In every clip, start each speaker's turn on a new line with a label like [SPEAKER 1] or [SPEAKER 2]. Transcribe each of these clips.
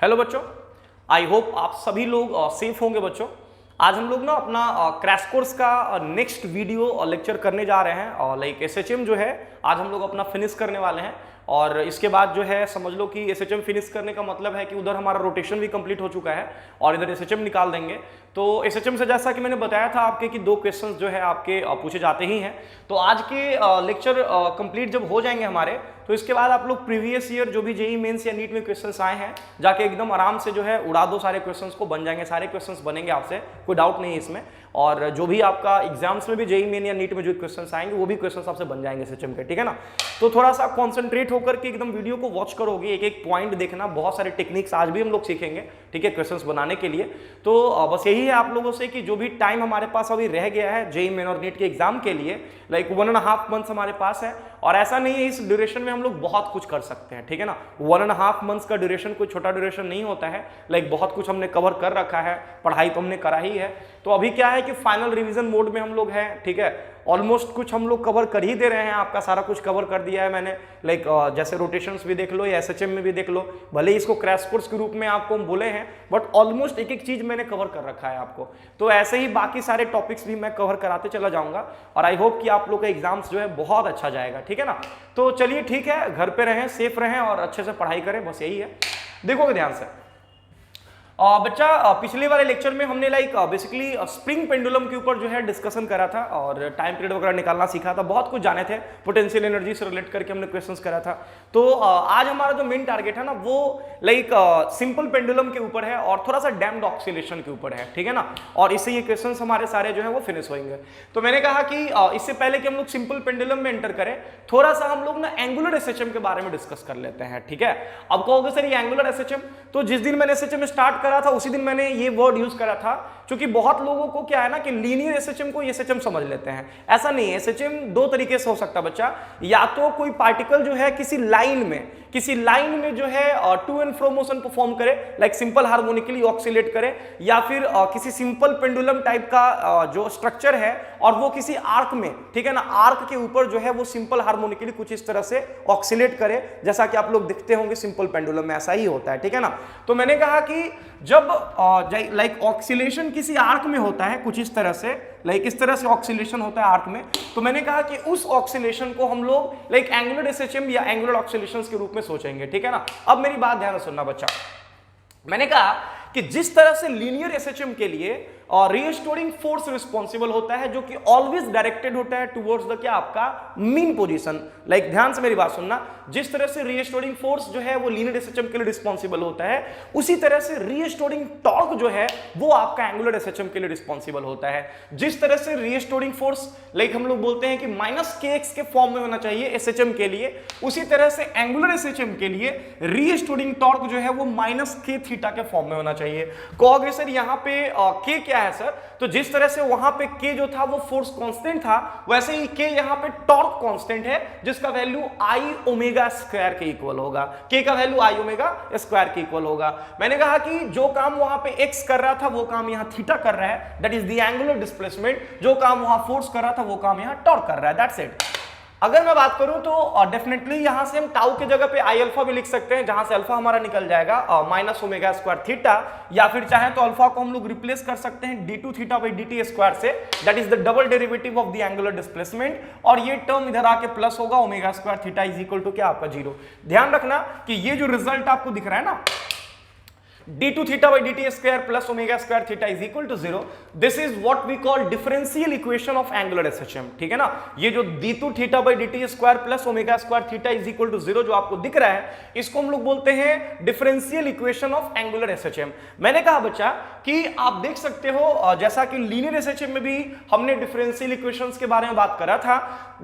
[SPEAKER 1] Hello बच्चों, I hope आप सभी लोग सेफ होंगे। बच्चों आज हम लोग ना अपना क्रैश कोर्स का नेक्स्ट वीडियो लेक्चर करने जा रहे हैं और लाइक एसएचएम जो है आज हम लोग अपना फिनिश करने वाले हैं। और इसके बाद जो है समझ लो कि एसएचएम फिनिश करने का मतलब है कि उधर हमारा रोटेशन भी कंप्लीट हो चुका है और इधर एसएचएम निकाल देंगे। तो एसएचएम से जैसा कि मैंने बताया था आपके कि 2 क्वेश्चंस जो है आपके पूछे जाते ही हैं। तो आज के लेक्चर कंप्लीट जब हो जाएंगे हमारे, तो इसके बाद आप लोग प्रीवियस ईयर जो भी जेईई मेंस या नीट में क्वेश्चंस आए हैं जाके एकदम आराम से जो है उड़ा दो सारे क्वेश्चंस को, बन जाएंगे सारे क्वेश्चंस बनेंगे आपसे, कोई डाउट नहीं है इसमें। और जो भी आपका एग्जाम्स में भी जेईई मेन या नीट में जो क्वेश्चंस आएंगे वो भी क्वेश्चंस आपसे बन जाएंगे एसएचएम के, ठीक है ना। तो थोड़ा सा कॉन्सेंट्रेट होकर के एकदम वीडियो को वॉच करोगे, एक एक पॉइंट देखना, बहुत सारे टेक्निक्स आज भी हम लोग सीखेंगे, ठीक है, क्वेश्चंस बनाने के लिए। तो बस यही है आप लोगों से कि जो भी टाइम हमारे पास अभी रह गया है जेईई मेन और नीट के एग्जाम के लिए, लाइक 1.5 मंथ्स हमारे पास है। और ऐसा नहीं है इस ड्यूरेशन में हम लोग बहुत कुछ कर सकते हैं, ठीक है ना। 1.5 मंथ्स का ड्यूरेशन कोई छोटा ड्यूरेशन नहीं होता है, लाइक बहुत कुछ हमने कवर कर रखा है, पढ़ाई तो हमने करा ही है। तो अभी क्या है कि फाइनल रिवीजन मोड में हम लोग हैं, ठीक है। ऑलमोस्ट कुछ हम लोग कवर कर ही दे रहे हैं, आपका सारा कुछ कवर कर दिया है मैंने, लाइक जैसे रोटेशंस भी देख लो या एसएचएम में भी देख लो, भले ही इसको क्रैश कोर्स के रूप में आपको हम बोले हैं, बट ऑलमोस्ट एक एक चीज मैंने कवर कर रखा है आपको। तो ऐसे ही बाकी सारे टॉपिक्स भी मैं कवर कराते चला जाऊंगा और आई होप कि आप लोग का एग्जाम्स जो है बहुत अच्छा जाएगा, ठीक है ना। तो चलिए ठीक है, घर पे रहें, सेफ रहें और अच्छे से पढ़ाई करें, बस यही है। देखोगे ध्यान से बच्चा, पिछले वाले लेक्चर में हमने लाइक बेसिकली स्प्रिंग पेंडुलम के ऊपर जो है डिस्कशन करा था और टाइम पीरियड वगैरह निकालना सीखा था, बहुत कुछ जाने थे, पोटेंशियल एनर्जी से रिलेट करके हमने क्वेश्चंस करा था। तो आज हमारा जो मेन टारगेट है ना वो लाइक सिंपल पेंडुलम के ऊपर है और थोड़ा सा डैम्प्ड ऑक्सीलेशन के ऊपर है, ठीक है ना। और इससे ये क्वेश्चंस हमारे सारे जो है वो फिनिश होंगे। तो मैंने कहा कि इससे पहले कि हम लोग सिंपल पेंडुलम में एंटर करें, थोड़ा सा हम लोग ना एंगुलर एसएचएम के बारे में डिस्कस कर लेते हैं, ठीक है। अब कहोगे सर ये एंगुलर एसएचएम, तो जिस दिन मैंने एसएचएम स्टार्ट करा था उसी दिन मैंने ये वर्ड यूज करा था, क्योंकि बहुत लोगों को क्या है ना कि लीनियर एसएचएम को एसएचएम समझ लेते हैं। ऐसा नहीं है, एसएचएम 2 तरीके से हो सकता है बच्चा, या तो कोई पार्टिकल जो है किसी लाइन में जो है to and fro motion perform करे, लाइक सिंपल हार्मोनिकली ऑक्सीलेट करे, या फिर किसी सिंपल पेंडुलम टाइप का जो स्ट्रक्चर है और वो किसी आर्क में, ठीक है ना, आर्क के ऊपर जो है वो सिंपल हार्मोनिकली कुछ इस तरह से ऑक्सीलेट करे, जैसा कि आप लोग दिखते होंगे सिंपल पेंडुलम में ऐसा ही होता है, ठीक है ना। तो मैंने कहा कि जब लाइक ऑक्सीलेशन किसी आर्क में होता है कुछ इस तरह से, लाइक इस तरह से ऑक्सीलेशन होता है आर्क में, तो मैंने कहा कि उस ऑक्सीलेशन को हम लोग लाइक एंगुलर एसएचएम या एंगुलर ऑक्सीलेशंस के रूप में सोचेंगे, ठीक है ना। अब मेरी बात ध्यान से सुनना बच्चा, मैंने कहा कि जिस तरह से लीनियर एसएचएम के लिए रीस्टोरिंग फोर्स रिस्पॉन्सिबल होता है जो कि ऑलवेज डायरेक्टेड होता है टुवर्ड्स द क्या आपका मीन पोजीशन, लाइक ध्यान से मेरी बात सुनना, जिस तरह से रीस्टोरिंग फोर्स जो है वो लीनियर एसएचएम के लिए रिस्पॉन्सिबल होता है, उसी तरह से रीस्टोरिंग टॉर्क जो है वो आपका एंगुलर एसएचएम के लिए रिस्पॉन्सिबल होता है। जिस तरह से रीस्टोरिंग फोर्स लाइक हम लोग बोलते हैं कि -kx के फॉर्म में होना चाहिए एसएचएम के लिए, उसी तरह से एंगुलर एसएचएम के लिए रीस्टोरिंग टॉर्क जो है वो -k थीटा के फॉर्म में होना चाहिए। कहोगे सर यहाँ पे k क्या है सर, तो जिस तरह से वहां पे k जो था वो फोर्स कांस्टेंट था, वैसे ही k यहाँ पे टॉर्क कांस्टेंट है जिसका वैल्यू I ओमेगा स्क्वायर के इक्वल होगा, k का वैल्यू I ओमेगा स्क्वायर के इक्वल होगा। मैंने कहा कि जो काम वहां पे x कर रहा था वो काम यहाँ थीटा कर रहा है, that is the angular displacement. जो काम वहां फोर्स कर रहा था वो काम यहाँ टॉर्क कर रहा है, दैट्स इट। अगर मैं बात करूं तो डेफिनेटली यहां से हम टाउ के जगह पे आई अल्फा भी लिख सकते हैं, जहां से अल्फा हमारा निकल जाएगा माइनस ओमेगा स्क्वायर थीटा, या फिर चाहे तो अल्फा को हम लोग रिप्लेस कर सकते हैं d2 theta by dt square से, that is the double derivative of the angular displacement, और ये टर्म इधर आके प्लस होगा, omega square theta is equal to क्या आपका 0। ध्यान रखना कि ये जो रिजल्ट आपको दिख रहा है ना d2 theta by dt square plus omega square theta is equal to 0, this is what we call differential equation of angular SHM, ठीक है ना। ये जो d2 theta by dt square plus omega square theta is equal to 0 जो आपको दिख रहा है, इसको हम लोग बोलते हैं differential equation of angular SHM। मैंने कहा बच्चा कि आप देख सकते हो जैसा कि लीनियर SHM में भी हमने differential equations के बारे में बात करा था,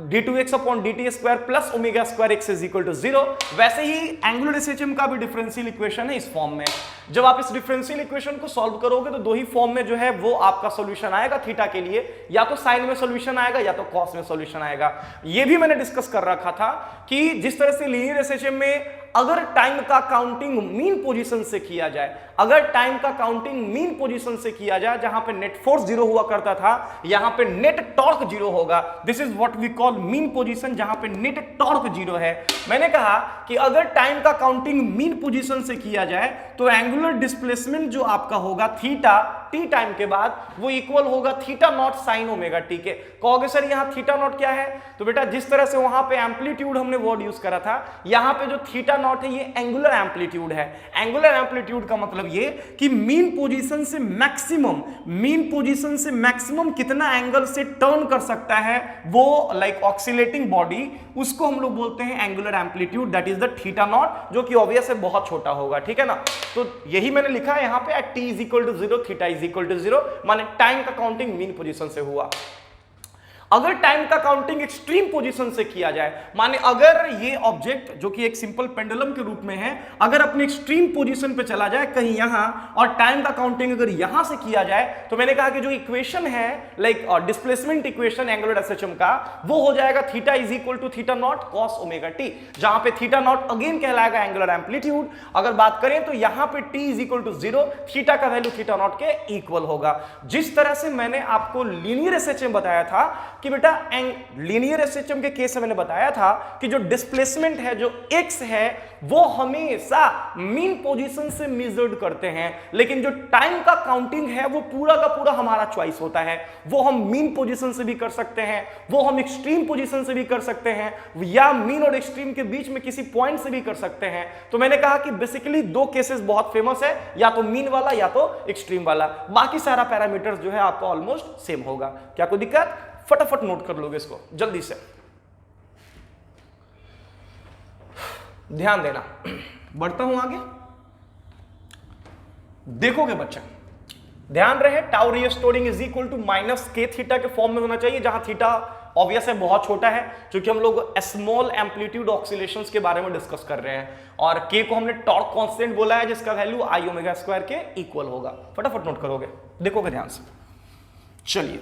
[SPEAKER 1] d2x upon dt square plus omega square x is equal to 0, वैसे ही angular SHM का भी differential equation है इस फॉर्म में। जब आप इस डिफरेंशियल इक्वेशन को सॉल्व करोगे तो 2 ही फॉर्म में जो है वो आपका सॉल्यूशन आएगा थीटा के लिए, या तो साइन में सॉल्यूशन आएगा या तो कॉस में सॉल्यूशन आएगा। ये भी मैंने डिस्कस कर रखा था कि जिस तरह से लीनियर एसएचएम में अगर टाइम का काउंटिंग मीन पोजीशन से किया जाए, अगर टाइम का काउंटिंग मीन पोजीशन से किया जाए, जहां पे नेट फोर्स 0 हुआ करता था, यहां पे नेट टॉर्क 0 होगा। This is what we call mean position, जहां पे नेट टॉर्क 0 है। मैंने कहा कि अगर टाइम का काउंटिंग मीन पोजीशन से किया जाए तो एंगुलर डिस्प्लेसमेंट जो आपका होगा थीटा टी टाइम के बाद, वो इक्वल होगा theta nought sine omega T के। कहोगे सर यहां थीटा नॉट क्या है? तो बेटा जिस तरह से वहां पे एम्पलीट्यूड हमने वर्ड यूज करा था, यहां पे जो थीटा नॉट है ये एंगुलर एम्पलीट्यूड है। एंगुलर एम्पलीट्यूड का मतलब ये कि मीन पोजीशन से मैक्सिमम, मीन पोजीशन से मैक्सिमम कितना एंगल से टर्न कर सकता है वो लाइक ऑक्सीलेटिंग बॉडी, उसको हम लोग बोलते हैं angular amplitude, that is the theta naught, जो कि ऑब्वियस है बहुत छोटा होगा। ठीक है ना? तो यही मैंने लिखा है यहां पे at t is equal to 0 theta is equal to 0, माने टाइम का काउंटिंग मीन पोजीशन से हुआ। अगर टाइम का काउंटिंग एक्सट्रीम पोजीशन से किया जाए, माने अगर ये ऑब्जेक्ट जो कि एक सिंपल पेंडुलम के रूप में है, अगर अपनी एक्सट्रीम पोजीशन पे चला जाए कहीं यहां, और टाइम का काउंटिंग अगर यहां से किया जाए, तो मैंने कहा कि जो इक्वेशन है like displacement equation angular SHM का, वो हो जाएगा theta is equal to theta naught cos omega t, जहां पे थीटा नॉट अगेन कहलाएगा एंगुलर एम्पलीट्यूड। अगर बात करें तो यहां पे t is equal to 0, theta का वैल्यू थीटा नॉट के इक्वल होगा। जिस तरह से मैंने आपको लीनियर एसएचएम बताया था कि बेटा लीनियर एसएचएम के केस में मैंने बताया था कि जो डिस्प्लेसमेंट है, जो x है, वो हमेशा मीन पोजीशन से मेजर्ड करते हैं, लेकिन जो टाइम का काउंटिंग है वो पूरा का पूरा हमारा चॉइस होता है। वो हम मीन पोजीशन से भी कर सकते हैं, वो हम एक्सट्रीम पोजीशन से भी कर सकते हैं, या मीन और एक्सट्रीम के बीच में किसी पॉइंट से भी कर सकते हैं। तो मैंने कहा कि बेसिकली दो केसेस बहुत फेमस है, या तो मीन वाला या तो एक्सट्रीम वाला, बाकी सारा पैरामीटर्स जो है आपका ऑलमोस्ट सेम होगा। क्या कोई दिक्कत? फटाफट नोट कर लोगे इसको जल्दी से, ध्यान देना। बढ़ता हूं आगे, देखोगे बच्चा, ध्यान रहे tau restoring is equal to minus k theta के फॉर्म में होना चाहिए, जहां थीटा ऑब्वियस है बहुत छोटा है, क्योंकि हम लोग स्मॉल एम्पलीट्यूड ऑक्सीलेशंस के बारे में डिस्कस कर रहे हैं, और के को हमने टॉर्क कांस्टेंट बोला है, जिसका वैल्यू आई ओमेगा स्क्वायर के इक्वल होगा। फटाफट नोट करोगे, देखोगे ध्यान से। चलिए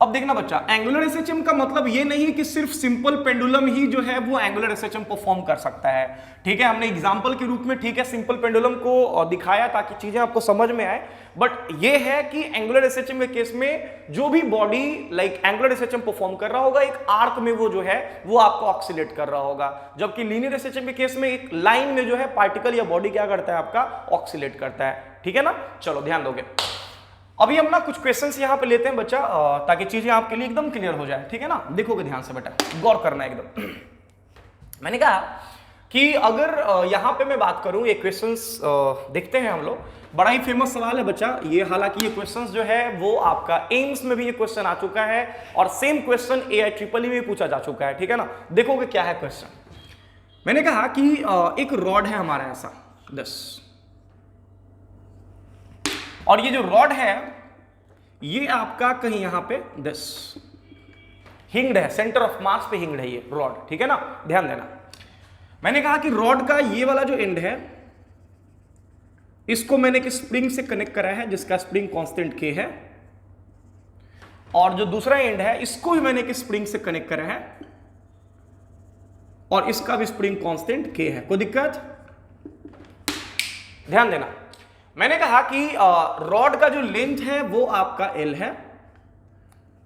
[SPEAKER 1] अब देखना बच्चा, एंगुलर एसएचएम का मतलब ये नहीं कि सिर्फ सिंपल पेंडुलम ही जो है वो एंगुलर एसएचएम परफॉर्म कर सकता है। ठीक है, हमने एग्जांपल के रूप में ठीक है सिंपल पेंडुलम को दिखाया ताकि चीजें आपको समझ में आए, बट ये है कि एंगुलर एसएचएम के केस में जो भी body like angular SHM perform कर रहा होगा, एक आर्क में वो जो है वो आपको ऑक्सीलेट कर रहा होगा, जबकि लीनियर एसएचएम के केस में एक लाइन में जो है पार्टिकल या बॉडी क्या करता है आपका ऑक्सीलेट करता है। ठीक है ना? चलो ध्यान दोगे। अभी हम ना कुछ क्वेश्चंस यहां पे लेते हैं बच्चा, ताकि चीजें आपके लिए एकदम क्लियर हो जाए। ठीक है ना? देखोगे ध्यान से बेटा, गौर करना एकदम। मैंने कहा कि अगर यहां पे मैं बात करूं, ये क्वेश्चंस देखते हैं हम लोग, बड़ा ही फेमस सवाल है बच्चा ये, हालांकि ये क्वेश्चंस जो है वो आपका एम्स में भी ये क्वेश्चन आ चुका है, और सेम क्वेश्चन AIEEE में पूछा जा चुका है। ठीक है ना? देखोगे क्या है क्वेश्चन। मैंने कहा कि एक रॉड है हमारा ऐसा 10, और ये जो रॉड है ये आपका कहीं यहां पे 10 हिंग्ड है, सेंटर ऑफ मास पे हिंग्ड है ये रॉड। ठीक है ना? ध्यान देना, मैंने कहा कि रॉड का ये वाला जो एंड है, इसको मैंने एक स्प्रिंग से कनेक्ट करा है, जिसका स्प्रिंग कांस्टेंट K है, और जो दूसरा एंड है इसको भी मैंने एक स्प्रिंग से कनेक्ट करा है, और इसका भी स्प्रिंग कांस्टेंट K है। कोई दिक्कत? ध्यान देना, मैंने कहा कि रॉड का जो लेंथ है वो आपका L है,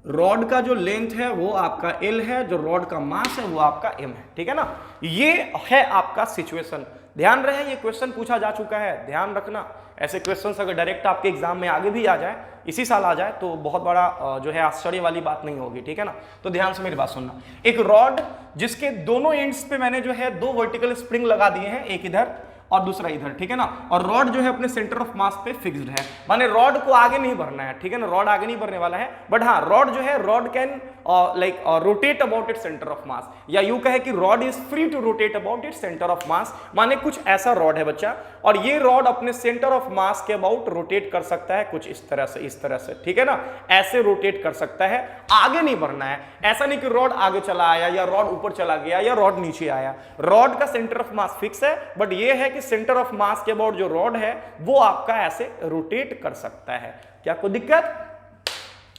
[SPEAKER 1] रॉड का जो लेंथ है वो आपका L है, जो रॉड का मास है वो आपका M है। ठीक है ना? ये है आपका सिचुएशन। ध्यान रहे ये क्वेश्चन पूछा जा चुका है, ध्यान रखना। ऐसे क्वेश्चंस अगर डायरेक्ट आपके एग्जाम में आगे भी आ जाए, इसी साल आ जाए, तो बहुत बड़ा जो है आश्चर्य वाली बात नहीं होगी। ठीक है ना? तो ध्यान से मेरी बात सुनना। एक रॉड जिसके दोनों एंड्स पे मैंने जो है 2 वर्टिकल स्प्रिंग लगा दिए हैं, एक इधर और दूसरा इधर। ठीक है ना? और रॉड जो है अपने सेंटर ऑफ मास पे फिक्स्ड है, माने रॉड को आगे नहीं बढ़ना है। ठीक है ना? रॉड आगे नहीं बढ़ने वाला है, बट हाँ रॉड जो है, rod can like rotate about it centre of mass, या यूं कहे कि rod is free to rotate about it centre of mass. माने कुछ ऐसा रॉड है बच्चा, और ये रॉड अपने सेंटर ऑफ मास के अबाउट रोटेट कर सकता है कुछ इस तरह से, इस तरह से। ठीक है ना? ऐसे रोटेट कर सकता है, आगे नहीं बढ़ना है। ऐसा नहीं कि रॉड आगे चला आया, या रॉड ऊपर चला गया, या रॉड नीचे आया। रॉड का सेंटर ऑफ मास फिक्स है, बट ये है कि सेंटर ऑफ मास के अबाउट जो रॉड है वो आपका ऐसे रोटेट कर सकता है। क्या कोई दिक्कत?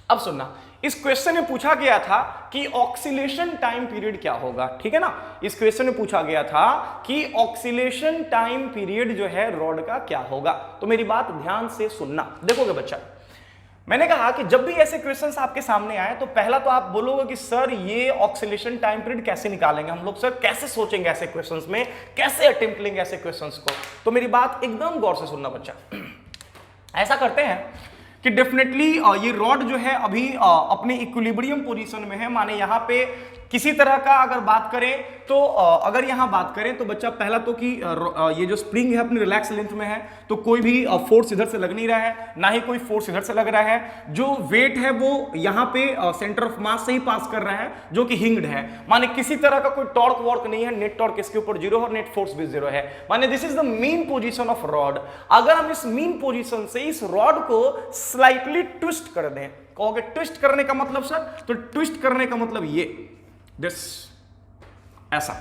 [SPEAKER 1] अब सुनना, इस क्वेश्चन में पूछा गया था कि ऑक्सीलेशन टाइम पीरियड क्या होगा, ठीक है ना। इस क्वेश्चन में पूछा गया था कि ऑक्सीलेशन टाइम पीरियड जो है रॉड का क्या होगा। तो मेरी बात ध्यान से सुनना, देखोगे बच्चा, मैंने कहा कि जब भी ऐसे क्वेश्चंस आपके सामने आए तो पहला तो आप बोलोगे कि सर ये ऑक्सीलेशन टाइम पीरियड कैसे निकालेंगे हम लोग, सर कैसे सोचेंगे ऐसे क्वेश्चंस में, कैसे अटेम्प्ट लेंगे ऐसे क्वेश्चंस को। तो मेरी बात एकदम गौर से सुनना बच्चा। ऐसा करते हैं कि डेफिनेटली ये रॉड जो है अभी अपने इक्विलिब्रियम पोजीशन में है, माने यहाँ पे किसी तरह का अगर बात करें तो अगर यहाँ बात करें तो बच्चा पहला तो कि ये जो स्प्रिंग है अपनी रिलैक्स लेंथ में है, तो कोई भी फोर्स इधर से लग नहीं रहा है, ना ही कोई फोर्स इधर से लग रहा है। जो वेट है वो यहाँ पे सेंटर ऑफ मास से ही पास कर रहा है, जो कि हिंग्ड है, माने किसी तरह का कोई टॉर्क वॉर्क नहीं है, नेट टॉर्क इसके ऊपर 0 और नेट फोर्स भी 0 है, माने this is the mean position of rod. अगर हम इस मीन पोजीशन से इस रॉड को स्लाइटली ट्विस्ट कर दें, कहोगे ट्विस्ट करने का मतलब सर, तो ट्विस्ट करने का मतलब ये दिस, ऐसा।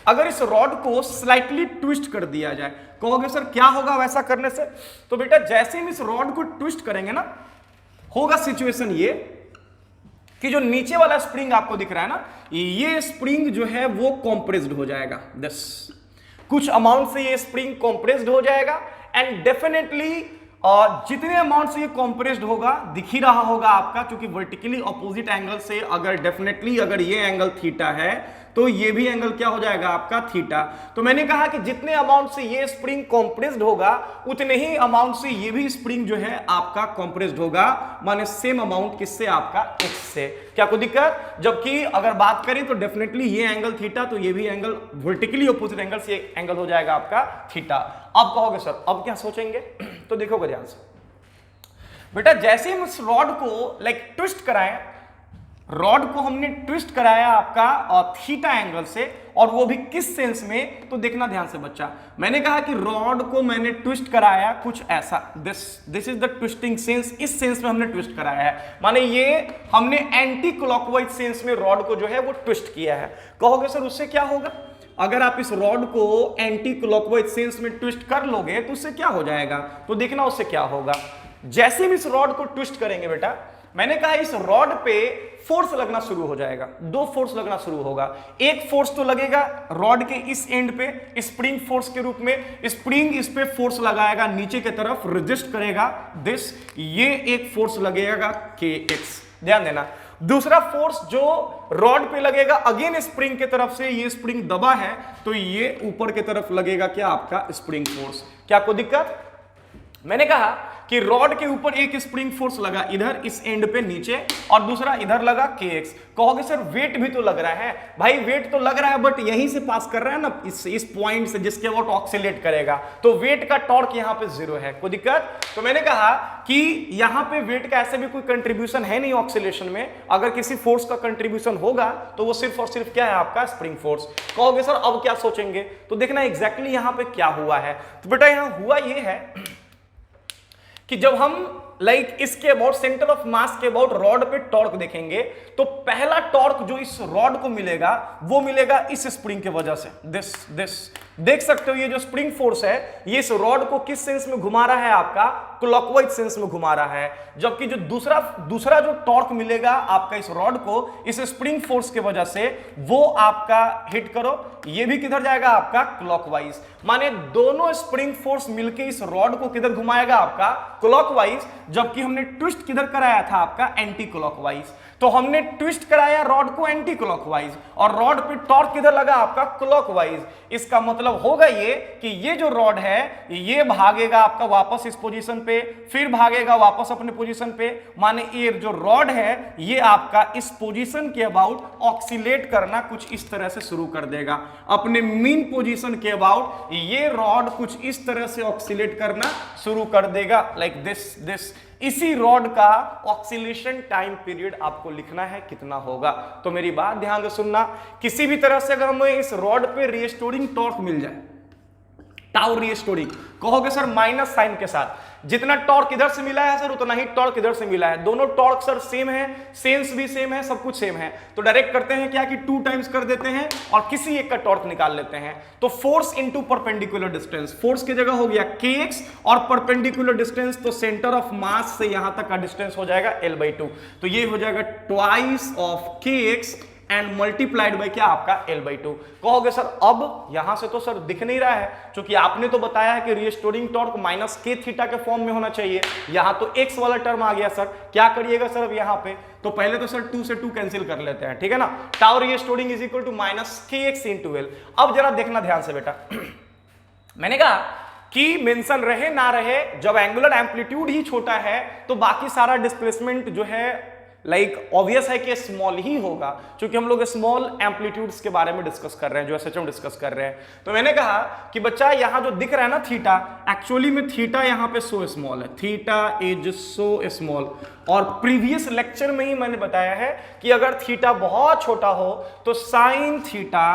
[SPEAKER 1] अगर इस रॉड को स्लाइटली ट्विस्ट कर दिया जाए, कहोगे सर क्या होगा वैसा करने से, तो बेटा जैसे हम इस रॉड को ट्विस्ट करेंगे ना, होगा सिचुएशन ये कि जो नीचे वाला स्प्रिंग आपको दिख रहा है ना, ये स्प्रिंग जो है वो कॉम्प्रेस्ड हो जाएगा, दिस कुछ अमाउंट से ये स्प्रिंग कॉम्प्रेस्ड हो जाएगा, एंड डेफिनेटली जितने अमाउंट से ये कॉम्प्रेस्ड होगा दिख ही रहा होगा आपका, क्योंकि वर्टिकली ऑपोजिट एंगल से अगर डेफिनेटली अगर ये एंगल थीटा है तो ये भी एंगल क्या हो जाएगा आपका थीटा। तो मैंने कहा कि जितने अमाउंट से ये स्प्रिंग कॉम्प्रेस्ड होगा उतने ही अमाउंट से ये भी स्प्रिंग जो है आपका कॉम्प्रेस्ड होगा, माने सेम अमाउंट किससे, आपका एक्स से। क्या कोई दिक्कत? जबकि अगर बात करें तो डेफिनेटली ये एंगल थीटा, तो ये भी एंगल वर्टिकली ऑपोजिट एंगल से एंगल हो जाएगा आपका थीटा। अब कहोगे सर अब क्या सोचेंगे, तो देखोगे ध्यान से बेटा, जैसे हम इस रॉड को लाइक ट्विस्ट कराएं, रॉड को हमने ट्विस्ट कराया आपका थीटा एंगल से, और वो भी किस सेंस में, तो देखना ध्यान से बच्चा। मैंने कहा कि रॉड को मैंने ट्विस्ट कराया कुछ ऐसा, this is the twisting sense, इस सेंस में हमने ट्विस्ट कराया है, माने ये हमने एंटी क्लॉकवाइज सेंस में रॉड को जो है वो ट्विस्ट किया है। कहोगे सर उससे क्या होगा, अगर आप इस रॉड को एंटी क्लॉकवाइज सेंस में ट्विस्ट कर लोगे तो उससे क्या हो जाएगा, तो देखना उससे क्या होगा। जैसे हम इस रॉड को ट्विस्ट करेंगे बेटा, मैंने कहा इस रॉड पे फोर्स लगना शुरू हो जाएगा, दो फोर्स लगना शुरू होगा। एक फोर्स तो लगेगा रॉड के इस एंड पे स्प्रिंग फोर्स के रूप में, स्प्रिंग इस पे फोर्स लगाएगा नीचे की तरफ, रेजिस्ट करेगा दिस, ये एक फोर्स लगेगा kx, ध्यान देना। दूसरा फोर्स जो रॉड पे लगेगा अगेन स्प्रिंग की तरफ से, ये स्प्रिंग दबा है तो ये ऊपर की तरफ लगेगा क्या, आपका स्प्रिंग फोर्स। क्या कोई दिक्कत? मैंने कहा कि रॉड के ऊपर एक स्प्रिंग फोर्स लगा इधर इस एंड पे नीचे, और दूसरा इधर लगा kx। कहोगे सर वेट भी तो लग रहा है, भाई वेट तो लग रहा है बट यहीं से पास कर रहा है ना, इस पॉइंट से जिसके वो ऑक्सीलेट करेगा, तो वेट का टॉर्क यहाँ पे 0 है। कोई दिक्कत? तो मैंने कहा कि यहाँ पे वेट का ऐसे भी कोई कंट्रीब्यूशन है नहीं ऑक्सीलेशन में, अगर किसी फोर्स का कंट्रीब्यूशन होगा तो वो सिर्फ और सिर्फ क्या है, आपका स्प्रिंग फोर्स। कहोगे सर अब क्या सोचेंगे, तो देखना एग्जैक्टली यहाँ पे क्या हुआ है। तो बेटा यहाँ हुआ ये है कि जब हम लाइक इसके अबाउट सेंटर ऑफ मास के अबाउट रॉड पे टॉर्क देखेंगे, तो पहला टॉर्क जो इस रॉड को मिलेगा वो मिलेगा इस स्प्रिंग की वजह से, दिस देख सकते हो ये जो स्प्रिंग फोर्स है ये इस रॉड को किस सेंस में घुमा रहा है, आपका क्लॉकवाइज सेंस में घुमा रहा है। जबकि जो दूसरा जो टॉर्क मिलेगा आपका इस रॉड को इस स्प्रिंग फोर्स की वजह से, वो आपका हिट करो ये भी किधर जाएगा, आपका क्लॉकवाइज। माने दोनों स्प्रिंग फोर्स मिलके इस रॉड को किधर घुमाएगा, आपका क्लॉकवाइज, जबकि हमने ट्विस्ट किधर कराया था, आपका एंटी क्लॉकवाइज। तो हमने ट्विस्ट कराया रॉड को एंटी क्लॉकवाइज, और रॉड पे टॉर्क किधर लगा, आपका क्लॉकवाइज। इसका मतलब होगा ये कि ये जो रॉड है ये भागेगा आपका वापस इस पोजीशन पे, फिर भागेगा वापस अपने पोजीशन पे, माने ये जो रॉड है ये आपका इस पोजीशन के अबाउट ऑक्सीलेट करना कुछ इस तरह से शुरू कर देगा, अपने मीन पोजीशन के अबाउट ये रॉड कुछ इस तरह से ऑक्सीलेट करना शुरू कर देगा, लाइक दिस। इसी रॉड का ऑक्सीलेशन टाइम पीरियड आपको लिखना है कितना होगा। तो मेरी बात ध्यान से सुनना, किसी भी तरह से अगर हमें इस रॉड पे रिस्टोरिंग टॉर्क मिल जाए, टाउ रीस्टोरिंग। कहोगे सर माइनस साइन के साथ, जितना टॉर्क इधर से मिला है सर उतना ही टॉर्क इधर से मिला है, दोनों टॉर्क सर सेम है, सेंस भी सेम है, सब कुछ सेम है, तो डायरेक्ट करते हैं क्या कि 2 टाइम्स कर देते हैं और किसी एक का टॉर्क निकाल लेते हैं। तो force into perpendicular distance, force की जगह हो गया kx और परपेंडिकुलर डिस्टेंस तो सेंटर ऑफ मास से यहां तक का डिस्टेंस हो जाएगा L/2, तो ये हो जाएगा twice of kx and multiplied by क्या आपका L/2। कहोगे सर अब यहां से तो सर दिख नहीं रहा है, क्योंकि आपने तो बताया है कि restoring torque minus k theta के फॉर्म में होना चाहिए, यहां तो x वाला टर्म आ गया सर, क्या करिएगा सर अब यहां पे, तो पहले तो सर 2 से 2 कैंसिल कर लेते हैं, ठीक है ना। Tau restoring is equal to minus kx into L। अब जरा देखना ध्यान से बेटा, मैंने कहा कि मेंशन रहे ना रहे, जब एंगुलर एम्पलीट्यूड ही छोटा है तो बाकी सारा डिस्प्लेसमेंट जो है लाइक ऑब्वियस है कि स्मॉल ही होगा, क्योंकि हम लोग स्मॉल एम्पलीट्यूड्स के बारे में डिस्कस कर रहे हैं, जो एसएचएम डिस्कस कर रहे हैं। तो मैंने कहा कि बच्चा यहां जो दिख रहा है ना थीटा, एक्चुअली में थीटा यहां पे सो स्मॉल है, थीटा इज सो स्मॉल, और प्रीवियस लेक्चर में ही मैंने बताया है कि अगर थीटा बहुत छोटा हो तो साइन थीटा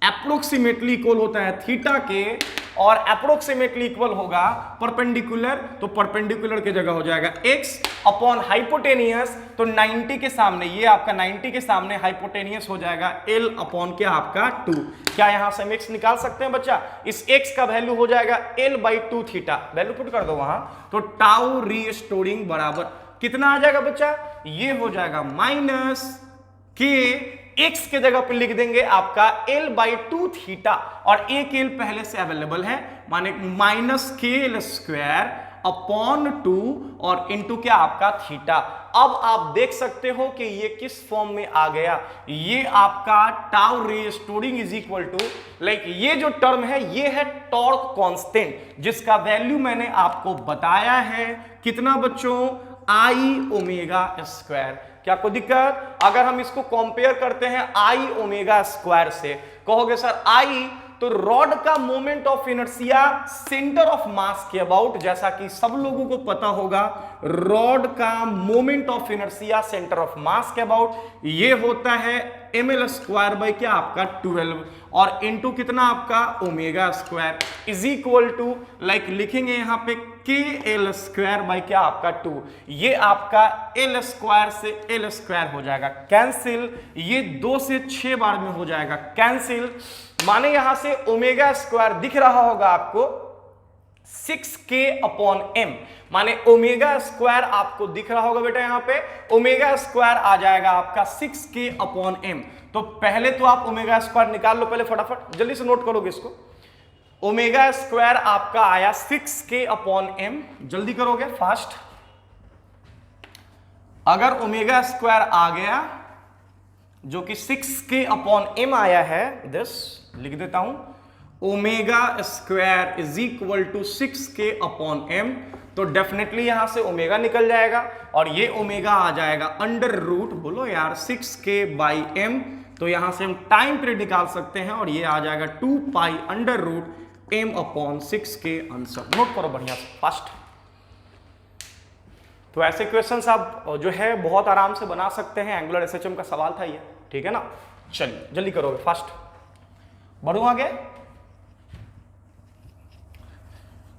[SPEAKER 1] अप्रोक्सीमेटली इक्वल होता है थीटा के, और अप्रोक्सीमेटली इक्वल होगा परपेंडिकुलर, तो परपेंडिकुलर की जगह हो जाएगा x अपॉन हाइपोटेनियस, तो 90 के सामने ये आपका 90 के सामने हाइपोटेनियस हो जाएगा L अपॉन क्या आपका 2। क्या यहां से हम x निकाल सकते हैं बच्चा, इस x का वैल्यू हो जाएगा L/2 थीटा, वैल्यू पुट कर दो वहां, तो टाउ रीस्टोरिंग बराबर कितना आ जाएगा बच्चा, ये हो जाएगा माइनस k, x के जगह पे लिख देंगे आपका L/2 थीटा, और एक L पहले से अवेलेबल है, माने माइनस KL स्क्वायर अपॉन 2 और इंटू क्या आपका थीटा। अब आप देख सकते हो कि ये किस फॉर्म में आ गया, ये आपका tau restoring is equal to like ये जो टर्म है ये है टॉर्क कांस्टेंट, जिसका वैल्यू मैंने आपको बताया है कितना बच्चों, I ओमेगा स्क्वायर। क्या कोई दिक्कत, अगर हम इसको कंपेयर करते हैं I ओमेगा स्क्वायर से, कहोगे सर I तो रॉड का moment of inertia centre of मास के अबाउट, जैसा कि सब लोगों को पता होगा रॉड का moment of inertia centre of मास के अबाउट ये होता है ml स्क्वायर बाय क्या आपका 12, और इनटू कितना आपका omega square is equal to like लिखेंगे यहां पे KL स्क्वायर बाय क्या आपका 2, ये आपका L स्क्वायर से L स्क्वायर हो जाएगा कैंसिल, ये 2 से 6 बार में हो जाएगा कैंसिल, माने यहां से ओमेगा स्क्वायर दिख रहा होगा आपको 6k अपॉन m, माने ओमेगा स्क्वायर आपको दिख रहा होगा बेटा, यहां पे ओमेगा स्क्वायर आ जाएगा आपका 6k अपॉन m। तो पहले तो आप ओमेगा स्क्वायर निकाल लो, पहले फटाफट जल्दी से नोट करोगे इसको, ओमेगा स्क्वायर आपका आया 6k अपॉन m, जल्दी करोगे फास्ट, अगर ओमेगा स्क्वायर आ गया जो कि 6k अपॉन m आया है, दिस लिख देता हूं, omega square is equal to 6k upon m, तो डेफिनेटली यहां से ओमेगा निकल जाएगा और ये ओमेगा आ जाएगा अंडर रूट, बोलो यार 6k बाई m, तो यहां से हम टाइम पीरियड निकाल सकते हैं और ये आ जाएगा 2 pi under root m upon 6k answer. Note करो बढ़िया से फास्ट। तो ऐसे क्वेश्चंस आप जो है बहुत आराम से बना सकते हैं, एंगुलर एसएचएम का सवाल था ये, ठीक है ना। चलिए जल्दी करोगे फास्ट, बढ़ू आगे,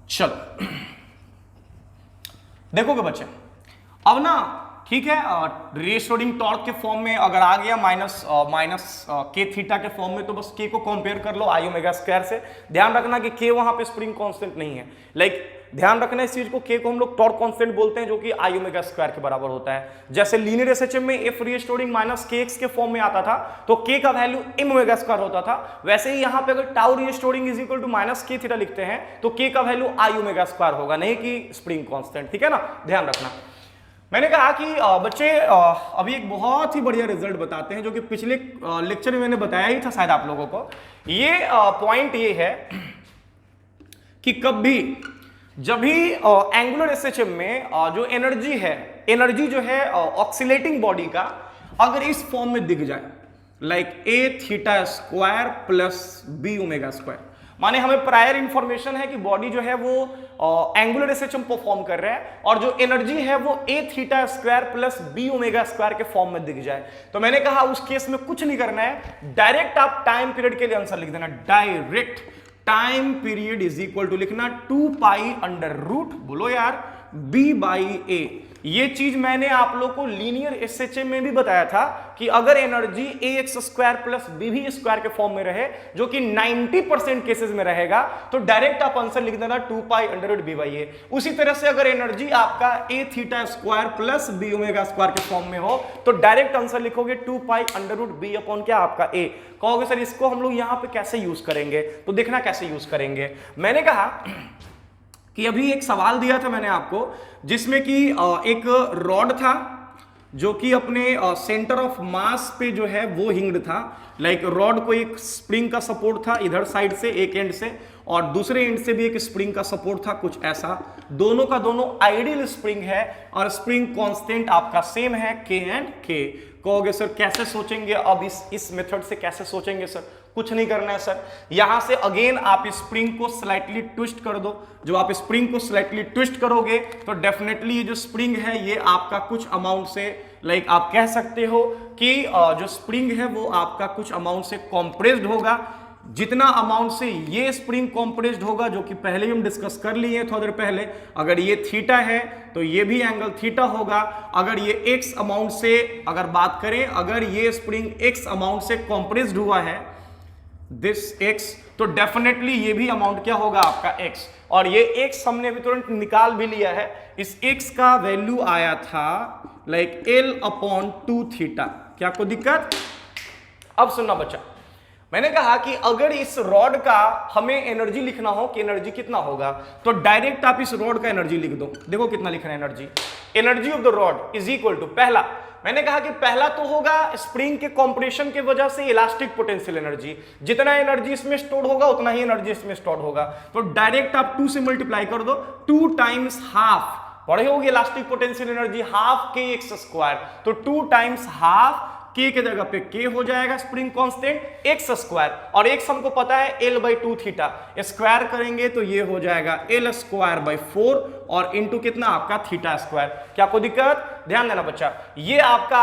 [SPEAKER 1] चलो देखोगे बच्चे अब ना, ठीक है, रीस्टोरिंग टॉर्क के फॉर्म में अगर आ गया माइनस के थीटा के फॉर्म में, तो बस के को कंपेयर कर लो आई ओमेगा स्क्वायर से। ध्यान रखना कि के वहां पे स्प्रिंग कांस्टेंट नहीं है, लाइक ध्यान रखना इस चीज को, के को हम लोग टॉर्क कांस्टेंट बोलते हैं जो कि आई ओमेगा स्क्वायर के बराबर होता है। जैसे लीनियर एसएचएम में एफ रीस्टोरिंग माइनस के एक्स के फॉर्म में आता था तो के का वैल्यू एम ओमेगा स्क्वायर होता था, वैसे ही यहां पे अगर tau restoring is equal to minus k theta लिखते हैं तो के का वैल्यू आई ओमेगा स्क्वायर होगा, नहीं कि स्प्रिंग कांस्टेंट, ठीक है ना, ध्यान रखना। मैंने कहा कि बच्चे अभी एक बहुत ही बढ़िया रिजल्ट बताते हैं जो कि पिछले लेक्चर में मैंने बताया ही था शायद आप लोगों को। ये पॉइंट ये है कि कभी जब भी एंगुलर एसएचएम में जो एनर्जी है, एनर्जी जो है ऑक्सीलेटिंग बॉडी का अगर इस फॉर्म में दिख जाए like a theta square plus B omega square, माने हमें प्रायर इंफॉर्मेशन है कि बॉडी जो है वो एंगुलर एसएचएम परफॉर्म कर रहा है और जो एनर्जी है वो A theta square plus B omega square के फॉर्म में दिख जाए, तो मैंने कहा उस केस में कुछ नहीं करना है, डायरेक्ट आप टाइम पीरियड के लिए आंसर लिख देना, direct time period is equal to लिखना 2 पाई अंडर रूट, बोलो यार, बी बाई ए। ये चीज मैंने आप लोग को लीनियर एसएचएम में भी बताया था कि अगर energy ax square plus bv square के फॉर्म में रहे, जो कि 90% केसेस में रहेगा, तो डायरेक्ट आप आंसर लिख देना 2 pi under root B by A. उसी तरह से अगर एनर्जी आपका a theta square plus b omega square के फॉर्म में हो, तो डायरेक्ट आंसर लिखोगे 2 pi under root B upon क्या आपका a। कहोगे सर इसको हम लोग यहां पे कैसे यूज करेंगे, तो देखना कैसे यूज करेंगे। मैंने कहा कि अभी एक सवाल दिया था मैंने आपको, जिसमें कि एक रॉड था जो कि अपने सेंटर ऑफ मास पे जो है वो हिंग्ड था। लाइक रॉड को एक स्प्रिंग का सपोर्ट था इधर साइड से एक एंड से, और दूसरे एंड से भी एक स्प्रिंग का सपोर्ट था, कुछ ऐसा। दोनों का दोनों आइडियल स्प्रिंग है और स्प्रिंग कांस्टेंट आपका सेम है के एंड के। कहोगे सर कैसे सोचेंगे, अब इस मेथड से कैसे सोचेंगे सर? कुछ नहीं करना है सर, यहां से अगेन आप स्प्रिंग को स्लाइटली ट्विस्ट कर दो। जो आप स्प्रिंग को स्लाइटली ट्विस्ट करोगे तो डेफिनेटली ये जो स्प्रिंग है ये आपका कुछ अमाउंट से, लाइक आप कह सकते हो कि जो स्प्रिंग है वो आपका कुछ अमाउंट से कॉम्प्रेस्ड होगा। जितना अमाउंट से ये स्प्रिंग कॉम्प्रेस्ड होगा, जो कि पहले ही हम डिस्कस कर लिए हैं थोड़ी देर पहले, अगर ये थीटा है तो ये भी एंगल थीटा होगा। अगर ये एक्स अमाउंट से अगर बात करें, अगर ये स्प्रिंग एक्स अमाउंट से कॉम्प्रेस्ड हुआ है दिस x, तो डेफिनेटली ये भी अमाउंट क्या होगा आपका x। और ये x हमने अभी तुरंत निकाल भी लिया है। इस x का वैल्यू आया था लाइक L अपॉन 2 थीटा। क्या कोई दिक्कत? अब सुनना बच्चा, मैंने कहा कि अगर इस रॉड का हमें एनर्जी लिखना हो कि एनर्जी कितना होगा, तो डायरेक्ट आप इस रॉड का एनर्जी लिख दो। देखो कितना लिख रहे हैं energy. Energy of the rod is equal to, पहला मैंने कहा कि पहला तो होगा स्प्रिंग के कंप्रेशन के वजह से इलास्टिक पोटेंशियल एनर्जी। जितना एनर्जी इसमें स्टोर होगा उतना ही एनर्जी इसमें स्टोर होगा, तो डायरेक्ट आप 2 से मल्टीप्लाई कर दो। 2 टाइम्स हाफ पढ़े होगी elastic potential energy, half k x square, तो 2 टाइम्स हाफ के के जगह पे के हो जाएगा स्प्रिंग कांस्टेंट एक्स स्क्वायर, और एक्स हमको पता है L बाई 2 थीटा। स्क्वायर करेंगे तो ये हो जाएगा L स्क्वायर बाई 4 और इंटू कितना आपका थीटा स्क्वायर। क्या कोई दिक्कत? ध्यान देना बच्चा, ये आपका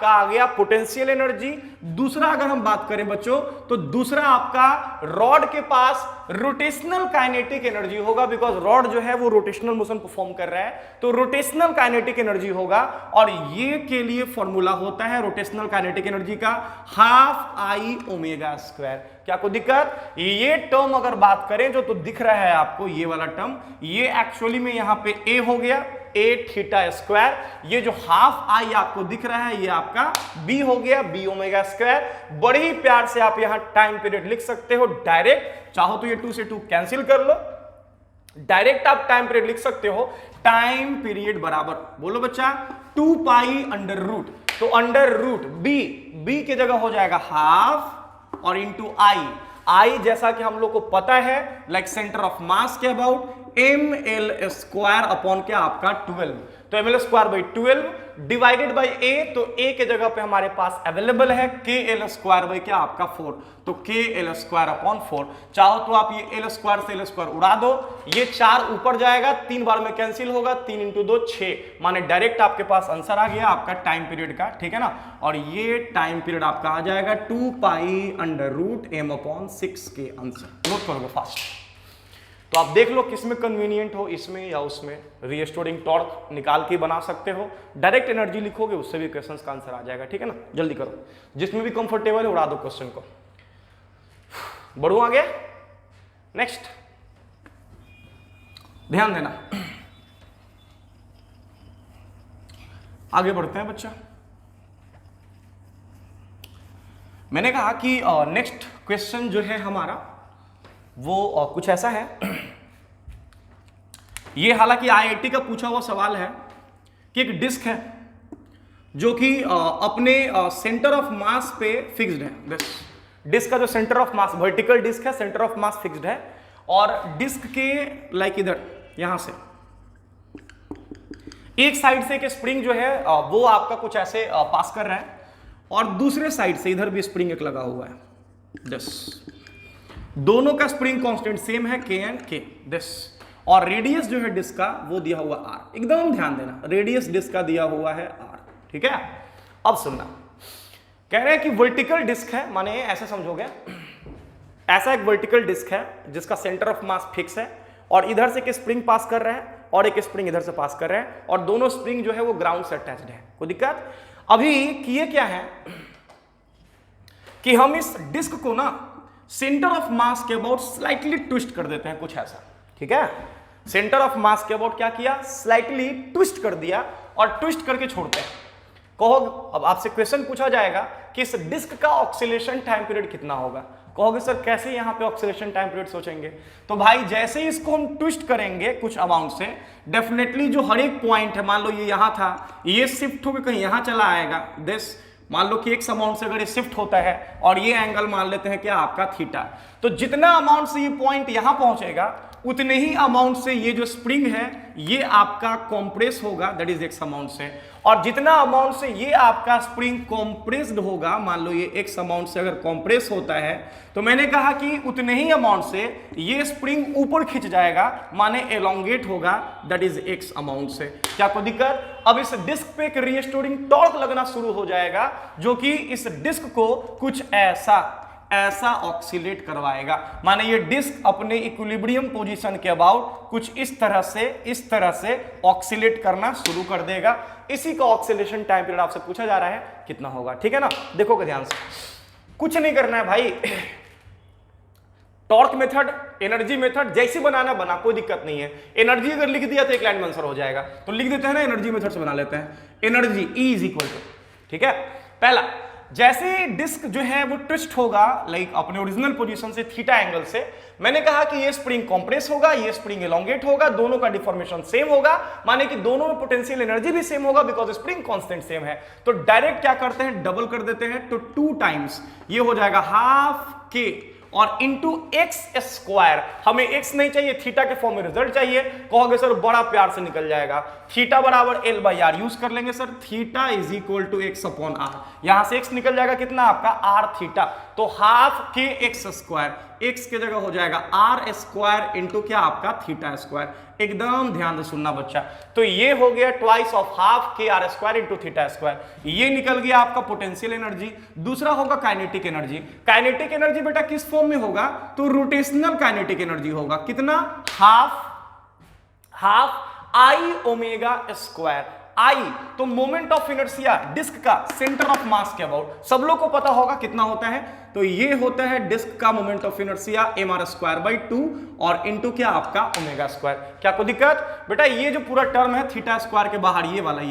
[SPEAKER 1] आ गया पोटेंशियल एनर्जी। दूसरा अगर हम बात करें बच्चों, तो दूसरा आपका रॉड के पास रोटेशनल काइनेटिक एनर्जी होगा, बिकॉज रॉड जो है वो रोटेशनल मोशन परफॉर्म कर रहा है, तो रोटेशनल काइनेटिक एनर्जी होगा। और ये के लिए फॉर्मूला होता है रोटेशनल काइनेटिक एनर्जी का हाफ आई ओमेगा स्क्वायर। क्या कोई दिक्कत? ये टर्म अगर बात करें जो तो दिख रहा है आपको, ये वाला टर्म, ये एक्चुअली में यहां पे ए हो गया, ए थीटा स्क्वायर। ये जो हाफ आई आपको दिख रहा है ये आपका बी हो गया, बी ओमेगा स्क्वायर। बड़े ही प्यार से आप यहां टाइम पीरियड लिख सकते हो डायरेक्ट, चाहो तो ये 2 से 2 कैंसिल कर लो, डायरेक्ट आप टाइम पीरियड लिख सकते हो। टाइम पीरियड बराबर, बोलो बच्चा, 2 पाई अंडर रूट, तो अंडर रूट बी की जगह हो जाएगा हाफ और इंटू आई जैसा कि हम लोग को पता है लाइक सेंटर ऑफ मास के अबाउट ml स्क्वायर अपॉन क्या आपका 12, तो ml square by 12 divided by a, तो a के जगह पे हमारे पास अवेलेबल है kl स्क्वायर बाई क्या आपका 4, तो kl स्क्वायर अपॉन 4। चाहो तो आप ये l स्क्वायर से l स्क्वायर उड़ा दो, ये 4 ऊपर जाएगा, 3 बार में कैंसिल होगा, 3 इंटू 2 6, माने डायरेक्ट आपके पास आंसर आ गया आपका टाइम पीरियड का, ठीक है ना। और ये टाइम पीरियड आपका आ जाएगा 2 pi under root m upon 6 k answer. Note करोगे फास्ट, तो आप देख लो किसमें कन्वीनियंट हो, इसमें या उसमें। रीस्टोरिंग टॉर्क निकाल के बना सकते हो, डायरेक्ट एनर्जी लिखोगे उससे भी क्वेश्चंस का आंसर आ जाएगा, ठीक है ना। जल्दी करो, जिसमें भी कंफर्टेबल है उड़ा दो क्वेश्चन को। बढ़ू आगे, नेक्स्ट ध्यान देना, आगे बढ़ते हैं बच्चा। मैंने कहा कि नेक्स्ट क्वेश्चन जो है हमारा वो कुछ ऐसा है। ये हालांकि आईआईटी का पूछा हुआ सवाल है कि एक डिस्क है जो कि अपने सेंटर ऑफ मास पे फिक्स्ड है। डिस्क का जो centre of mass, vertical disc है, सेंटर ऑफ मास फिक्स्ड है, और डिस्क के लाइक इधर यहां से एक साइड से एक स्प्रिंग जो है वो आपका कुछ ऐसे पास कर रहा है, और दूसरे साइड से इधर भी स्प्रिंग एक लगा हुआ है। दोनों का स्प्रिंग कांस्टेंट सेम है के एंड के दिस, और रेडियस जो है डिस्क का वो दिया हुआ आर। एकदम ध्यान देना, रेडियस डिस्क का दिया हुआ है आर, ठीक है। अब सुनना, कह रहे हैं कि वर्टिकल डिस्क है, माने ऐसे समझोगे ऐसा एक वर्टिकल डिस्क है जिसका सेंटर ऑफ मास फिक्स है और इधर से एक स्प्रिंग पास कर रहा है और एक स्प्रिंग इधर से पास कर रहे हैं और दोनों स्प्रिंग जो है वो ग्राउंड से अटैच्ड है। कोई दिक्कत? अभी किए क्या है कि हम इस डिस्क को ना सेंटर ऑफ मास के अबाउट स्लाइटली ट्विस्ट कर देते हैं, कुछ ऐसा, ठीक है। सेंटर ऑफ मास के अबाउट क्या किया, स्लाइटली ट्विस्ट कर दिया और ट्विस्ट करके छोड़ते हैं। कहो, अब आपसे क्वेश्चन पूछा जाएगा कि इस डिस्क का ऑक्सीलेशन टाइम पीरियड कितना होगा। कहोगे सर कैसे यहां पे ऑक्सीलेशन टाइम पीरियड सोचेंगे? तो भाई जैसे ही इसको हम ट्विस्ट करेंगे कुछ अमाउंट से, डेफिनेटली जो हर एक पॉइंट है, मान लो ये यहां था, ये शिफ्ट होकर कहीं यहां चला आएगा। दिस मान लो कि एक अमाउंट से अगर ये शिफ्ट होता है और ये एंगल मान लेते हैं क्या आपका थीटा, तो जितना अमाउंट से ये पॉइंट यहां पहुंचेगा उतने ही अमाउंट से ये जो स्प्रिंग है ये आपका कॉम्प्रेस होगा, दैट इज एक्स अमाउंट से, और जितना अमाउंट से ये आपका स्प्रिंग कॉम्प्रेस्ड होगा, मान लो ये एक्स अमाउंट से अगर कॉम्प्रेस होता है तो मैंने कहा कि उतने ही अमाउंट से ये स्प्रिंग ऊपर खिंच जाएगा, माने एलोंगेट होगा, दैट इज एक्स अमाउंट से। क्या कोई दिक्कत? अब इस डिस्क पे एक रिस्टोरिंग टॉर्क लगना शुरू हो जाएगा जो कि इस डिस्क को कुछ ऐसा ऑक्सीलेट करवाएगा, माने ये डिस्क अपने इक्विलिब्रियम पोजीशन के अबाउट कुछ इस तरह से ऑक्सीलेट करना शुरू कर देगा। इसी का ऑक्सीलेशन टाइम पीरियड आपसे पूछा जा रहा है कितना होगा, ठीक है ना। देखोगे ध्यान से, कुछ नहीं करना है भाई, टॉर्क मेथड, एनर्जी मेथड जैसी बनाना बना, कोई दिक्कत नहीं है। एनर्जी अगर लिख दिया तो एक लाइन में आंसर हो जाएगा, तो लिख देते हैं ना, एनर्जी मेथड से बना लेते हैं। Energy E is equal to, ठीक है, पहला जैसे डिस्क जो है वो ट्विस्ट होगा लाइक अपने ओरिजिनल पोजीशन से थीटा एंगल से, मैंने कहा कि ये स्प्रिंग कॉम्प्रेस होगा, ये स्प्रिंग एलोंगेट होगा, दोनों का डिफॉर्मेशन सेम होगा, माने कि दोनों में पोटेंशियल एनर्जी भी सेम होगा बिकॉज स्प्रिंग कांस्टेंट सेम है। तो डायरेक्ट क्या करते हैं, डबल कर देते हैं, तो 2 टाइम्स ये हो जाएगा हाफ के और इंटू एक्स स्क्वायर। हमें एक्स नहीं चाहिए, थीटा के फॉर्म में रिजल्ट चाहिए। कहोगे सर बड़ा प्यार से निकल जाएगा, थीटा बराबर L बाई आर यूज कर लेंगे sir, theta is equal to x upon r. यहां से एक्स निकल जाएगा कितना आपका आर थीटा, तो half k x square, x की जगह हो जाएगा आर स्क्वायर इंटू क्या आपका थीटा स्क्वायर। एकदम ध्यान से सुनना बच्चा, तो ये हो गया twice of half k r square into theta square. ये निकल गया आपका पोटेंशियल एनर्जी। दूसरा होगा काइनेटिक एनर्जी। काइनेटिक एनर्जी बेटा किस फॉर्म में होगा, तो रोटेशनल काइनेटिक एनर्जी होगा, कितना, हाफ आई ओमेगा स्क्वायर। आई तो मोमेंट ऑफ इनर्शिया डिस्क का सेंटर ऑफ मास के अबाउट, सब लोग को पता होगा कितना होता है, तो ये होता है डिस्क का moment of inertia mr square by 2 और इनटू क्या आपका ओमेगा स्क्वायर। क्या कोई दिक्कत? बेटा ये जो पूरा टर्म है थीटा स्क्वायर के बाहर ये वाला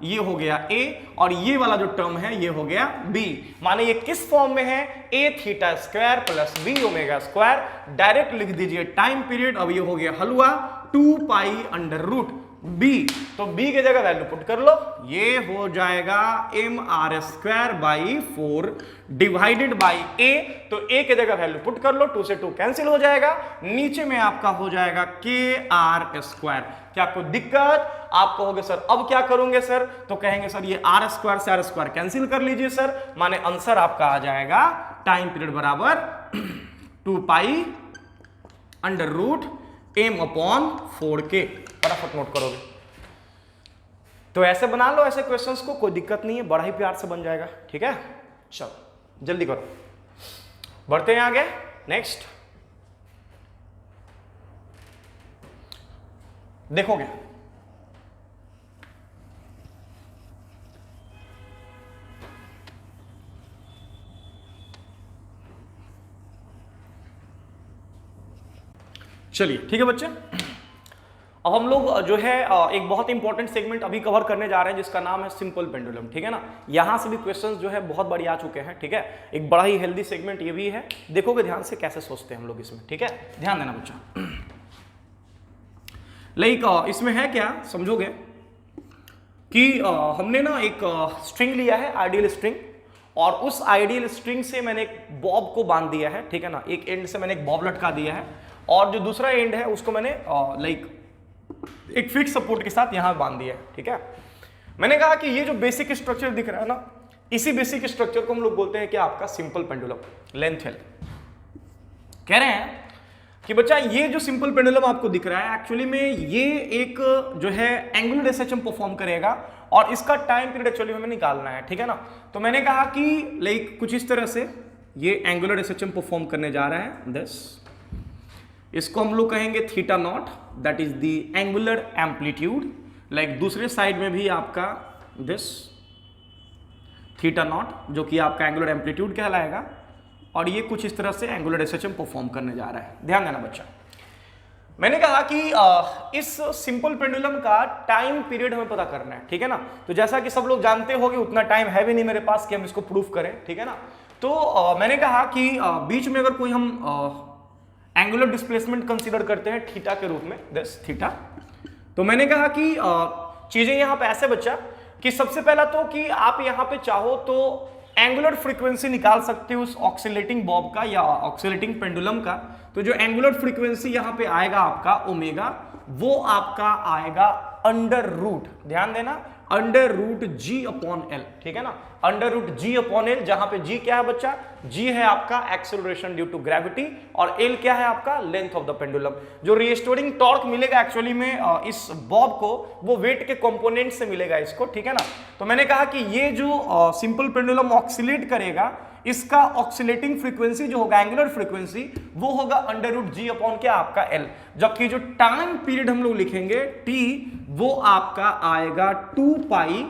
[SPEAKER 1] ये हो गया a और ये वाला जो टर्म है ये हो गया b, माने ये किस फॉर्म में है, a theta square plus b omega square. Direct लिख दीजिए टाइम पीरियड, अब ये हो गया हलवा 2 पाई अंडर रूट b, तो b की जगह वैल्यू पुट कर लो, ये हो जाएगा mr square by 4 divided by a, तो a की जगह वैल्यू पुट कर लो, 2 से 2 कैंसिल हो जाएगा, नीचे में आपका हो जाएगा kr स्क्वायर। क्या कोई दिक्कत? आप कहोगे सर अब क्या करोगे सर, तो कहेंगे सर ये r स्क्वायर से r स्क्वायर कैंसिल कर लीजिए सर, माने आंसर आपका आ जाएगा टाइम पीरियड बराबर 2 pi under root m upon 4k। फटाफट नोट करोगे तो ऐसे बना लो ऐसे क्वेश्चंस को, कोई दिक्कत नहीं है, बड़ा ही प्यार से बन जाएगा, ठीक है। चलो जल्दी करो, बढ़ते हैं आगे। नेक्स्ट देखोगे, चलिए ठीक है बच्चे। अब हम लोग जो है एक बहुत इंपॉर्टेंट सेगमेंट अभी कवर करने जा रहे हैं जिसका नाम है सिंपल पेंडुलम, ठीक है ना। यहां से भी क्वेश्चंस जो है बहुत बड़ी आ चुके हैं, ठीक है। एक बड़ा ही हेल्दी सेगमेंट ये भी है, देखोगे ध्यान से कैसे सोचते हैं हम लोग इसमें, ठीक है, ध्यान देना बच्चा। लाइक इसमें है क्या, समझोगे कि हमने ना एक स्ट्रिंग लिया है, आइडियल स्ट्रिंग, और उस आइडियल स्ट्रिंग से मैंने एक बॉब को बांध दिया है, ठीक है ना। एक एंड से मैंने एक बॉब लटका दिया है और जो दूसरा एंड है उसको मैंने लाइक एक फिक्स सपोर्ट के साथ यहां बांध दिया है, ठीक है। मैंने कहा कि ये जो बेसिक स्ट्रक्चर दिख रहा है ना, इसी बेसिक स्ट्रक्चर को हम लोग बोलते हैं कि आपका सिंपल पेंडुलम, लेंथ एल। कह रहे हैं कि बच्चा ये जो सिंपल पेंडुलम आपको दिख रहा है एक्चुअली में ये एक जो है एंगुलर एसएचएम परफॉर्म करेगा और इसका टाइम पीरियड एक्चुअली हमें निकालना है, ठीक है ना। तो मैंने कहा कि लाइक कुछ इस तरह से ये एंगुलर एसएचएम परफॉर्म करने जा रहा है दिस, इसको हम लोग कहेंगे theta naught, that is the angular amplitude. Like दूसरे साइड में भी आपका दिस थीटा नॉट जो कि आपका एंगुलर एम्पलीट्यूड कहलाएगा, और ये कुछ इस तरह से एंगुलर एसएचएम परफॉर्म करने जा रहा है। ध्यान देना बच्चा, मैंने कहा कि इस सिंपल पेंडुलम का टाइम पीरियड हमें पता करना है, ठीक है ना। तो जैसा कि सब लोग जानते होंगे उतना टाइम है भी नहीं मेरे पास कि हम इसको प्रूफ करें, ठीक है ना। तो मैंने कहा कि बीच में अगर कोई हम एंगुलर डिस्प्लेसमेंट कंसीडर करते हैं थीटा के रूप में, दिस थीटा, तो मैंने कहा कि चीजें यहां पे ऐसे बच्चा कि सबसे पहला तो कि आप यहां पे चाहो तो एंगुलर फ्रीक्वेंसी निकाल सकते हो उस ऑक्सीलेटिंग बॉब का या ऑक्सीलेटिंग पेंडुलम का। तो जो एंगुलर फ्रीक्वेंसी यहां पे आएगा आपका ओमेगा, वो आपका आएगा अंडर रूट, ध्यान देना, अंडर रूट जी अपॉन एल, ठीक है ना, अंडर रूट जी अपॉन एल, जहां पे जी क्या है बच्चा, जी है आपका एक्सेलरेशन ड्यू टू ग्रेविटी, और एल क्या है आपका लेंथ ऑफ द पेंडुलम। जो रिस्टोरिंग टॉर्क मिलेगा एक्चुअली में इस बॉब को, वो वेट के कंपोनेंट से मिलेगा इसको, ठीक है ना। तो मैंने कहा कि ये जो सिंपल पेंडुलम ऑक्सीलेट करेगा, इसका ऑक्सीलेटिंग फ्रीक्वेंसी जो होगा एंगुलर फ्रीक्वेंसी, वो होगा अंडर रूट जी अपॉन क्या आपका एल, जबकि जो टाइम पीरियड हम लोग लिखेंगे टी, वो आपका आएगा 2 pi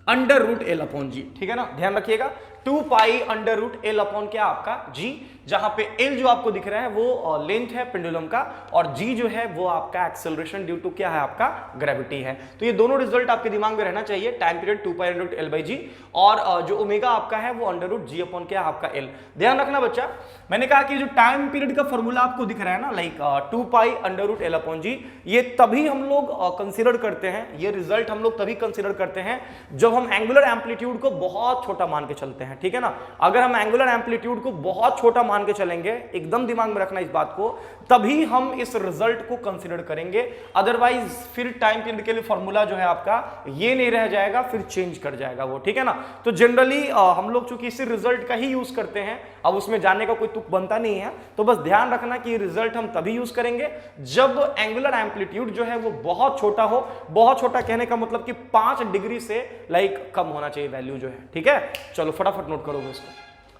[SPEAKER 1] under root L upon G, ठीक है ना, ध्यान रखिएगा 2 pi under root L upon क्या आपका जी, जहां पे एल जो आपको दिख रहा है वो लेंथ है पेंडुलम का, और जी जो है वो आपका एक्सेलरेशन ड्यू टू क्या है आपका ग्रेविटी है। तो ये दोनों रिजल्ट आपके दिमाग में रहना चाहिए, time period 2 pi under root L by जी, और जो ओमेगा आपका है वो अंडर रूट जी अपॉन क्या आपका एल। ध्यान रखना बच्चा, मैंने कहा कि जो टाइम पीरियड का फॉर्मूला आपको दिख रहा है ना, like 2 pi under root L upon G, ये तभी हम लोग कंसिडर करते हैं, ये रिजल्ट हम लोग तभी कंसिडर करते हैं जब हम एंगुलर एम्पलीट्यूड को बहुत छोटा मान के चलते हैं, ठीक है ना। अगर हम एंगुलर एम्पलीट्यूड को बहुत छोटा मान के चलेंगे, एकदम दिमाग में रखना इस बात को, तभी हम इस रिजल्ट को कंसीडर करेंगे, अदरवाइज फिर टाइम पीरियड के लिए फॉर्मूला जो है आपका ये नहीं रह जाएगा, फिर चेंज कर जाएगा वो, ठीक है ना। तो जनरली हम लोग चूंकि इसी रिजल्ट का ही यूज करते हैं, अब उसमें जाने का कोई तुक बनता नहीं है, तो बस ध्यान रखना कि रिजल्ट हम तभी यूज करेंगे जब एंगुलर एम्पलीट्यूड जो है वो बहुत छोटा हो। बहुत छोटा कहने का मतलब कि 5 डिग्री से लाइक कम होना चाहिए वैल्यू जो है, ठीक है। चलो फटाफट नोट करोगे इसको,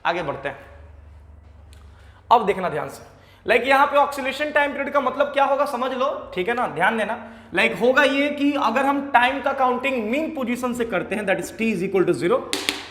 [SPEAKER 1] आगे बढ़ते हैं। अब देखना ध्यान से, लाइक यहां पे ऑक्सीलेशन टाइम पीरियड का मतलब क्या होगा समझ लो, ठीक है ना, ध्यान देना। लाइक होगा ये कि अगर हम टाइम का काउंटिंग मीन पोजीशन से करते हैं, that is t is equal to 0,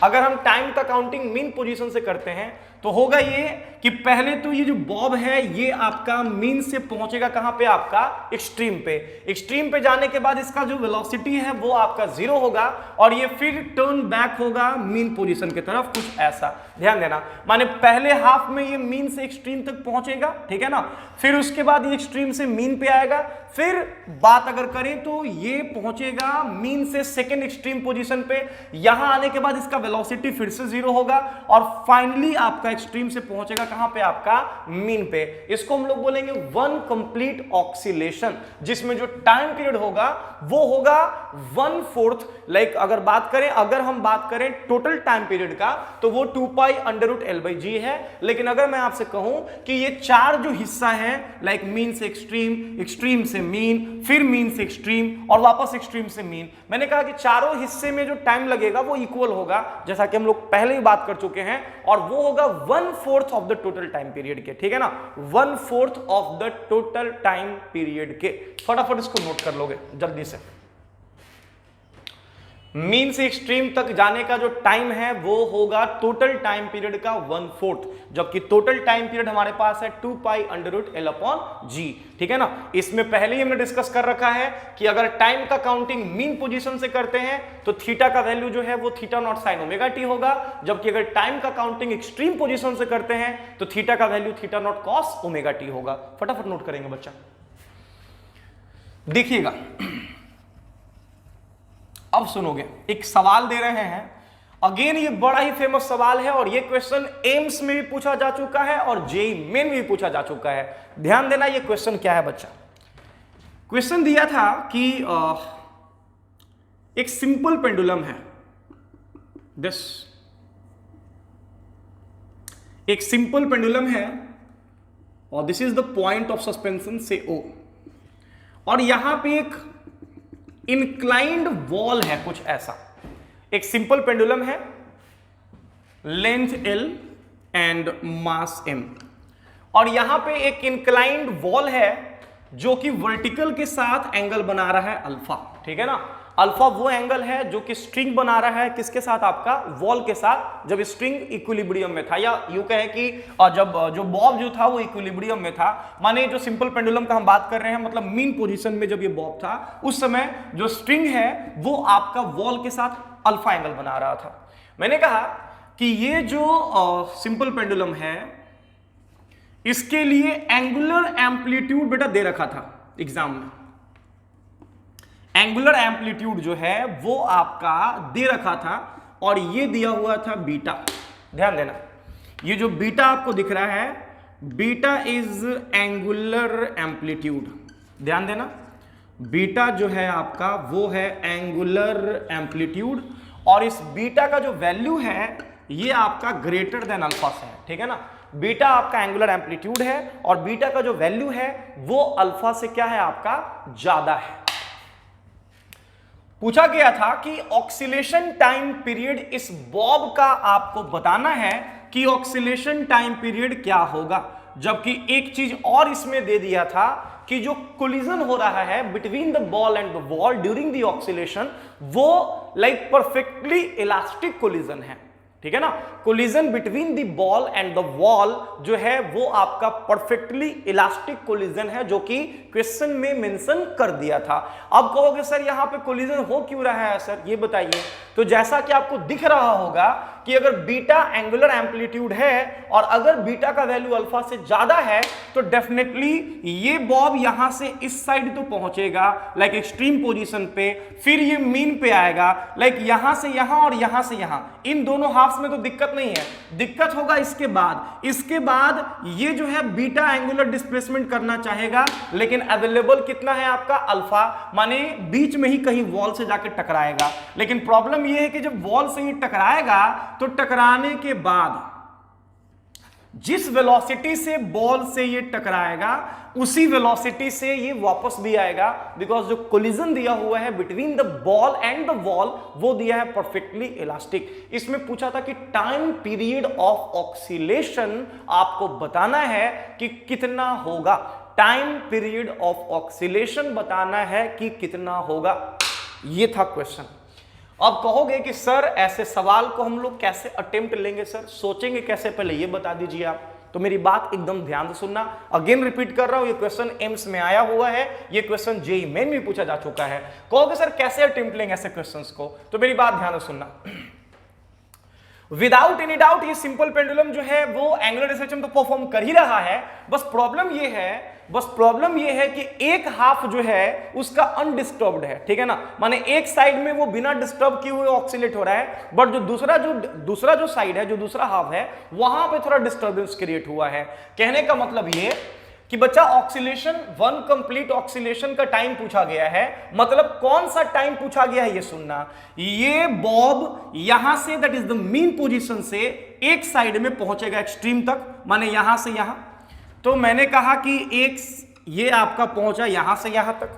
[SPEAKER 1] अगर हम टाइम का काउंटिंग मीन पोजीशन से करते हैं तो होगा ये कि पहले तो ये जो बॉब है ये आपका मीन से पहुंचेगा कहां पे, आपका एक्सट्रीम पे। एक्सट्रीम पे जाने के बाद इसका जो वेलोसिटी है वो आपका 0 होगा, और ये फिर टर्न बैक होगा मीन पोजीशन की तरफ, कुछ ऐसा। ध्यान देना, माने पहले हाफ में ये मीन से एक्सट्रीम तक पहुंचेगा, ठीक है ना, फिर उसके बाद ये एक्सट्रीम से मीन पे आएगा, फिर बात अगर करें तो ये पहुंचेगा मीन से सेकेंड एक्सट्रीम पोजीशन पे, यहां आने के बाद इसका वेलोसिटी फिर से 0 होगा, और फाइनली आपका एक्सट्रीम से पहुंचेगा कहां पे, आपका मीन पे। इसको हम लोग बोलेंगे 1 कंप्लीट ऑक्सीलेशन, जिसमें जो टाइम पीरियड होगा वो होगा 1/4। लाइक अगर हम बात करें टोटल टाइम पीरियड का, तो वो 2 pi under root L by G है। लेकिन अगर मैं आपसे कहूं कि ये 4 जो हिस्सा है, लाइक मीन से एक्सट्रीम, एक्सट्रीम से मीन, फिर मीन से एक्सट्रीम, और वापस एक्सट्रीम से मीन, मैंने कहा कि चारों हिस्से में जो टाइम लगेगा वो इक्वल होगा, जैसा कि हम लोग पहले ही बात कर चुके हैं, और वो होगा 1/4 of the total time period के, ठीक है ना, 1/4 of the total time period के। फटाफट इसको नोट कर लोगे जल्दी से। मीन से एक्सट्रीम तक जाने का जो टाइम है वो होगा टोटल टाइम पीरियड का 1/4, जबकि टोटल टाइम पीरियड हमारे पास है 2 pi under root L upon G, ठीक है ना। इसमें पहले ही हमने डिस्कस कर रखा है कि अगर टाइम का काउंटिंग मीन पोजीशन से करते हैं तो थीटा का वैल्यू जो है वो theta nought sine omega T होगा, जबकि अगर टाइम का काउंटिंग एक्सट्रीम पोजीशन से करते हैं तो थीटा का value theta naught cos omega T होगा। फटाफट नोट करेंगे बच्चा, देखिएगा। अब सुनोगे, एक सवाल दे रहे हैं, अगेन ये बड़ा ही फेमस सवाल है, और ये क्वेश्चन एम्स में भी पूछा जा चुका है और जेईई मेन में भी पूछा जा चुका है। ध्यान देना, ये क्वेश्चन क्या है बच्चा। क्वेश्चन दिया था कि एक सिंपल पेंडुलम है, दिस एक सिंपल पेंडुलम है, और this is the point of suspension से O, और यहां पे एक इंक्लाइंड वॉल है, कुछ ऐसा। एक सिंपल पेंडुलम है, length L, and mass m। और यहां पे एक इंक्लाइंड वॉल है जो कि वर्टिकल के साथ एंगल बना रहा है अल्फा, ठीक है ना। अल्फा वो एंगल है जो कि स्ट्रिंग बना रहा है किसके साथ, आपका वॉल के साथ, जब स्ट्रिंग इक्विलिब्रियम में था, या यूं कहें कि जब जो बॉब जो था वो इक्विलिब्रियम में था, माने जो सिंपल पेंडुलम का हम बात कर रहे हैं, मतलब मीन पोजीशन में जब ये बॉब था उस समय जो स्ट्रिंग है वो आपका वॉल के साथ अल्फा एंगल बना रहा था। मैंने कहा कि ये जो सिंपल पेंडुलम है इसके लिए एंगुलर एम्पलीट्यूड बेटा दे रखा था एग्जाम में, एंगुलर एम्पलीट्यूड जो है वो आपका दे रखा था और ये दिया हुआ था बीटा। ध्यान देना, ये जो बीटा आपको दिख रहा है, बीटा इज एंगुलर एम्पलीट्यूड। ध्यान देना, बीटा जो है आपका वो है एंगुलर एम्पलीट्यूड, और इस बीटा का जो वैल्यू है ये आपका ग्रेटर देन अल्फा से है, ठीक है ना। बीटा आपका एंगुलर एम्पलीट्यूड है और बीटा का जो वैल्यू है वो अल्फा से क्या है, आपका ज्यादा है। पूछा गया था कि ऑक्सीलेशन टाइम पीरियड इस बॉब का आपको बताना है कि ऑक्सीलेशन टाइम पीरियड क्या होगा, जबकि एक चीज और इसमें दे दिया था कि जो कोलिजन हो रहा है between the ball and the wall during the oscillation वो लाइक परफेक्टली इलास्टिक कोलिजन है, ठीक है ना। Collision between the ball and the wall जो है वो आपका परफेक्टली इलास्टिक कोलिजन है, जो कि क्वेश्चन में मेंशन कर दिया था। अब कहोगे सर यहां पे कोलिजन हो क्यों रहा है सर, ये बताइए। तो जैसा कि आपको दिख रहा होगा कि अगर बीटा एंगुलर एम्पलीट्यूड है और अगर बीटा का वैल्यू अल्फा से ज्यादा है तो डेफिनेटली ये बॉब यहां से इस साइड तो पहुंचेगा लाइक एक्सट्रीम पोजीशन पे, फिर ये मीन पे आएगा लाइक यहां से यहां और यहां से यहां, इन दोनों हाफ्स में तो दिक्कत नहीं है, दिक्कत होगा इसके बाद ये जो है बीटा एंगुलर डिस्प्लेसमेंट करना चाहेगा, लेकिन अवेलेबल कितना है आपका अल्फा, माने बीच में ही कहीं वॉल से जाके टकराएगा। लेकिन प्रॉब्लम ये है कि जब वॉल से ही टकराएगा तो टकराने के बाद जिस वेलोसिटी से बॉल से ये टकराएगा उसी वेलोसिटी से ये वापस भी आएगा, बिकॉज जो कोलिजन दिया हुआ है between the ball and the wall वो दिया है परफेक्टली इलास्टिक। इसमें पूछा था कि टाइम पीरियड ऑफ ऑक्सीलेशन आपको बताना है कि कितना होगा, टाइम पीरियड ऑफ ऑक्सीलेशन बताना है कि कितना होगा, ये था क्वेश्चन। अब कहोगे कि सर ऐसे सवाल को हम लोग कैसे अटेम्प्ट लेंगे सर, सोचेंगे कैसे, पहले ये बता दीजिए आप। तो मेरी बात एकदम ध्यान से सुनना, अगेन रिपीट कर रहा हूं, ये क्वेश्चन एम्स में आया हुआ है, ये क्वेश्चन जेईई मेन में पूछा जा चुका है। कहोगे सर कैसे अटेम्प्ट लेंगे ऐसे क्वेश्चंस को, तो मेरी बात ध्यान से सुनना। विदाउट एनी डाउट ये सिंपल पेंडुलम जो है वो एंगुलर डिस्प्लेसमेंट तो परफॉर्म कर ही रहा है, बस प्रॉब्लम ये है कि एक हाफ जो है उसका अनडिस्टर्ब्ड है, ठीक है ना, माने एक साइड में वो बिना डिस्टर्ब किए हुए ऑक्सीलेट हो रहा है, बट जो दूसरा जो साइड है, जो दूसरा हाफ है, वहां पे थोड़ा डिस्टर्बेंस क्रिएट हुआ है। कहने का मतलब ये कि बच्चा ऑक्सीलेशन, वन कंप्लीट ऑक्सीलेशन का टाइम पूछा गया है, मतलब कौन सा टाइम पूछा गया है ये सुनना। ये बॉब यहां से that is the mean position से एक साइड में पहुंचेगा एक्सट्रीम तक, माने यहां से यहां। तो मैंने कहा कि एक ये आपका पहुंचा यहां से यहां तक,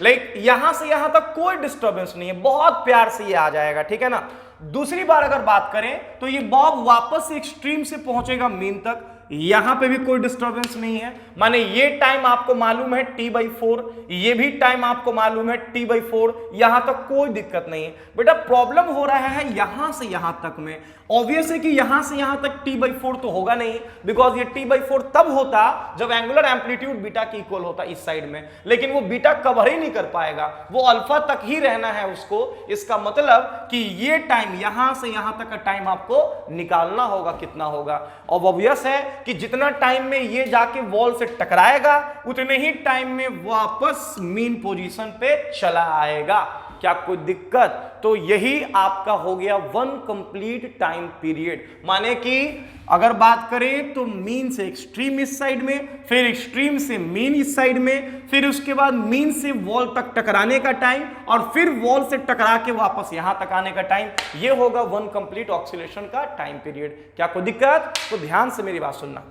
[SPEAKER 1] लाइक यहां से यहां तक कोई डिस्टर्बेंस नहीं है, बहुत प्यार से ये आ जाएगा, ठीक है ना। दूसरी बार अगर बात करें तो ये बॉब वापस से एक्सट्रीम से पहुंचेगा मीन तक, यहां पे भी कोई डिस्टर्बेंस नहीं है, माने ये टाइम आपको मालूम है t/4, ये भी टाइम आपको मालूम है t/4, यहां तक कोई दिक्कत नहीं है। बेटा प्रॉब्लम हो रहा है यहां से यहां तक में, ऑब्वियस है कि यहां से यहां तक t/4 तो होगा नहीं, बिकॉज ये t/4 तब होता जब एंगुलर एम्पलीट्यूड बीटा के इक्वल होता इस साइड में, लेकिन वो बीटा कवर ही नहीं कर पाएगा, वो अल्फा तक ही रहना है उसको। इसका मतलब कि ये टाइम यहां से यहां तक का टाइम आपको निकालना होगा, कितना होगा। और ऑब्वियस है कि जितना टाइम में ये जाके वॉल से टकराएगा उतने ही टाइम में वापस मीन पोजीशन पे चला आएगा। क्या कोई दिक्कत? तो यही आपका हो गया वन कंप्लीट टाइम पीरियड, माने कि अगर बात करें तो मीन से एक्सट्रीम इस साइड में, फिर एक्सट्रीम से मीन इस साइड में, फिर उसके बाद मीन से वॉल तक टकराने का टाइम, और फिर वॉल से टकरा के वापस यहां तक आने का टाइम, ये होगा वन कंप्लीट ऑक्सीलेशन का टाइम पीरियड। क्या कोई दिक्कत? तो ध्यान से मेरी बात सुनना।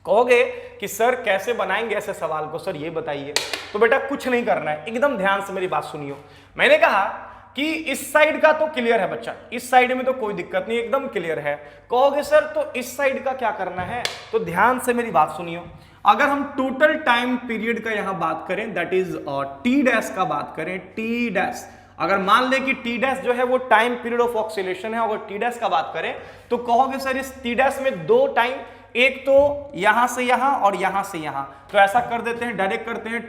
[SPEAKER 1] कहोगे कि सर कैसे बनाएंगे ऐसे सवाल को, सर ये बताइए। तो बेटा कुछ नहीं करना है, एकदम ध्यान से मेरी बात सुनियो। मैंने कहा कि इस साइड का तो क्लियर है बच्चा, इस साइड में तो कोई दिक्कत नहीं, एकदम क्लियर है। कहोगे सर तो इस साइड का क्या करना है, तो ध्यान से मेरी बात सुनियो। अगर हम टोटल टाइम पीरियड का यहां बात करें, दैट इज टी डैश का बात करें, टी डैश, अगर मान ले कि टी डैश जो है वो टाइम पीरियड ऑफ ऑक्सीलेशन है, अगर टी डैश का बात करें तो कहोगे सर इस टी डैश में दो टाइम, एक तो यहां से यहां और यहां से यहां, तो ऐसा कर देते हैं, डायरेक्ट करते हैं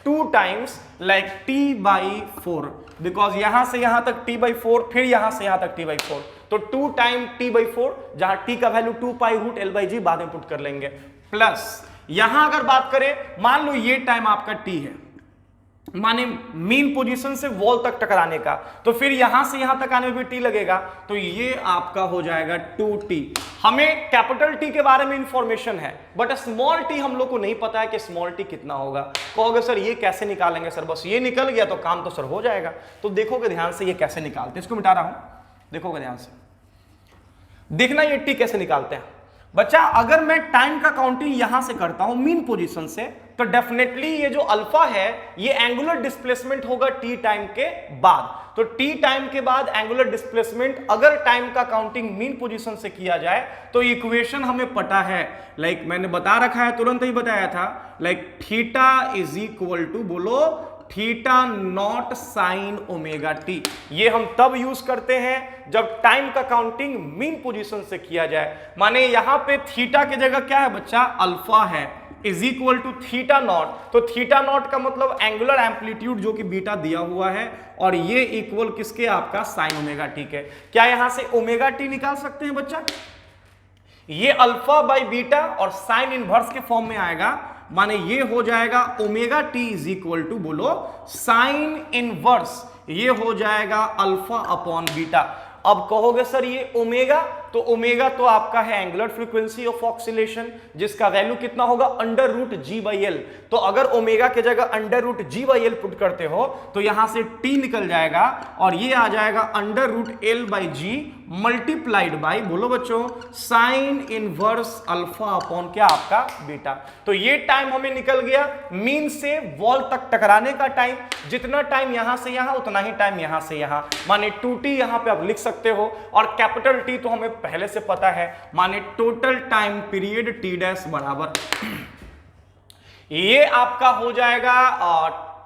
[SPEAKER 1] two times like T by 4, because यहां से यहां तक टी बाई 4, फिर यहां से यहां तक टी बाई 4, तो 2 टाइम टी बाई 4, जहां टी का value 2 pi root L by G बाद में पुट कर लेंगे, प्लस यहां अगर बात करें, मान लो ये टाइम आपका टी है, माने मीन पोजीशन से वॉल तक टकराने का, तो फिर यहां से यहां तक आने में भी टी लगेगा, तो ये आपका हो जाएगा 2t। हमें कैपिटल टी के बारे में इंफॉर्मेशन है, बट स्मॉल टी हम लोग को नहीं पता है कि स्मॉल टी कितना होगा। कहोगे सर ये कैसे निकालेंगे सर, बस ये निकल गया तो काम तो सर हो जाएगा। तो देखोगे ध्यान से ये कैसे निकालते हैं, इसको मिटा रहा हूं, देखोगे ध्यान से, देखना ये टी कैसे निकालते हैं बच्चा। अगर मैं टाइम का काउंटिंग यहां से करता हूं मीन पोजीशन से, तो डेफिनेटली ये जो अल्फा है ये एंगुलर डिस्प्लेसमेंट होगा टी टाइम के बाद। तो टी टाइम के बाद एंगुलर डिस्प्लेसमेंट अगर टाइम का काउंटिंग मीन पोजीशन से किया जाए तो इक्वेशन हमें पता है, लाइक मैंने बता रखा है, तुरंत ही बताया था, like theta is equal to, बोलो, theta nought sine omega T. ये हम तब यूज करते हैं जब टाइम का काउंटिंग मीन पोजीशन से किया जाए, माने यहां पे थीटा की जगह क्या है बच्चा, अल्फा है, is equal to theta naught. तो थीटा नॉट का मतलब एंगुलर एम्पलीट्यूड जो कि बीटा दिया हुआ है, और ये इक्वल किसके, आपका साइन ओमेगा टी के। क्या यहां से ओमेगा टी निकाल सकते हैं बच्चा, ये अल्फा बाई बीटा और साइन इनवर्स के फॉर्म में आएगा, माने ये हो जाएगा omega t is equal to, बोलो, साइन इनवर्स, ये हो जाएगा अल्फा अपॉन बीटा। अब कहोगे सर ये ओमेगा, तो ओमेगा तो आपका है एंगुलर फ्रीक्वेंसी ऑफ ऑक्सीलेशन, जिसका वैल्यू कितना होगा, under root g by l. तो अगर ओमेगा की जगह under root g by l put करते हो तो यहां से टी निकल जाएगा और ये आ जाएगा under root L by g multiplied by, बोलो बच्चों, साइन इनवर्स अल्फा अपॉन क्या, आपका बीटा। तो ये टाइम हमें निकल गया मीन से वॉल तक टकराने का टाइम, जितना टाइम यहां से यहां उतना ही टाइम यहां से यहां, माने 2t यहां पे आप लिख सकते हो, और कैपिटल टी तो हमें पहले से पता है, माने total time period T dash बराबर, ये आपका हो जाएगा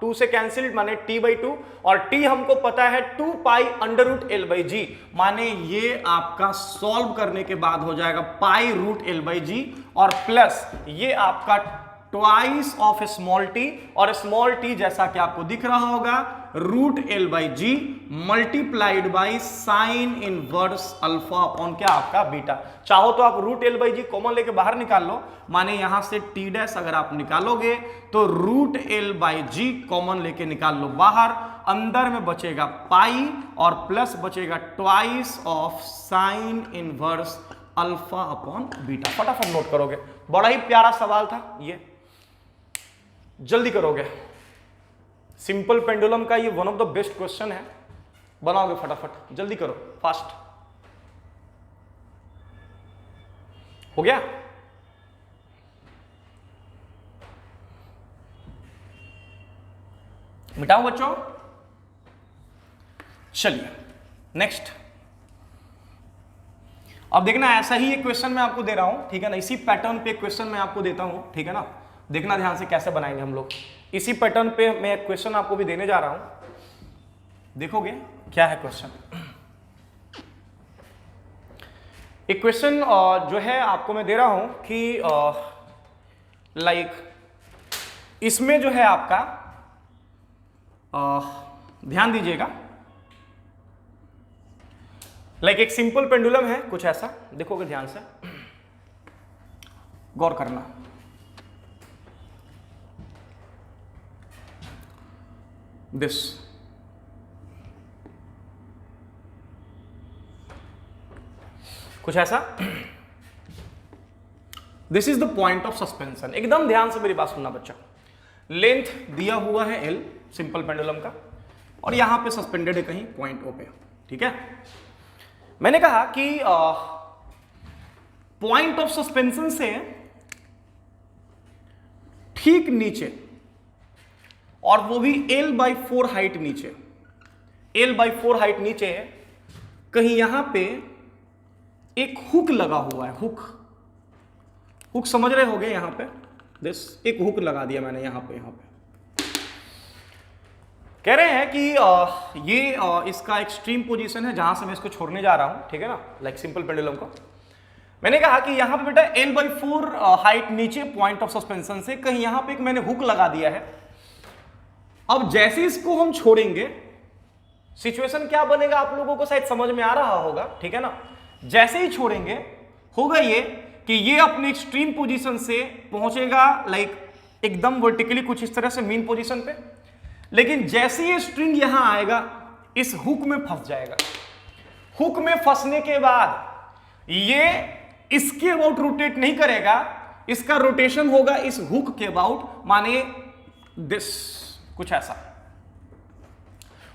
[SPEAKER 1] 2 से कैंसिल, माने t बाई 2, और t हमको पता है 2 pi under root L by g, माने ये आपका सॉल्व करने के बाद हो जाएगा पाई रूट एल बाई जी, और प्लस ये आपका ट्वाइस ऑफ स्मॉल टी, और स्मॉल टी जैसा कि आपको दिख रहा होगा root L by g multiplied by sine inverse alpha upon क्या, आपका बीटा। चाहो तो आप root L by g common लेके बाहर निकाल लो, माने यहां से टी डैश अगर आप निकालोगे तो root L by g common लेके निकाल लो बाहर, अंदर में बचेगा पाई और प्लस बचेगा twice of sine inverse alpha upon beta. फटाफट नोट करोगे, बड़ा ही प्यारा सवाल था ये, जल्दी करोगे। सिंपल पेंडुलम का ये one of the best question है, बनाओगे फटाफट, जल्दी करो, फास्ट। हो गया, मिटाओ बच्चों। चलिए नेक्स्ट, अब देखना ऐसा ही एक क्वेश्चन मैं आपको दे रहा हूं, ठीक है ना, इसी पैटर्न पे क्वेश्चन मैं आपको देता हूं, ठीक है ना, देखना ध्यान से कैसे बनाएंगे हम लोग। इसी पैटर्न पे मैं क्वेश्चन आपको भी देने जा रहा हूं, देखोगे क्या है क्वेश्चन। एक क्वेश्चन जो है आपको मैं दे रहा हूं कि लाइक इसमें जो है आपका ध्यान दीजिएगा, लाइक एक सिंपल पेंडुलम है कुछ ऐसा, देखोगे ध्यान से, गौर करना। दिस कुछ ऐसा, this is the point of suspension. एकदम ध्यान से मेरी बात सुनना बच्चा, लेंथ दिया हुआ है एल सिंपल पेंडुलम का, और यहां पे सस्पेंडेड है कहीं पॉइंट ओ पे, ठीक है। मैंने कहा कि पॉइंट ऑफ सस्पेंशन से ठीक नीचे, और वो भी L/4 हाइट नीचे, L/4 हाइट नीचे है, कहीं यहां पे एक हुक लगा हुआ है, हुक समझ रहे होगे यहां पे, दिस एक हुक लगा दिया मैंने यहां पे कह रहे हैं कि ये इसका एक्सट्रीम पोजीशन है जहां से मैं इसको छोड़ने जा रहा हूं, ठीक है ना, लाइक सिंपल पेंडुलम को। मैंने कहा कि यहां पे बेटा L/4 हाइट नीचे पॉइंट ऑफ सस्पेंशन से, कहीं यहां पे एक मैंने हुक लगा दिया है। अब जैसे इसको हम छोड़ेंगे सिचुएशन क्या बनेगा आप लोगों को शायद समझ में आ रहा होगा, ठीक है ना। जैसे ही छोड़ेंगे होगा ये कि ये अपने एक्सट्रीम पोजीशन से पहुंचेगा लाइक एकदम वर्टिकली कुछ इस तरह से मीन पोजीशन पे, लेकिन जैसे ये स्ट्रिंग यहां आएगा इस हुक में फंस जाएगा। हुक में फंसने के बाद ये इसके अबाउट रोटेट नहीं करेगा, इसका रोटेशन होगा इस हुक के अबाउट, माने दिस, कुछ ऐसा।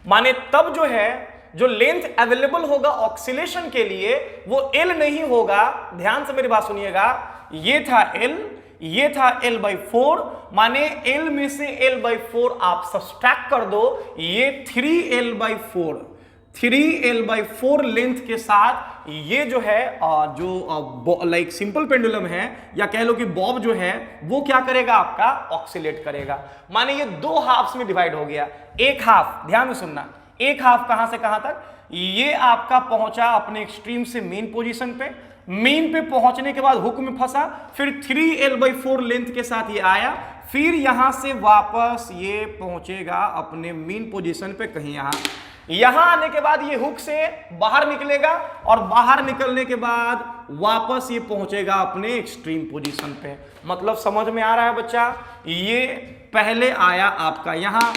[SPEAKER 1] माने तब जो है जो लेंथ अवेलेबल होगा ऑक्सीलेशन के लिए वो L नहीं होगा, ध्यान से मेरी बात सुनिएगा, ये था L, ये था L/4, माने L में से L/4 आप सब्सट्रैक्ट कर दो, ये 3L/4 लेंथ के साथ ये जो है जो लाइक सिंपल पेंडुलम है या कह लो कि बॉब जो है वो क्या करेगा आपका ऑक्सीलेट करेगा। माने ये दो हाफ्स में डिवाइड हो गया। एक हाफ, ध्यान में सुनना, एक हाफ कहां से कहां तक, ये आपका पहुंचा अपने एक्सट्रीम से मेन पोजीशन पे, मेन पे पहुंचने के बाद हुक में फंसा, फिर 3L/4 लेंथ के साथ ये आया, फिर यहां से वापस ये पहुंचेगा अपने मेन पोजीशन पे कहीं यहां आने के बाद ये हुक से बाहर निकलेगा और बाहर निकलने के बाद वापस ये पहुंचेगा अपने एक्सट्रीम पोजीशन पे। मतलब समझ में आ रहा है बच्चा, ये पहले आया आपका यहां,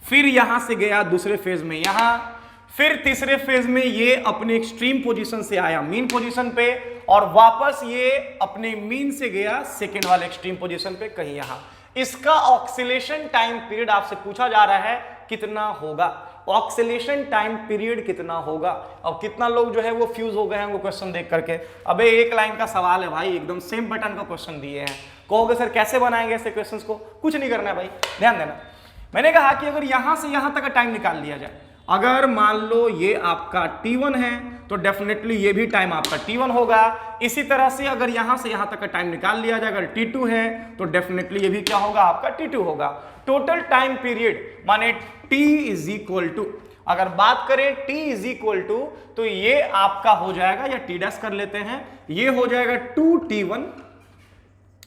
[SPEAKER 1] फिर यहां से गया दूसरे फेज में यहां, फिर तीसरे फेज में ये अपने एक्सट्रीम पोजीशन से आया मीन पोजीशन पे और वापस ये अपने मीन से गया सेकेंड वाले एक्सट्रीम पोजीशन पे कहीं यहां। इसका ऑक्सीलेशन टाइम पीरियड आपसे पूछा जा रहा है कितना होगा, ऑक्सीलेशन टाइम पीरियड कितना होगा। अब कितना लोग जो है वो फ्यूज हो गए हैं वो क्वेश्चन देख करके, अबे एक लाइन का सवाल है भाई, एकदम सेम पैटर्न का क्वेश्चन दिए हैं, कहोगे सर कैसे बनाएंगे ऐसे क्वेश्चंस को। कुछ नहीं करना है भाई, ध्यान देना। मैंने कहा कि अगर यहां से यहां तक का टाइम निकाल लिया जाए, अगर मान लो ये आपका T1 है तो डेफिनेटली ये भी टाइम आपका T1 होगा। इसी तरह से अगर यहां से यहां तक का टाइम निकाल लिया जाए, अगर T2 है तो डेफिनेटली ये भी क्या होगा आपका T2 होगा। टोटल टाइम पीरियड माने T इज इक्वल टू, अगर बात करें T इज इक्वल टू तो ये आपका हो जाएगा, या T डैश कर लेते हैं, ये हो जाएगा 2T1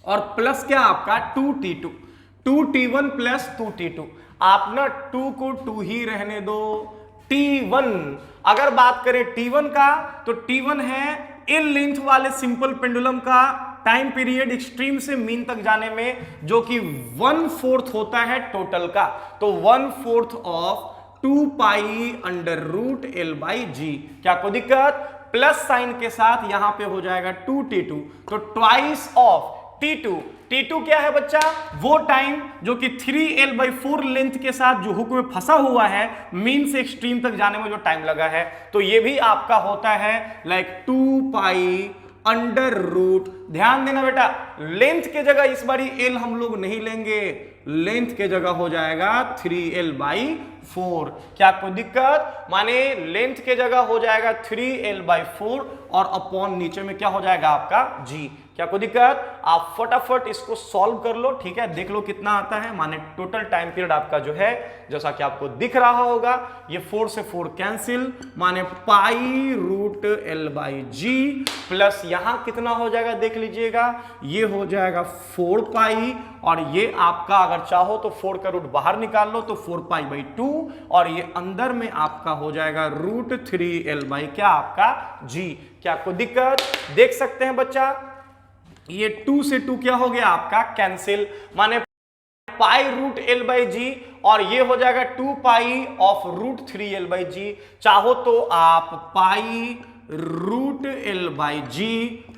[SPEAKER 1] और प्लस क्या आपका 2T2, 2T1 प्लस 2T2। आप ना 2 को 2 ही रहने दो, T1। अगर बात करें T1 का तो T1 है L लेंथ वाले सिंपल पेंडुलम का टाइम पीरियड एक्सट्रीम से मीन तक जाने में, जो कि 1/4 होता है टोटल का, तो 1/4 of 2 pi under root L/G। क्या कोई दिक्कत, प्लस साइन के साथ यहां पे हो जाएगा 2T2, तो ट्वाइस ऑफ T2। T2 क्या है बच्चा, वो टाइम जो कि 3L/4 लेंथ के साथ जो हुक में फंसा हुआ है, मीन से एक्सट्रीम तक जाने में जो टाइम लगा है, तो ये भी आपका होता है लाइक 2 पाई अंडर रूट। ध्यान देना बेटा, लेंथ के जगह इस बारी L हम लोग नहीं लेंगे, लेंथ के जगह हो जाएगा 3L/4। क्या कोई दिक्कत, माने लेंथ के जगह हो जाएगा 3L/4 और अपॉन नीचे में क्या हो जाएगा आपका G। क्या कोई दिक्कत, आप फटाफट इसको सॉल्व कर लो, ठीक है, देख लो कितना आता है। माने टोटल टाइम पीरियड आपका जो है जैसा कि आपको दिख रहा होगा, ये 4 से 4 कैंसिल, माने पाई रूट L/G प्लस यहां कितना हो जाएगा देख लीजिएगा, ये हो जाएगा 4 पाई, और ये आपका अगर चाहो तो 4 का रूट बाहर निकाल लो तो 4π/2, और ये अंदर में आपका हो जाएगा रूट 3L/ क्या आपका G। क्या कोई दिक्कत, देख सकते हैं बच्चा, ये 2 से 2 क्या हो गया आपका कैंसिल, माने पाई रूट L/G, और ये हो जाएगा 2 पाई ऑफ रूट 3L/G। चाहो तो आप पाई रूट L/G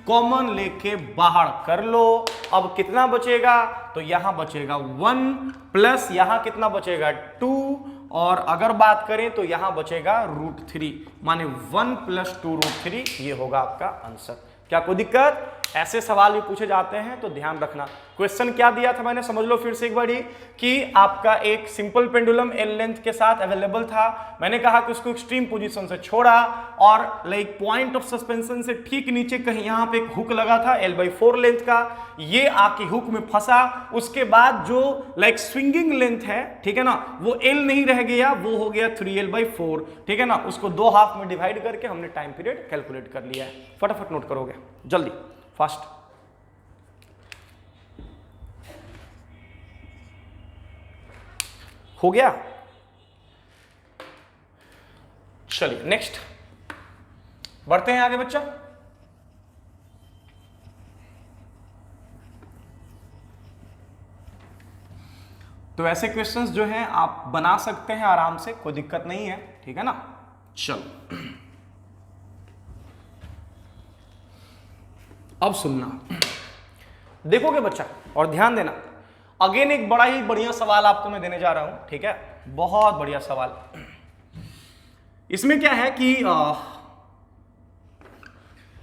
[SPEAKER 1] कॉमन लेके बाहर कर लो। अब कितना बचेगा, तो यहां बचेगा 1 प्लस यहां कितना बचेगा 2, और अगर बात करें तो यहां बचेगा रूट 3, माने 1 + 2 √3, ये होगा आपका आंसर। क्या कोई दिक्कत? ऐसे सवाल भी पूछे जाते हैं तो ध्यान रखना। क्वेश्चन क्या दिया था मैंने, समझ लो फिर से एक बार ही, कि आपका एक सिंपल पेंडुलम एल लेंथ के साथ अवेलेबल था। मैंने कहा कि उसको एक्सट्रीम पोजीशन से छोड़ा और लाइक पॉइंट ऑफ सस्पेंशन से ठीक नीचे कहीं यहां पे एक हुक लगा था L/4 लेंथ का, ये आके हुक में फंसा। उसके बाद जो लाइक स्विंगिंग लेंथ है, ठीक है ना, वो L नहीं रह गया, वो हो गया 3L/4, ठीक है ना। उसको 2 हाफ में डिवाइड करके हमने टाइम पीरियड कैलकुलेट कर लिया है। फटाफट नोट करोगे, जल्दी, फास्ट। हो गया? चलिए नेक्स्ट बढ़ते हैं आगे बच्चा। तो ऐसे क्वेश्चंस जो हैं आप बना सकते हैं आराम से, कोई दिक्कत नहीं है, ठीक है ना। चलो अब सुनना, देखोगे बच्चा और ध्यान देना। अगेन एक बड़ा ही बढ़िया सवाल आपको मैं देने जा रहा हूं, ठीक है, बहुत बढ़िया सवाल। इसमें क्या है कि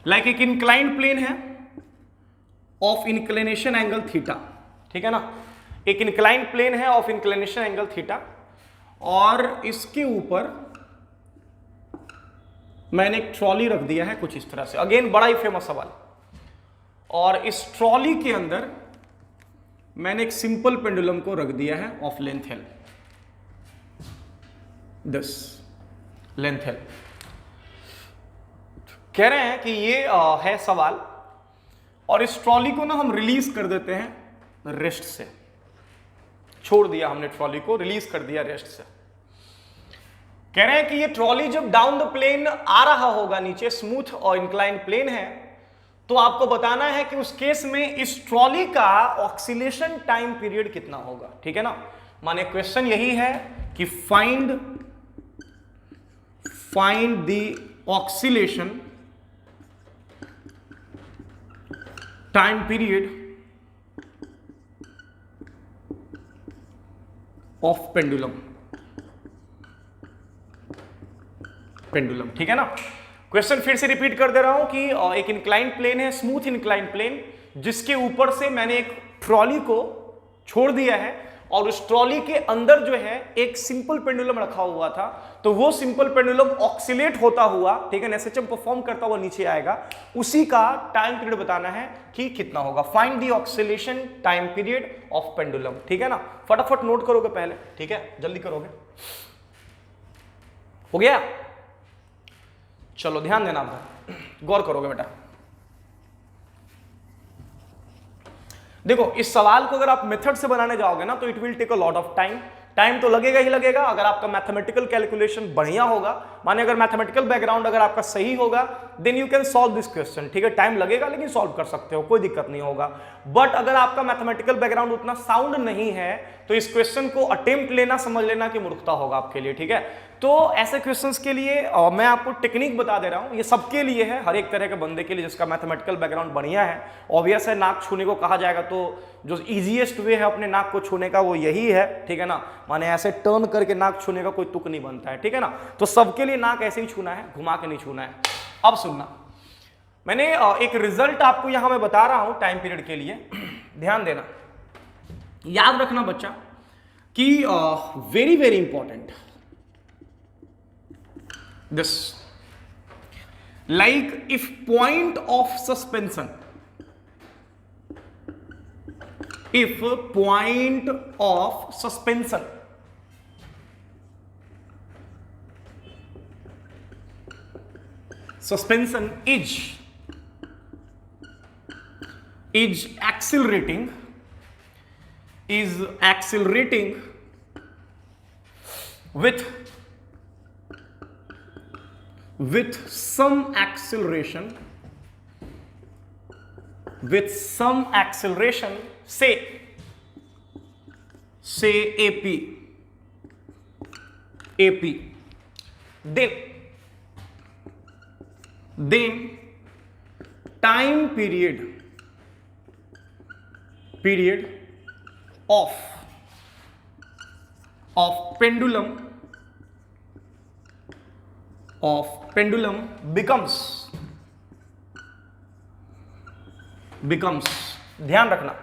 [SPEAKER 1] लाइक एक इंक्लाइंड प्लेन है ऑफ इंक्लिनेशन एंगल थीटा, ठीक है ना। एक इंक्लाइंड प्लेन है ऑफ इंक्लिनेशन एंगल थीटा और इसके ऊपर मैंने एक ट्रॉली रख दिया है कुछ इस तरह से। अगेन बड़ा ही फेमस सवाल। और इस ट्रॉली के अंदर मैंने एक सिंपल पेंडुलम को रख दिया है of length L, this length L। कह रहे हैं कि ये है सवाल, और इस ट्रॉली को ना हम रिलीज कर देते हैं रेस्ट से। छोड़ दिया हमने ट्रॉली को, रिलीज कर दिया रेस्ट से। कह रहे हैं कि ये ट्रॉली जब डाउन द प्लेन आ रहा होगा नीचे, स्मूथ और इंक्लाइंड प्लेन है, तो आपको बताना है कि उस केस में इस ट्रॉली का ऑक्सीलेशन टाइम पीरियड कितना होगा, ठीक है ना। माने क्वेश्चन यही है कि find the oscillation time period of pendulum, ठीक है ना। क्वेश्चन फिर से रिपीट कर दे रहा हूं कि एक इंक्लाइंड प्लेन है, स्मूथ इंक्लाइंड प्लेन, जिसके ऊपर से मैंने एक ट्रॉली को छोड़ दिया है और उस ट्रॉली के अंदर जो है एक सिंपल पेंडुलम रखा हुआ था। तो वो सिंपल पेंडुलम ऑक्सीलेट होता हुआ, ठीक है, एसएचएम परफॉर्म करता हुआ नीचे आएगा। उसी का टाइम पीरियड बताना है कि कितना होगा। Find the oscillation time period of pendulum, ठीक है ना। फटाफट नोट करोगे पहले, ठीक है, जल्दी करोगे। हो गया? चलो ध्यान देना, आप गौर करोगे बेटा। देखो इस सवाल को अगर आप मेथड से बनाने जाओगे ना तो it will take a lot of time तो लगेगा ही लगेगा। अगर आपका मैथमेटिकल कैलकुलेशन बढ़िया होगा, माने अगर मैथमेटिकल बैकग्राउंड अगर आपका सही होगा, then you can solve this question, ठीक है। टाइम लगेगा लेकिन सॉल्व कर सकते हो, कोई दिक्कत नहीं होगा। बट अगर आपका मैथमेटिकल बैकग्राउंड उतना साउंड नहीं है तो इस क्वेश्चन को अटेम्प्ट लेना समझ लेना कि मूर्खता होगा आपके लिए, ठीक है। तो ऐसे क्वेश्चंस के लिए मैं आपको टेक्निक बता दे रहा हूं, ये सबके लिए है, हर एक तरह के बंदे के लिए जिसका मैथमेटिकल बैकग्राउंड बढ़िया है। ऑब्वियस है, नाक छूने को कहा जाएगा तो जो इजीएस्ट वे है अपने नाक को छूने का वो यही है, ठीक है ना। माने ऐसे टर्न करके नाक छूने का कोई तुक नहीं बनता है, ठीक है ना। तो सबके लिए नाक ऐसे ही छूना है, घुमा के नहीं छूना है। अब सुनना, मैंने एक रिजल्ट आपको यहां मैं बता रहा हूं टाइम पीरियड के लिए, ध्यान देना, याद रखना बच्चा कि very very important this, like if point of suspension is accelerating with some acceleration, say AP, then time period of pendulum becomes becomes, ध्यान रखना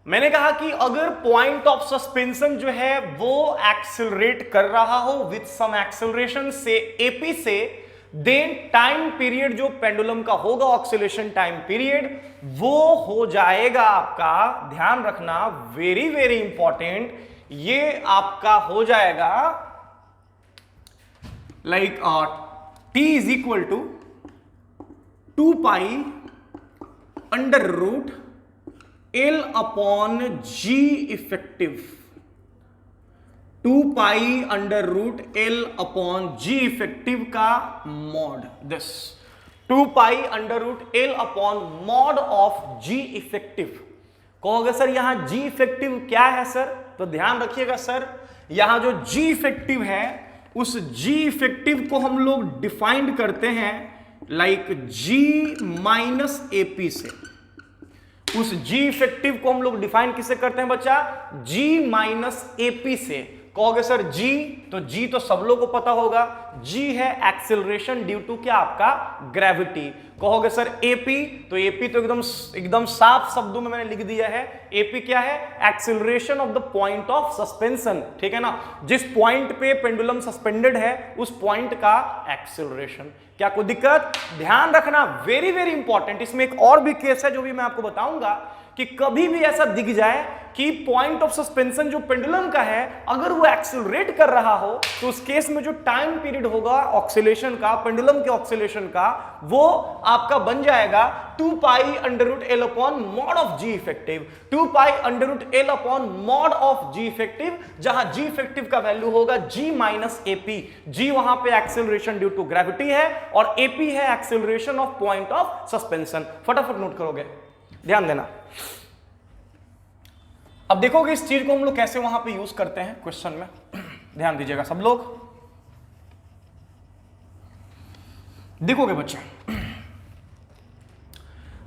[SPEAKER 1] मैंने कहा कि अगर पॉइंट ऑफ सस्पेंशन जो है वो एक्सेलरेट कर रहा हो विथ सम एक्सेलरेशन से एपी से, देन टाइम पीरियड जो पेंडुलम का होगा ऑक्सीलेशन टाइम पीरियड वो हो जाएगा आपका, ध्यान रखना वेरी वेरी इंपॉर्टेंट, ये आपका हो जाएगा like t is equal to 2 pi under root L upon g effective, 2 pi under root L upon g effective का mod, this 2 pi under root L upon mod of g effective. कहोगे sir यहां g effective क्या है sir, तो ध्यान रखिएगा sir, यहां जो जी इफेक्टिव है उस जी इफेक्टिव को हम लोग डिफाइंड करते हैं लाइक जी माइनस एपी से। उस जी इफेक्टिव को हम लोग डिफाइन किससे करते हैं बच्चा, जी माइनस एपी से। कहोगे सर जी, तो जी तो सब लोगों को पता होगा, जी है एक्सेलरेशन ड्यू टू क्या आपका ग्रेविटी। कहोगे सर एपी, तो एपी तो एकदम साफ शब्दों में मैंने लिख दिया है, एपी क्या है, acceleration of the point of suspension, ठीक है ना, जिस पॉइंट पे पेंडुलम सस्पेंडेड है उस पॉइंट का एक्सेलरेशन। क्या कोई दिक्कत, ध्यान रखना वेरी वेरी इंपॉर्टेंट। इसमें एक और भी केस है जो भी मैं आपको बताऊंगा कि कभी भी ऐसा दिख जाए कि पॉइंट ऑफ सस्पेंशन जो पेंडुलम का है अगर वो एक्सेलरेट कर रहा हो तो उस केस में जो टाइम पीरियड होगा ऑक्सीलेशन का, पेंडुलम के ऑक्सीलेशन का, वो आपका बन जाएगा 2 pi under root L upon mod of g effective, 2 pi under root L upon mod of g effective, जहां जी इफेक्टिव का वैल्यू होगा जी माइनस एपी। जी वहां पे एक्सेलरेशन ड्यू टू ग्रेविटी है और एपी है acceleration of point of suspension. फटाफट note करोगे, ध्यान देना। अब देखोगे इस चीज को हम लोग कैसे वहां पे यूज करते हैं क्वेश्चन में, ध्यान दीजिएगा सब लोग। देखोगे बच्चे,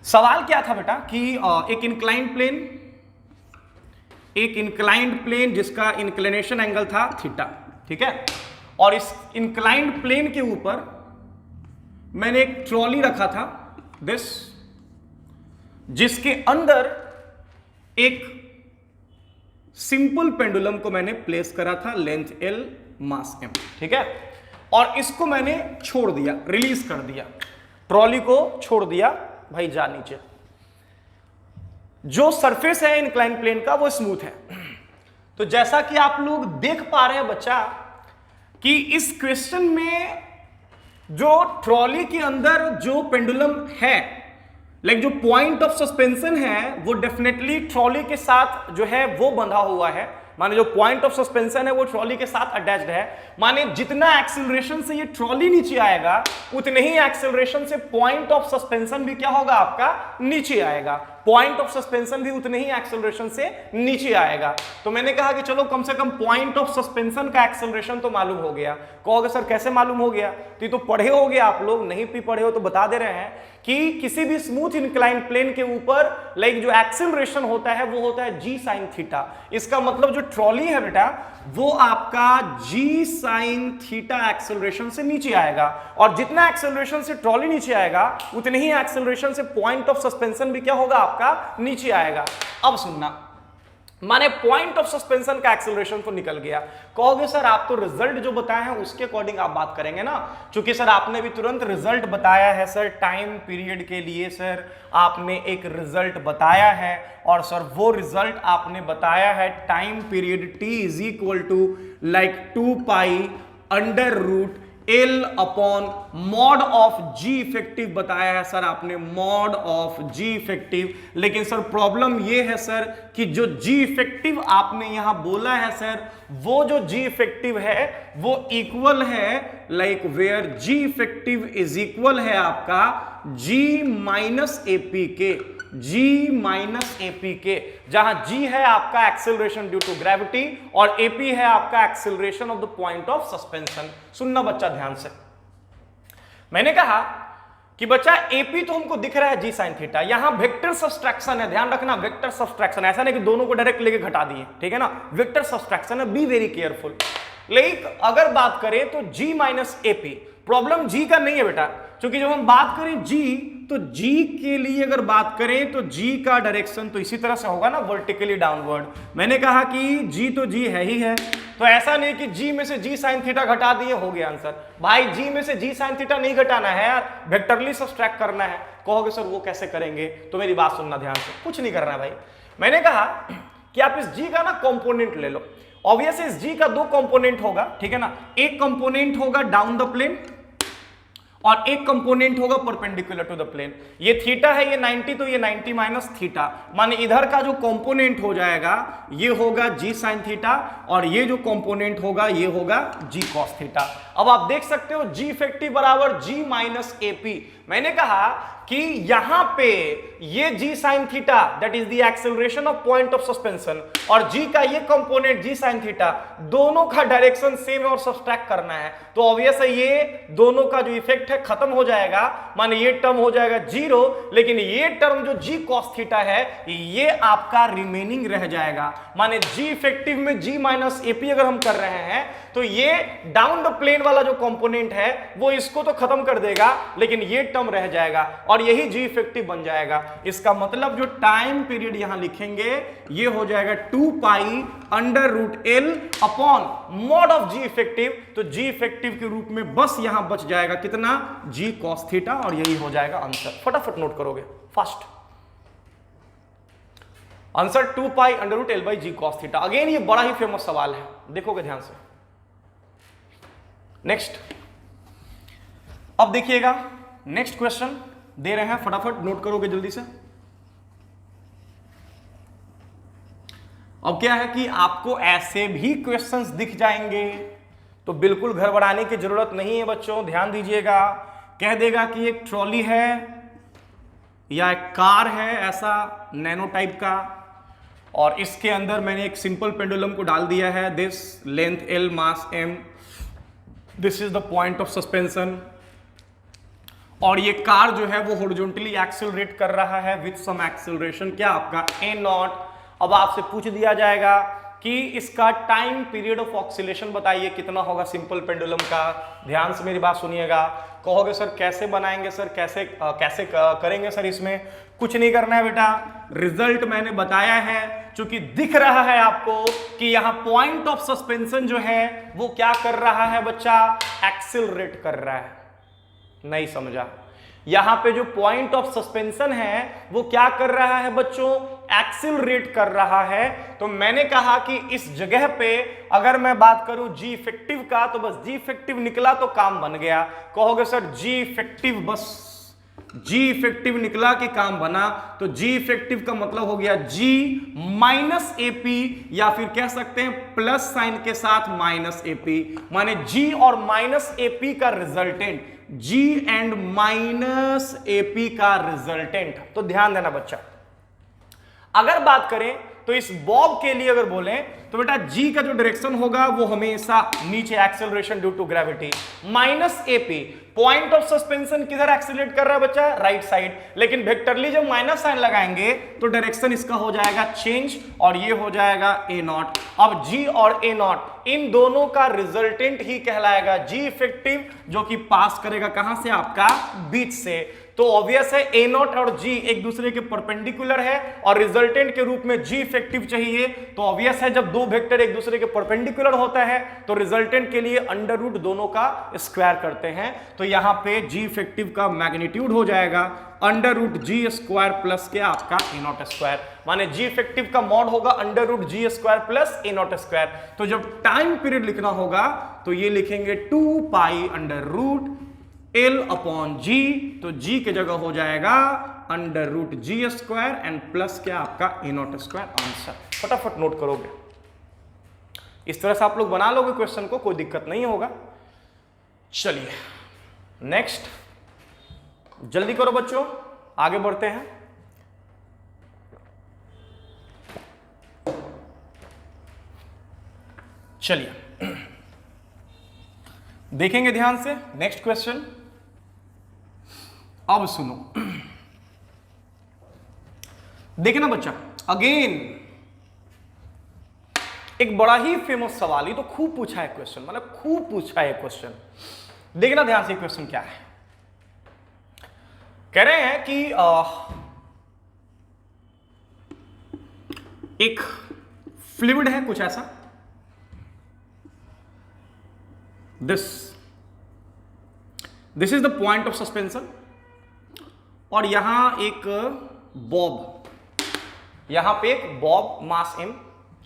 [SPEAKER 1] सवाल क्या था बेटा कि एक इंक्लाइंड प्लेन जिसका इंक्लिनेशन एंगल था थीटा, ठीक है, और इस इंक्लाइंड प्लेन के ऊपर मैंने एक ट्रॉली रखा था दिस, जिसके अंदर एक सिंपल पेंडुलम को मैंने प्लेस करा था, लेंथ एल मास एम, ठीक है, और इसको मैंने छोड़ दिया, रिलीज कर दिया, ट्रॉली को छोड़ दिया भाई जा नीचे। जो सरफेस है इंक्लाइन प्लेन का वो स्मूथ है। तो जैसा कि आप लोग देख पा रहे हैं बच्चा कि इस क्वेश्चन में जो ट्रॉली के अंदर जो पेंडुलम है, लाइक जो पॉइंट ऑफ सस्पेंशन है वो डेफिनेटली ट्रॉली के साथ जो है वो बंधा हुआ है, माने जो पॉइंट ऑफ सस्पेंशन है वो ट्रॉली के साथ अटैच्ड है। माने जितना एक्सेलरेशन से ये ट्रॉली नीचे आएगा उतने ही एक्सेलरेशन से पॉइंट ऑफ सस्पेंशन भी क्या होगा आपका नीचे आएगा, पॉइंट ऑफ सस्पेंशन भी उतने ही एक्सेलरेशन से नीचे आएगा। तो मैंने कहा कि चलो कम से कम पॉइंट ऑफ सस्पेंशन का एक्सेलरेशन तो मालूम हो गया। कहोगे सर कैसे मालूम हो गया, तो ये तो पढ़े होगे आप लोग, नहीं भी पढ़े हो तो बता दे रहे हैं कि किसी भी स्मूथ इंक्लाइंड प्लेन के ऊपर लाइक जो एक्सेलरेशन होता है वो होता है जी साइन थीटा। इसका मतलब जो ट्रॉली है बेटा वो आपका जी साइन थीटा एक्सेलरेशन से नीचे आएगा, और जितना एक्सेलरेशन से ट्रॉली नीचे आएगा उतने ही एक्सेलरेशन से पॉइंट ऑफ सस्पेंशन भी क्या होगा आपका नीचे आएगा। अब सुनना, माने पॉइंट ऑफ सस्पेंशन का एक्सेलरेशन तो निकल गया। कहोगे सर आप तो रिजल्ट जो बताए हैं उसके अकॉर्डिंग आप बात करेंगे ना, क्योंकि सर आपने भी तुरंत रिजल्ट बताया है सर, टाइम पीरियड के लिए सर आपने एक रिजल्ट बताया है, और सर वो रिजल्ट आपने बताया है time period t is equal to like 2 pi under root L upon mod of g effective बताया है सर आपने, मॉड ऑफ जी इफेक्टिव। लेकिन सर प्रॉब्लम ये है सर कि जो जी इफेक्टिव आपने यहां बोला है सर, वो जो जी इफेक्टिव है वो इक्वल है like where g effective is equal है आपका जी माइनस एपी के, जी माइनस एपी के, जहां जी है आपका एक्सेलरेशन ड्यू टू ग्रेविटी और एपी है आपका acceleration of the point of suspension. सुनना बच्चा ध्यान से, मैंने कहा कि बच्चा एपी तो हमको दिख रहा है जी साइन थीटा, यहां वेक्टर सब्सट्रैक्शन है, ध्यान रखना वेक्टर सब्सट्रैक्शन, ऐसा नहीं कि दोनों को डायरेक्ट लेके घटा दिए, ठीक है ना, वेक्टर सब्सट्रैक्शन है, बी वेरी केयरफुल। लेकिन अगर बात करें तो जी माइनस एपी, प्रॉब्लम जी का नहीं है बेटा, क्योंकि जब हम बात करें जी तो जी के लिए अगर बात करें तो जी का डायरेक्शन तो इसी तरह से होगा ना, वर्टिकली डाउनवर्ड। मैंने कहा कि जी तो जी है ही है, तो ऐसा नहीं कि जी में से जी साइन थीटा घटा दिए हो गया आंसर। भाई जी में से जी साइन थीटा नहीं घटाना है यार, वेक्टरली सब्सट्रैक्ट करना है। कहोगे सर वो कैसे करेंगे, तो मेरी बात सुनना ध्यान से, कुछ नहीं करना है भाई। मैंने कहा कि आप इस जी का ना कंपोनेंट ले लो। ऑब्वियसली इस जी का दो कंपोनेंट होगा, ठीक है ना, एक कंपोनेंट होगा डाउन द प्लेन और एक कंपोनेंट होगा परपेंडिकुलर टू द प्लेन। ये थीटा है, ये 90, तो ये 90 माइनस थीटा, माने इधर का जो कंपोनेंट हो जाएगा ये होगा जी साइन थीटा और ये जो कंपोनेंट होगा ये होगा जी कॉस थीटा। अब आप देख सकते हो जी इफेक्टिव बराबर जी माइनस एपी। मैंने कहा कि यहां पे ये जी sine theta that is the acceleration of point of suspension और जी का ये कंपोनेंट जी साइन थीटा, दोनों का डायरेक्शन सेम है और सब्ट्रैक्ट करना है, तो ऑब्वियस है ये दोनों का जो इफेक्ट है खत्म हो जाएगा, माने ये टर्म हो जाएगा जीरो, लेकिन ये टर्म जो जी कॉस थीटा है ये आपका रिमेनिंग रह जाएगा। माने जी इफेक्टिव में जी माइनस एपी अगर हम कर रहे हैं तो ये डाउन द प्लेन वाला जो कंपोनेंट है वो इसको तो खत्म कर देगा, लेकिन ये टर्म रह जाएगा और यही जी इफेक्टिव बन जाएगा। इसका मतलब जो टाइम पीरियड यहां लिखेंगे ये हो जाएगा 2 pi under root L upon mod of g effective. तो जी इफेक्टिव के रूप में बस यहां बच जाएगा कितना, जी कॉस थीटा, और यही हो जाएगा आंसर। फटाफट नोट करोगे fast answer 2 pi under root L by g cos theta. Again ये बड़ा ही फेमस सवाल है, देखोगे ध्यान से। नेक्स्ट, अब देखिएगा नेक्स्ट क्वेश्चन दे रहे हैं, फटाफट नोट करोगे जल्दी से। अब क्या है कि आपको ऐसे भी क्वेश्चंस दिख जाएंगे तो बिल्कुल घबराने की जरूरत नहीं है बच्चों, ध्यान दीजिएगा। कह देगा कि एक ट्रॉली है या एक कार है ऐसा नैनो टाइप का, और इसके अंदर मैंने एक सिंपल पेंडुलम को डाल दिया है, this length l mass m, this is the point of suspension, और ये कार जो है वो हॉरिजॉन्टली एक्सेलरेट कर रहा है विथ सम एक्सेलरेशन, क्या आपका ए नॉट। अब आपसे पूछ दिया जाएगा कि इसका टाइम पीरियड ऑफ ऑक्सीलेशन बताइए कितना होगा सिंपल पेंडुलम का। ध्यान से मेरी बात सुनिएगा। कहोगे सर कैसे बनाएंगे सर, कैसे करेंगे सर, इसमें कुछ नहीं करना है बेटा, रिजल्ट मैंने बताया है। चूंकि दिख रहा है आपको कि यहां पॉइंट ऑफ सस्पेंशन जो है वो क्या कर रहा है बच्चा, एक्सेलरेट कर रहा है। नहीं समझा, यहां पे जो पॉइंट ऑफ सस्पेंशन है वो क्या कर रहा है बच्चों, एक्सेलरेट कर रहा है। तो मैंने कहा कि इस जगह पे अगर मैं बात करूं जी इफेक्टिव का, तो बस जी इफेक्टिव निकला तो काम बन गया। कहोगे सर जी इफेक्टिव, बस जी इफेक्टिव निकला कि काम बना, तो जी इफेक्टिव का मतलब हो गया जी माइनस एपी, या फिर कह सकते हैं प्लस साइन के साथ माइनस एपी, माने जी और माइनस एपी का resultant, g and minus a p का रिजल्टेंट। तो ध्यान देना बच्चा, अगर बात करें तो इस बॉब के लिए अगर बोलें तो बेटा जी का जो डायरेक्शन होगा वो हमेशा नीचे, acceleration due to gravity, minus a p. Point of suspension किधर एक्सेलरेट कर रहा है बच्चा, राइट साइड, लेकिन वेक्टरली जब माइनस साइन लगाएंगे तो डायरेक्शन इसका हो जाएगा चेंज और ये हो जाएगा ए नॉट। अब जी और ए नॉट इन दोनों का रिजल्टेंट ही कहलाएगा जी इफेक्टिव, जो कि पास करेगा कहां से, आपका बीच से। तो ऑब्वियस है ए नॉट और जी एक दूसरे के परपेंडिकुलर है और रिजल्टेंट के रूप में जी इफेक्टिव चाहिए, तो ऑब्वियस है जब दो वेक्टर एक दूसरे के परपेंडिकुलर होता है तो रिजल्टेंट के लिए अंडर रूट दोनों का स्क्वायर करते हैं। तो यहां पे जी इफेक्टिव का मैग्नीट्यूड हो जाएगा under root g square plus के आपका ए नॉट स्क्वायर, माने जी इफेक्टिव का मॉड होगा under root g square plus a naught square. तो जब टाइम पीरियड लिखना होगा तो ये लिखेंगे 2 pi under root L upon जी, तो जी की जगह हो जाएगा under root g square and plus क्या आपका ए नॉट स्क्वायर। आंसर फटाफट नोट करोगे, इस तरह से आप लोग बना लोगे क्वेश्चन को, कोई दिक्कत नहीं होगा। चलिए नेक्स्ट, जल्दी करो बच्चों, आगे बढ़ते हैं। चलिए देखेंगे ध्यान से नेक्स्ट क्वेश्चन। अब सुनो, देखना बच्चा, अगेन एक बड़ा ही फेमस सवाल, ये तो खूब पूछा है क्वेश्चन, मतलब खूब पूछा है क्वेश्चन। देखना ध्यान से क्वेश्चन क्या है। कह रहे हैं कि एक फ्लूइड है कुछ ऐसा, this is the point of suspension, और यहां एक बॉब, यहां पे एक बॉब मास m,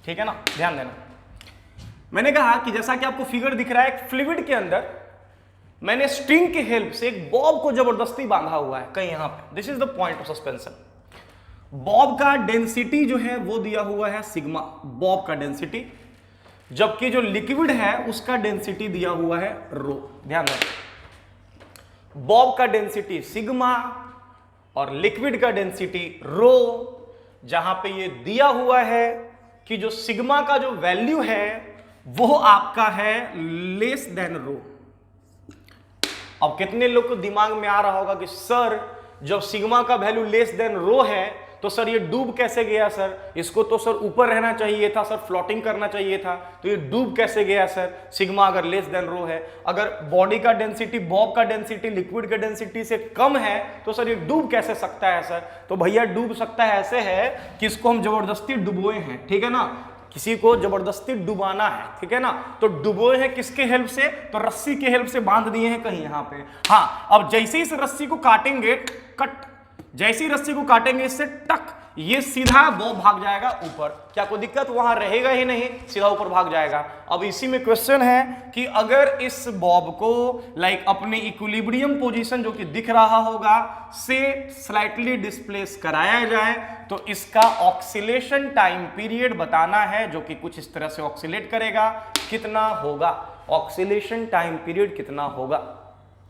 [SPEAKER 1] ठीक है ना, ध्यान देना। मैंने कहा कि जैसा कि आपको फिगर दिख रहा है, एक फ्लूइड के अंदर मैंने स्ट्रिंग की हेल्प से एक बॉब को जबरदस्ती बांधा हुआ है कहीं यहां पे, this is the point of suspension. Bob का डेंसिटी जो है वो दिया हुआ है सिग्मा, बॉब का डेंसिटी, जबकि जो लिक्विड है उसका डेंसिटी दिया हुआ है रो। ध्यान दें, बॉब का डेंसिटी सिग्मा और लिक्विड का डेंसिटी रो, जहां पे ये दिया हुआ है कि जो सिग्मा का जो वैल्यू है वो आपका है लेस देन रो। अब कितने लोग को दिमाग में आ रहा होगा कि सर जब सिग्मा का वैल्यू लेस देन रो है तो सर ये डूब कैसे गया सर, इसको तो सर ऊपर रहना चाहिए था सर, फ्लोटिंग करना चाहिए था, तो ये डूब कैसे गया सर, सिग्मा अगर लेस देन रो है। अगर बॉडी का डेंसिटी, बॉब का डेंसिटी लिक्विड के डेंसिटी से कम है तो सर ये डूब कैसे सकता है सर, तो भैया डूब सकता है ऐसे है कि इसको हम जबरदस्ती डुबोए हैं, ठीक है ना, किसी को जबरदस्ती डुबाना है, ठीक है ना, तो डुबोए हैं किसके हेल्प से, तो रस्सी के हेल्प से बांध दिए हैं कहीं यहां पे। हाँ, अब जैसे इस रस्सी को काटेंगे, कट, जैसी रस्सी को काटेंगे इससे टक, ये सीधा बॉब भाग जाएगा ऊपर, क्या कोई दिक्कत वहां रहेगा ही नहीं, सीधा ऊपर भाग जाएगा। अब इसी में क्वेश्चन है कि अगर इस बॉब को लाइक अपने इक्विलिब्रियम पोजीशन जो कि दिख रहा होगा से स्लाइटली डिस्प्लेस कराया जाए तो इसका ऑक्सीलेशन टाइम पीरियड बताना है, जो कि कुछ इस तरह से ऑक्सीलेट करेगा, कितना होगा, ऑक्सीलेशन टाइम पीरियड कितना होगा,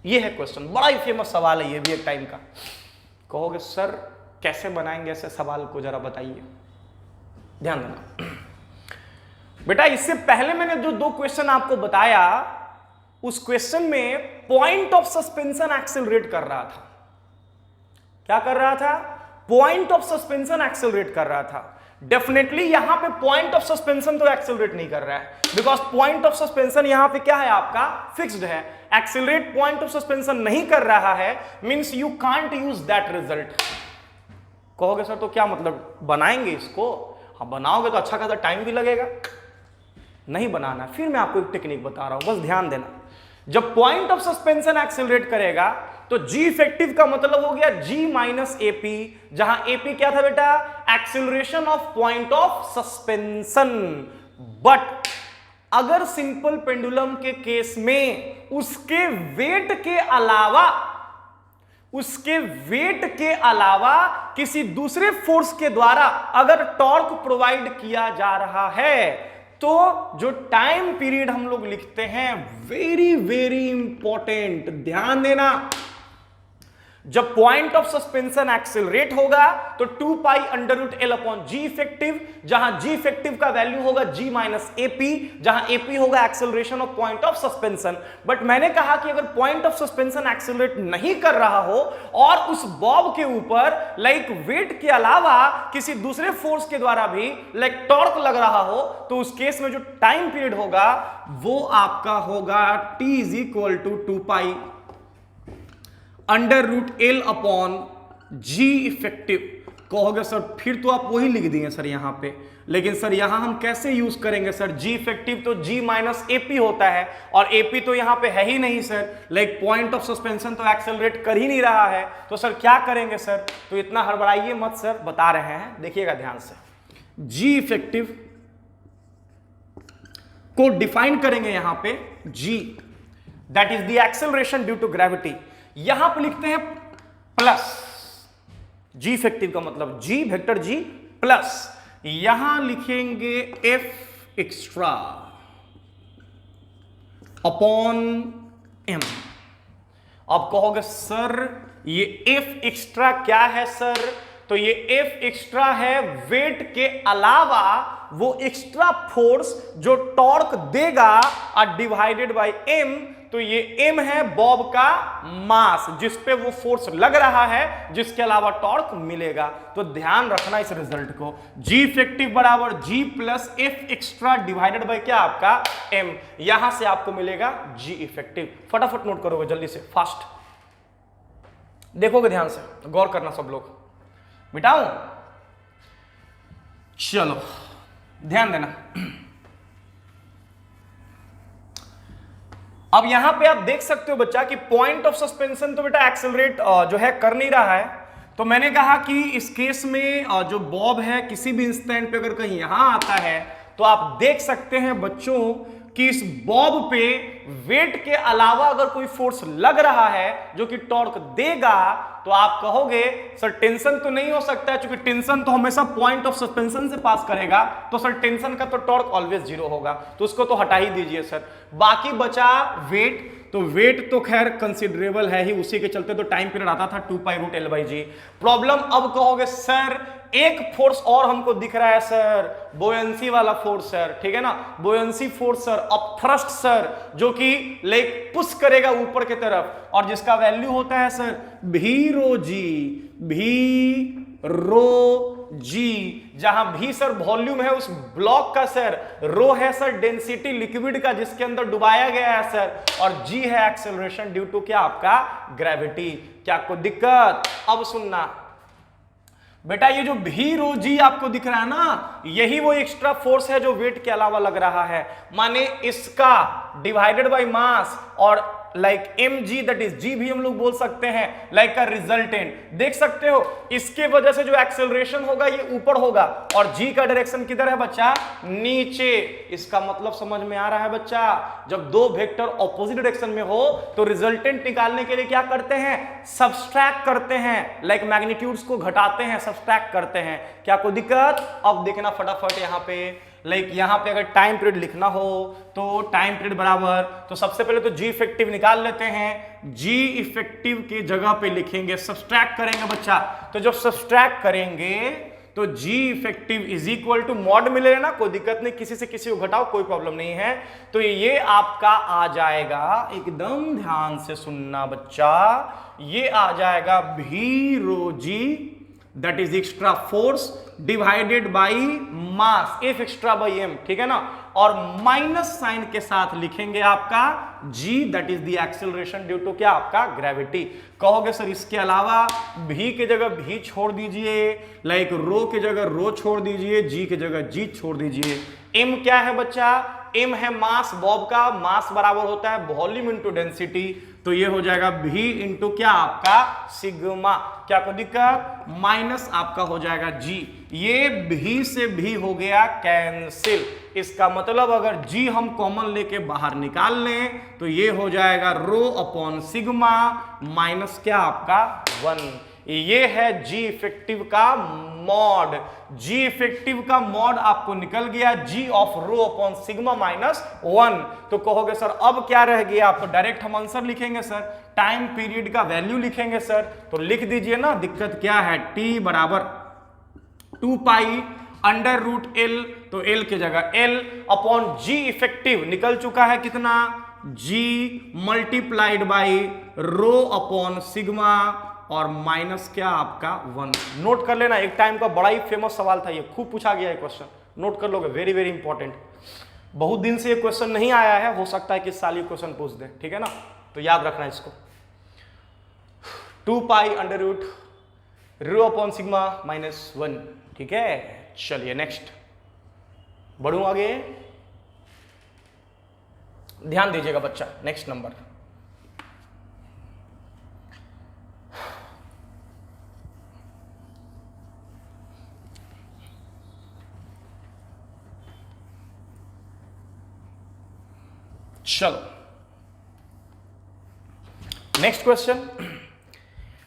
[SPEAKER 1] ये है क्वेश्चन। बड़ा ही फेमस सवाल है ये भी एक टाइम का। कहोगे सर कैसे बनाएंगे ऐसे सवाल को, जरा बताइए, ध्यान देना बेटा। इससे पहले मैंने जो दो क्वेश्चन आपको बताया उस क्वेश्चन में पॉइंट ऑफ सस्पेंशन एक्सेलरेट कर रहा था। क्या कर रहा था, पॉइंट ऑफ सस्पेंशन एक्सेलरेट कर रहा था। डेफिनेटली यहां पे पॉइंट ऑफ सस्पेंशन तो एक्सेलरेट नहीं कर रहा है, बिकॉज पॉइंट ऑफ सस्पेंशन यहां पे क्या है आपका, फिक्स्ड है। एक्सेलरेट पॉइंट ऑफ सस्पेंशन नहीं कर रहा है, means you can't use that result. कहोगे सर तो क्या मतलब बनाएंगे इसको, हाँ बनाओगे तो अच्छा खासा टाइम भी लगेगा, नहीं बनाना। फिर मैं आपको एक टेक्निक बता रहा हूं, बस ध्यान देना। जब पॉइंट ऑफ सस्पेंशन एक्सेलरेट करेगा तो जी इफेक्टिव का मतलब हो गया जी माइनस एपी, जहां एपी क्या था बेटा, acceleration of point of suspension. But अगर सिंपल पेंडुलम के केस में उसके वेट के अलावा किसी दूसरे फोर्स के द्वारा अगर टॉर्क प्रोवाइड किया जा रहा है तो जो टाइम पीरियड हम लोग लिखते हैं, वेरी वेरी इंपॉर्टेंट, ध्यान देना। जब पॉइंट ऑफ सस्पेंशन एक्सेलरेट होगा तो 2 pi under root L upon g effective, जहां जी इफेक्टिव का वैल्यू होगा जी माइनस एपी, जहां एपी होगा acceleration of point of suspension. But मैंने कहा कि अगर पॉइंट ऑफ सस्पेंशन एक्सेलरेट नहीं कर रहा हो और उस बॉब के ऊपर लाइक वेट के अलावा किसी दूसरे फोर्स के द्वारा भी लाइक टॉर्क लग रहा हो, तो उस केस में जो टाइम पीरियड होगा वो आपका होगा t is equal to 2 pi under root L upon g effective. कहोगे सर फिर तो आप वही लिख दिए सर यहां पे, लेकिन सर यहां हम कैसे यूज करेंगे सर, जी इफेक्टिव तो जी माइनस एपी होता है और एपी तो यहां पे है ही नहीं sir, like point of suspension तो एक्सेलरेट कर ही नहीं रहा है, तो सर क्या करेंगे सर, तो इतना हड़बड़ाइए मत सर, बता रहे हैं, देखिएगा ध्यान से। जी इफेक्टिव को डिफाइन करेंगे यहां पे g, that is the acceleration due to gravity. यहां पे लिखते हैं प्लस, जी इफेक्टिव का मतलब जी वेक्टर जी प्लस, यहां लिखेंगे एफ एक्स्ट्रा अपॉन एम। अब कहोगे सर ये एफ एक्स्ट्रा क्या है सर, तो ये एफ एक्स्ट्रा है वेट के अलावा वो एक्स्ट्रा फोर्स जो टॉर्क देगा डिवाइडेड बाय एम, तो ये एम है बॉब का मास जिस पे वो फोर्स लग रहा है, जिसके अलावा टॉर्क मिलेगा। तो ध्यान रखना इस रिजल्ट को, जी इफेक्टिव बराबर g plus F extra divided by क्या आपका एम, यहां से आपको मिलेगा जी इफेक्टिव। फटाफट नोट करोगे जल्दी से, फास्ट देखोगे ध्यान से, गौर करना सब लोग, मिटाऊं? चलो ध्यान देना। अब यहां पे आप देख सकते हो बच्चा कि पॉइंट ऑफ सस्पेंशन तो बेटा एक्सेलरेट जो है कर नहीं रहा है, तो मैंने कहा कि इस केस में जो बॉब है किसी भी इंस्टेंट पे अगर कहीं यहां आता है तो आप देख सकते हैं बच्चों कि इस बॉब पे वेट के अलावा अगर कोई फोर्स लग रहा है जो कि टॉर्क देगा, तो आप कहोगे सर टेंशन तो नहीं हो सकता है, क्योंकि टेंशन तो हमेशा पॉइंट ऑफ सस्पेंशन से पास करेगा, तो सर टेंशन का तो टॉर्क ऑलवेज जीरो होगा, तो उसको तो हटा ही दीजिए सर। बाकी बचा वेट, तो वेट तो खैर कंसिडरेबल है ही, उसी के चलते तो टाइम पीरियड आता था 2π√L/g। प्रॉब्लम अब कहोगे सर एक फोर्स और हमको दिख रहा है सर, बोयंसी वाला फोर्स सर, ठीक है ना, बोयंसी फोर्स सर, अपथ्रस्ट सर, जो कि लाइक पुश करेगा ऊपर की तरफ, और जिसका वैल्यू होता है सर भी रो जी, जहां भी सर वॉल्यूम है उस ब्लॉक का सर, रो है सर डेंसिटी लिक्विड का जिसके अंदर डुबाया गया है सर, और जी है एक्सेलरेशन ड्यू टू क्या आपका ग्रेविटी। क्या कोई दिक्कत? अब सुनना बेटा, ये जो भी रो जी आपको दिख रहा है ना, यही वो एक्स्ट्रा फोर्स है जो वेट के अलावा लग रहा है, माने इसका डिवाइडेड बाय मास, और like mg that is g भी हम लोग बोल सकते हैं, लाइक का रिजल्टेंट। देख सकते हो इसके वजह से जो एक्सेलरेशन होगा ये ऊपर होगा, और g का डायरेक्शन किधर है बच्चा? नीचे। इसका मतलब समझ में आ रहा है बच्चा? जब दो वेक्टर ऑपोजिट डायरेक्शन में हो तो रिजल्टेंट निकालने के लिए क्या करते हैं? सब्सट्रैक्ट करते हैं, लाइक मैग्नीट्यूड्स को घटाते हैं, सब्सट्रैक्ट करते हैं। क्या कोई दिक्कत? अब देखना फटाफट यहां पे, लाइक यहां पे अगर टाइम पीरियड लिखना हो तो टाइम पीरियड बराबर, तो सबसे पहले तो जी इफेक्टिव निकाल लेते हैं। जी इफेक्टिव की जगह पे लिखेंगे, सब्सट्रैक्ट करेंगे बच्चा, तो जब सब्सट्रैक्ट करेंगे तो g effective is equal to mod मिलेगा ना, कोई दिक्कत नहीं, किसी से किसी को घटाओ कोई प्रॉब्लम नहीं है, तो ये आपका आ जाएगा, एकदम ध्यान से सुनना बच्चा, ये आ जाएगा भी रो g that is extra force divided by mass, F extra by m, ठीक है ना, और माइनस साइन के साथ लिखेंगे आपका g that is the acceleration due to क्या आपका ग्रेविटी। कहोगे सर इसके अलावा v की जगह v छोड़ दीजिए, लाइक रो की जगह रो छोड़ दीजिए, g की जगह g छोड़ दीजिए। m क्या है बच्चा? m है मास, बॉब का मास बराबर होता है वॉल्यूम इंटू डेंसिटी, तो ये हो जाएगा v इंटू क्या आपका सिग्मा। क्या कोई दिक्कत? माइनस आपका हो जाएगा g, ये v से v हो गया कैंसिल। इसका मतलब अगर g हम कॉमन लेके बाहर निकाल लें तो ये हो जाएगा रो अपॉन सिग्मा माइनस क्या आपका 1। ये है g इफेक्टिव का मॉड, g इफेक्टिव का मॉड आपको निकल गया g of rho upon sigma minus 1। तो कहोगे सर अब क्या रह गया? आप तो डायरेक्ट हम आंसर लिखेंगे सर, टाइम पीरियड का वैल्यू लिखेंगे सर, तो लिख दीजिए ना, दिक्कत क्या है? t बराबर 2π√L, तो L की जगह L अपॉन g इफेक्टिव निकल चुका है कितना? g multiplied by rho upon sigma और माइनस क्या आपका 1। नोट कर लेना, एक टाइम का बड़ा ही फेमस सवाल था ये, खूब पूछा गया है क्वेश्चन, नोट कर लोगे, वेरी वेरी इंपॉर्टेंट। बहुत दिन से ये क्वेश्चन नहीं आया है, हो सकता है कि इस साल ये क्वेश्चन पूछ दे, ठीक है ना, तो याद रखना इसको। 2π√रो अपॉन सिग्मा माइनस 1, ठीक है। चलिए नेक्स्ट बढ़ूं आगे, ध्यान दीजिएगा बच्चा, नेक्स्ट नंबर। चलो नेक्स्ट क्वेश्चन,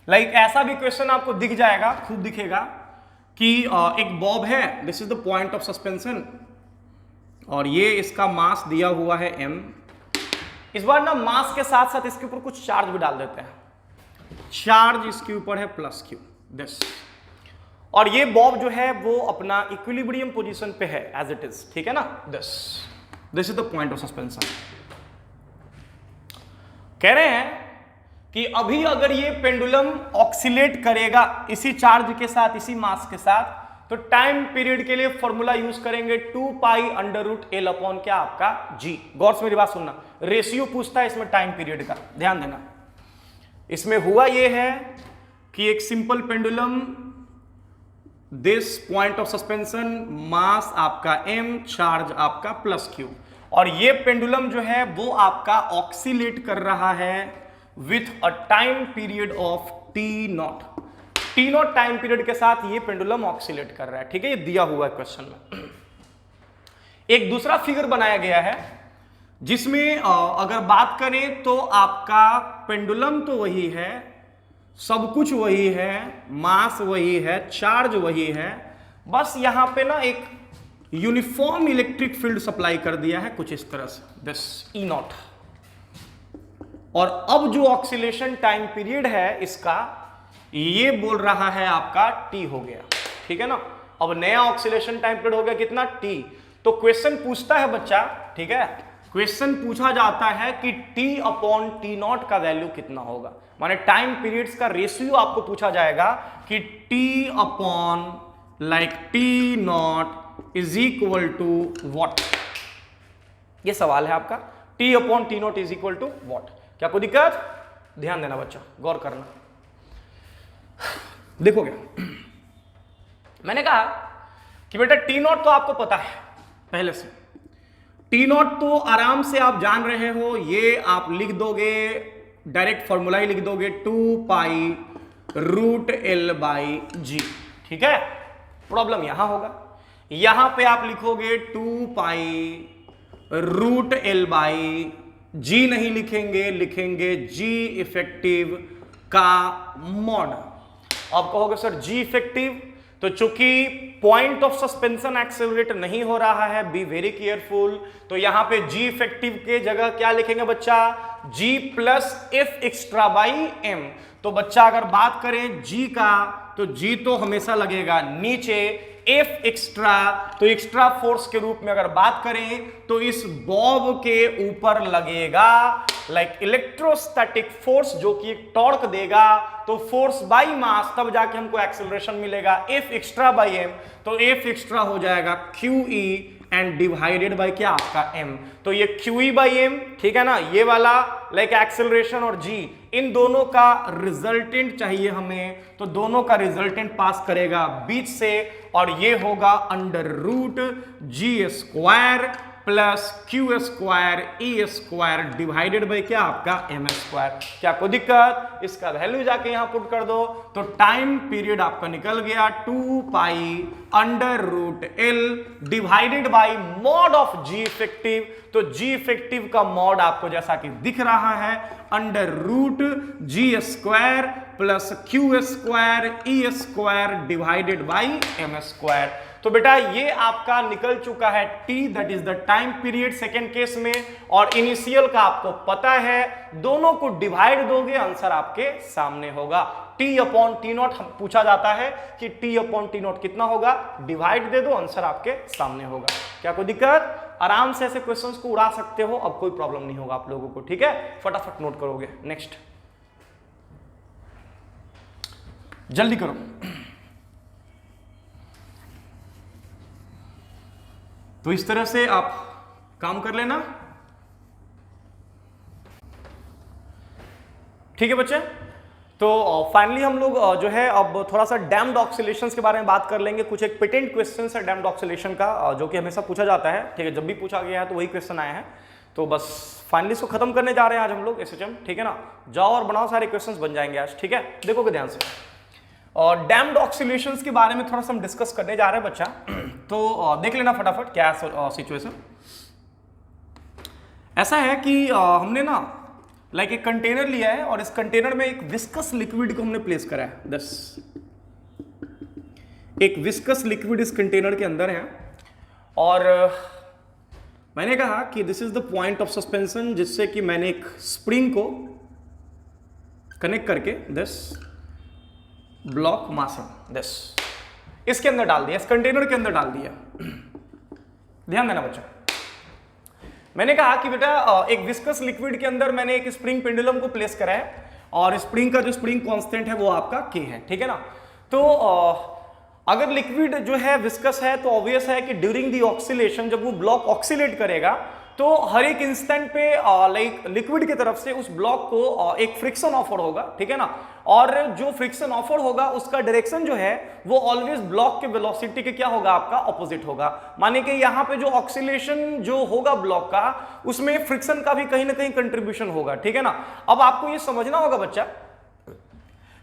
[SPEAKER 1] लाइक ऐसा भी क्वेश्चन आपको दिख जाएगा, खूब दिखेगा कि एक बॉब है, this is the point of suspension, और ये इसका मास दिया हुआ है m। इस बार ना मास के साथ साथ इसके ऊपर कुछ चार्ज भी डाल देते हैं, चार्ज इसके ऊपर है प्लस q दिस, और ये बॉब जो है वो अपना इक्विलिब्रियम पोजीशन पे है एज इट इज, ठीक है ना, this is the point of suspension. कह रहे हैं कि अभी अगर ये पेंडुलम ऑक्सिलेट करेगा इसी चार्ज के साथ, इसी मास के साथ, तो टाइम पीरियड के लिए फॉर्मूला यूज करेंगे 2π√L अपॉन क्या आपका g। गौर से मेरी बात सुनना, रेशियो पूछता है इसमें टाइम पीरियड का, ध्यान देना। इसमें हुआ ये है कि एक simple pendulum, this point of suspension, mass आपका m, चार्ज आपका प्लस q, और ये पेंडुलम जो है वो आपका ऑक्सीलेट कर रहा है with a time period of t0 time period के साथ ये पेंडुलम ऑक्सीलेट कर रहा है। ठीक है, ये दिया हुआ है क्वेश्चन में। एक दूसरा फिगर बनाया गया है जिसमें अगर बात करें तो आपका पेंडुलम तो वही है, सब कुछ वही है, मास वही है, चार्ज वही है, बस यहां पे ना एक यूनिफॉर्म इलेक्ट्रिक फील्ड सप्लाई कर दिया है कुछ इस तरह से, दिस E0। और अब जो ऑक्सीलेशन टाइम पीरियड है इसका, ये बोल रहा है आपका t हो गया। ठीक है ना, अब नया ऑक्सीलेशन टाइम पीरियड हो गया कितना, t। तो क्वेश्चन पूछता है बच्चा, ठीक है, क्वेश्चन पूछा जाता है कि t/t0 का वैल्यू कितना होगा, माने टाइम पीरियड्स का रेशियो आपको पूछा जाएगा कि t/t0 is equal to what. ये सवाल है आपका, t/t0 is equal to what. क्या कोई दिक्कत? ध्यान देना बच्चा, गौर करना। देखोगे, मैंने कहा कि बेटा t0 तो आपको पता है पहले से, t0 तो आराम से आप जान रहे हो, ये आप लिख दोगे, डायरेक्ट फॉर्मूला ही लिख दोगे, 2π√L/g। ठीक है, प्रॉब्लम यहां होगा, यहां पे आप लिखोगे 2π√L/g, नहीं लिखेंगे, लिखेंगे g इफेक्टिव का मॉड। आप कहोगे सर g इफेक्टिव, तो चूंकि पॉइंट ऑफ सस्पेंशन एक्सेलरेट नहीं हो रहा है, बी वेरी केयरफुल, तो यहां पे g इफेक्टिव के जगह क्या लिखेंगे बच्चा, g plus f extra by m। तो बच्चा अगर बात करें g का, तो g तो हमेशा लगेगा नीचे, f एक्स्ट्रा, तो एक्स्ट्रा फोर्स के रूप में अगर बात करें तो इस बॉब के ऊपर लगेगा लाइक इलेक्ट्रोस्टैटिक फोर्स, जो कि एक टॉर्क देगा, तो फोर्स बाई मास, तब जाके हमको एक्सेलरेशन मिलेगा f एक्स्ट्रा बाई m। तो f एक्स्ट्रा हो जाएगा QE एंड डिवाइडेड बाई क्या आपका m। तो ये QE बाई m, ठीक है ना, ये वाला लाइक एक्सेलरेशन और g, इन दोनों का रिजल्टेंट चाहिए हमें, तो दोनों का रिजल्टेंट पास करेगा बीच से, और ये होगा √g² plus q² e² divided by क्या आपका m²। क्या कोई दिक्कत? इसका वैल्यू जाके यहां पुट कर दो, तो टाइम पीरियड आपका निकल गया 2π√L divided by mod of g effective. तो g इफेक्टिव का मॉड आपको जैसा कि दिख रहा है, √g² plus q² e² divided by m²। तो बेटा ये आपका निकल चुका है t, that is the time period second case में, और इनिशियल का आपको पता है, दोनों को डिवाइड दोगे आंसर आपके सामने होगा। t/t0 पूछा जाता है कि t/t0 कितना होगा, डिवाइड दे दो, आंसर आपके सामने होगा। क्या कोई दिक्कत? आराम से ऐसे क्वेश्चंस को उड़ा सकते हो, अब कोई प्रॉब्लम नहीं होगा आप लोगों को। ठीक है, फटाफट नोट करोगे। नेक्स्ट, जल्दी करो। तो इस तरह से आप काम कर लेना। ठीक है बच्चे, तो फाइनली हम लोग जो है अब थोड़ा सा डैम्ड ऑक्सीलेशंस के बारे में बात कर लेंगे। कुछ एक पेटेंट क्वेश्चन है डैम्ड ऑक्सीलेशन का, जो कि हमेशा पूछा जाता है। ठीक है, जब भी पूछा गया है तो वही क्वेश्चन आया है, तो बस फाइनली इसको खत्म करने जा रहे हैं आज हम लोग SHM। ठीक है ना, जाओ और बनाओ, सारे क्वेश्चंस बन जाएंगे आज। ठीक है, देखोगे ध्यान से। और डैम्ड ऑक्सीलेशंस के बारे में थोड़ा सा हम डिस्कस करने जा रहे हैं बच्चा, तो देख लेना फटाफट क्या सिचुएशन। ऐसा है कि हमने ना लाइक एक कंटेनर लिया है, और इस कंटेनर में एक विस्कस लिक्विड को हमने प्लेस करा है। एक विस्कस लिक्विड इस कंटेनर के अंदर है, और मैंने कहा कि this is the point of suspension, जिससे कि मैंने एक स्प्रिंग को कनेक्ट करके दिस ब्लॉक मासन दिस इसके अंदर डाल दिया, इस कंटेनर के अंदर डाल दिया। ध्यान देना बच्चों, मैंने कहा कि बेटा एक विस्कस लिक्विड के अंदर मैंने एक स्प्रिंग पेंडुलम को प्लेस करा है, और स्प्रिंग का जो स्प्रिंग कांस्टेंट है वो आपका K है। ठीक है ना, तो अगर लिक्विड जो है विस्कस है, तो ऑब्वियस है कि ड्यूरिंग द ऑक्सीलेशन, जब वो ब्लॉक ऑक्सीलेट करेगा, तो हर एक इंस्टेंट पे लाइक लिक्विड की तरफ से उस ब्लॉक को एक फ्रिक्शन ऑफर होगा, ठीक है ना, और जो फ्रिक्शन ऑफर होगा उसका डायरेक्शन जो है वो ऑलवेज ब्लॉक के वेलोसिटी के क्या होगा, आपका ऑपोजिट होगा। माने कि यहां पे जो ऑक्सीलेशन जो होगा ब्लॉक का, उसमें फ्रिक्शन का भी कहीं ना कहीं कंट्रीब्यूशन होगा, ठीक है ना। अब आपको ये समझना होगा बच्चा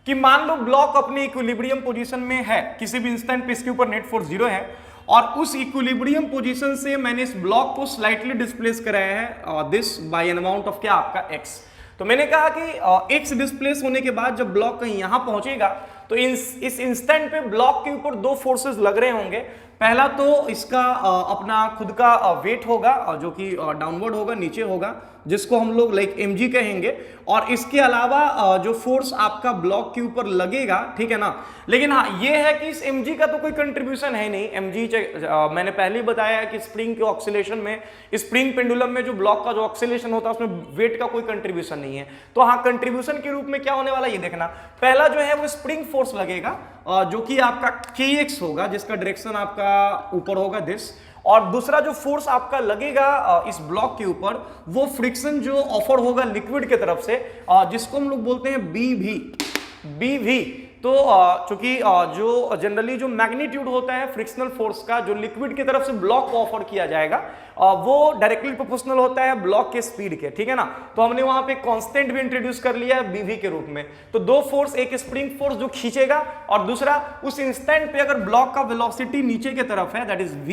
[SPEAKER 1] कि मान लो ब्लॉक अपनी इक्विलिब्रियम पोजीशन में है, किसी भी इंस्टेंट पे इसके ऊपर नेट फोर्स 0 है, और उस इक्विलिब्रियम पोजीशन से मैंने इस ब्लॉक को स्लाइटली डिस्प्लेस कराया है this by an amount of क्या, आपका x। तो मैंने कहा कि x डिस्प्लेस होने के बाद जब ब्लॉक कहीं यहां पहुंचेगा तो इस इंस्टेंट पे ब्लॉक के ऊपर दो फोर्सेस लग रहे होंगे। पहला तो इसका अपना खुद का वेट होगा जो कि डाउनवर्ड होगा, नीचे होगा, जिसको हम लोग लाइक mg कहेंगे, और इसके अलावा जो फोर्स आपका ब्लॉक के ऊपर लगेगा, ठीक है ना। लेकिन हाँ ये है कि इस mg का तो कोई कंट्रीब्यूशन है नहीं। mg मैंने पहले ही बताया है कि स्प्रिंग के ऑक्सीलेशन में, स्प्रिंग पेंडुलम में जो ब्लॉक का जो ऑक्सीलेशन होता है उसमें वेट का कोई कंट्रीब्यूशन नहीं है। तो हाँ कंट्रीब्यूशन के रूप में क्या होने वाला ये देखना, पहला जो है वो स्प्रिंग फोर्स लगेगा जो कि आपका kx होगा, जिसका डायरेक्शन आपका ऊपर होगा दिस, और दूसरा जो फोर्स आपका लगेगा इस ब्लॉक के ऊपर वो फ्रिक्शन जो ऑफर होगा लिक्विड के तरफ से, जिसको हम लोग बोलते हैं BV। तो चूंकि जो जनरली जो मैग्नीट्यूड होता है फ्रिक्शनल फोर्स का जो लिक्विड की तरफ से ब्लॉक को ऑफर किया जाएगा वो डायरेक्टली प्रोपोर्शनल होता है ब्लॉक के स्पीड के, ठीक है ना। तो हमने वहां पे कांस्टेंट भी इंट्रोड्यूस कर लिया है BV के रूप में। तो दो फोर्स, एक स्प्रिंग फोर्स जो खींचेगा और दूसरा उस इंस्टेंट पे अगर ब्लॉक का वेलोसिटी नीचे की तरफ है दैट इज V,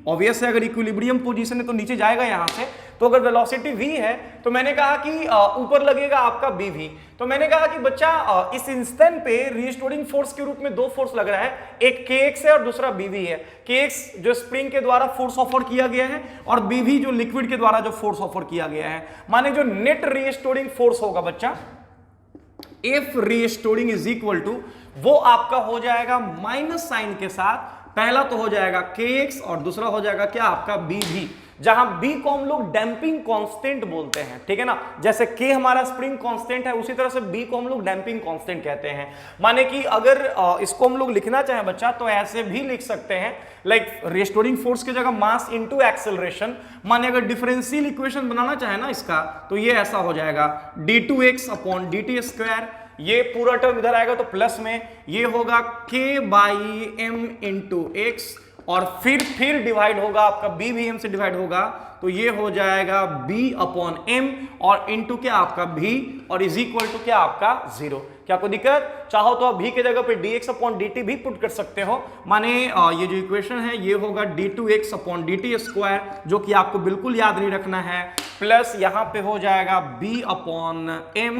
[SPEAKER 1] ऑब्वियस है अगर इक्विलिब्रियम पोजीशन है तो नीचे जाएगा यहां से, तो अगर वेलोसिटी V है तो मैंने कहा कि ऊपर लगेगा आपका BV। तो मैंने कहा कि बच्चा इस इंस्टेंट पे रीस्टोरिंग फोर्स के रूप में दो फोर्स लग रहा है, एक kx है और दूसरा BV है। kx जो स्प्रिंग के द्वारा फोर्स ऑफर किया गया है और BV जो लिक्विड के द्वारा जो फोर्स ऑफर किया गया है। माने जो नेट रीस्टोरिंग फोर्स होगा बच्चा F restoring is equal to, वो आपका हो जाएगा माइनस साइन के साथ, पहला तो हो जाएगा kx और दूसरा हो जाएगा क्या, आपका BV, जहां B को हम लोग डैंपिंग कांस्टेंट बोलते हैं, ठीक है ना। जैसे K हमारा स्प्रिंग कांस्टेंट है उसी तरह से B को हम लोग डैंपिंग कांस्टेंट कहते हैं। माने कि अगर इसको हम लोग लिखना चाहें बच्चा तो ऐसे भी लिख सकते हैं लाइक रिस्टोरिंग फोर्स की जगह मास इनटू एक्सेलरेशन। माने अगर डिफरेंशियल इक्वेशन बनाना चाहे ना इसका तो ये ऐसा हो जाएगा d2x अपॉन dt स्क्वायर, ये पूरा टर्म इधर आएगा तो प्लस में ये होगा k by m into x, और फिर डिवाइड होगा आपका b भी m से डिवाइड होगा तो ये हो जाएगा b अपॉन m और इनटू क्या आपका v और इज इक्वल टू क्या आपका 0। क्या कोई दिक्कत? चाहो तो आप v के जगह पे dx अपॉन dt भी पुट कर सकते हो। माने ये जो इक्वेशन है ये होगा d2x अपॉन dt स्क्वायर, जो कि आपको बिल्कुल याद नहीं रखना है, प्लस यहां पे हो जाएगा b upon m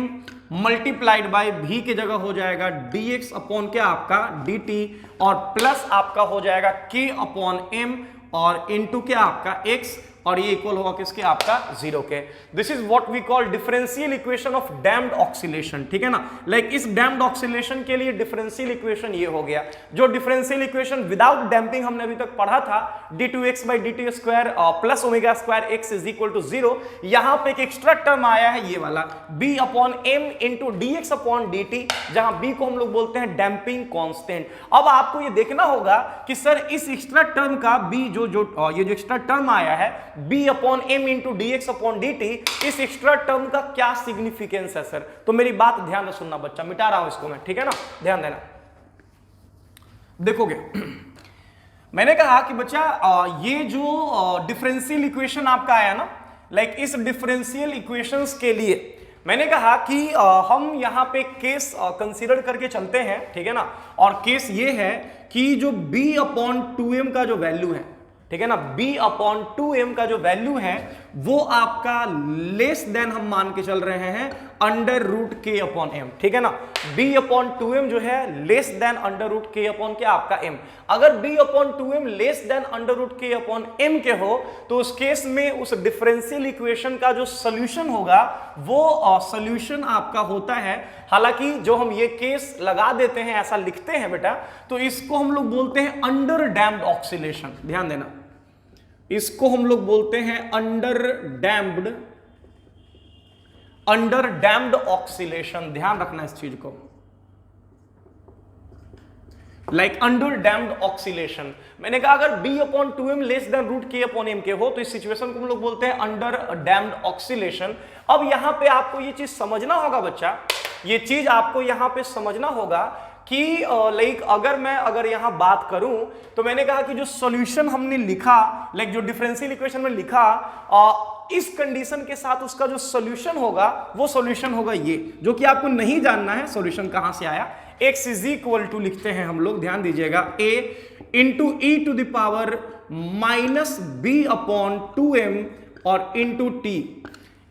[SPEAKER 1] multiplied by v की जगह हो जाएगा dx अपॉन क्या आपका dt, और प्लस आपका हो जाएगा k अपॉन m और इनटू क्या आपका x, और ये इक्वल होगा किसके, आपका 0 के। This is what we call differential equation of damped oscillation, ठीक है ना। लाइक इस डैम्प्ड ऑक्सीलेशन के लिए डिफरेंशियल इक्वेशन ये हो गया। जो डिफरेंशियल इक्वेशन विदाउट डैम्पिंग हमने अभी तक पढ़ा था d2x बाई dt square plus omega square x is equal to 0, यहां पे एक एक्स्ट्रा टर्म आया है ये वाला b upon m into dx upon dt, जहां b को हम लोग बोलते हैं डैम्पिंग कांस्टेंट। अब आपको ये देखना होगा कि सर इस एक्स्ट्रा टर्म का b ये जो एक्स्ट्रा टर्म आया है b upon m into dx upon dt, इस एक्स्ट्रा टर्म का क्या सिग्निफिकेंस है सर? तो मेरी बात ध्यान से सुनना बच्चा, मिटा रहा हूं इसको मैं, ठीक है ना, ध्यान देना। देखोगे मैंने कहा कि बच्चा ये जो डिफरेंशियल इक्वेशन आपका आया ना, लाइक इस डिफरेंशियल इक्वेशंस के लिए मैंने कहा कि हम यहां पे केस कंसीडर करके चलते हैं, ठीक है ना। और केस ये है कि जो b अपॉन 2m का जो वैल्यू है, ठीक है ना, b अपॉन 2m का जो वैल्यू है वो आपका लेस देन हम मान के चल रहे हैं under root k upon m, ठीक है ना। b अपॉन 2m जो है less than under root k upon क्या आपका m। अगर b upon 2m less than under root k upon m के हो तो उस केस में उस डिफरेंशियल इक्वेशन का जो सोल्यूशन होगा वो सोल्यूशन आपका होता है, हालांकि जो हम ये केस लगा देते हैं ऐसा लिखते हैं बेटा, तो इसको हम लोग बोलते हैं अंडर डैम्प्ड ऑक्सीलेशन। ध्यान देना, इसको हम लोग बोलते हैं अंडर डैम्प्ड ऑक्सीलेशन। ध्यान रखना इस चीज को। Like under damped oscillation. मैंने कहा अगर b upon 2m less than root k upon m के हो तो इस सिचुएशन को हम लोग बोलते हैं अंडर डैम्ड ऑक्सीलेशन। अब यहां पे आपको ये चीज समझना होगा बच्चा, ये चीज आपको यहां पे समझना होगा कि लाइक अगर यहां बात करूं तो मैंने कहा कि जो सॉल्यूशन हमने लिखा, लाइक जो डिफरेंशियल इक्वेशन में लिखा, इस कंडीशन के साथ उसका जो सॉल्यूशन होगा वो सॉल्यूशन होगा ये, जो कि आपको नहीं जानना है सॉल्यूशन कहां से आया। x इज इक्वल टू लिखते हैं हम लोग, ध्यान दीजिएगा, a into e to the power minus b upon 2m और into t.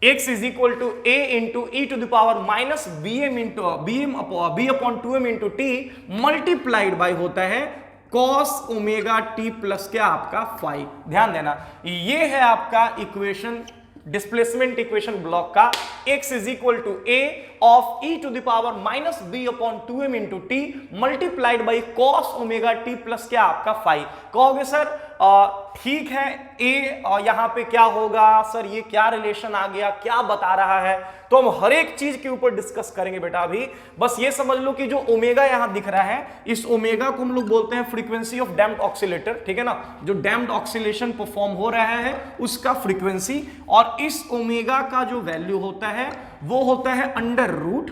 [SPEAKER 1] x is equal to a into e to the power minus b upon 2m into t multiplied by होता है cos omega t plus क्या आपका five. ध्यान देना, ये है आपका इक्वेशन, डिस्प्लेसमेंट इक्वेशन ब्लॉक का। x is equal to a of e to the power minus b upon 2m into t multiplied by cos omega t plus क्या आपका फाइव। कहोगे सर ठीक है a यहां पे क्या होगा सर, ये क्या रिलेशन आ गया, क्या बता रहा है, तो हम हर एक चीज के ऊपर डिस्कस करेंगे बेटा। अभी बस ये समझ लो कि जो ओमेगा यहां दिख रहा है, इस ओमेगा को हम लोग बोलते हैं फ्रीक्वेंसी ऑफ डैम्प्ड ऑक्सीलेटर, ठीक है ना, जो डैम्प्ड ऑक्सीलेशन परफॉर्म हो रहा है उसका फ्रीक्वेंसी। और इस ओमेगा का जो वैल्यू होता है वो होता है under root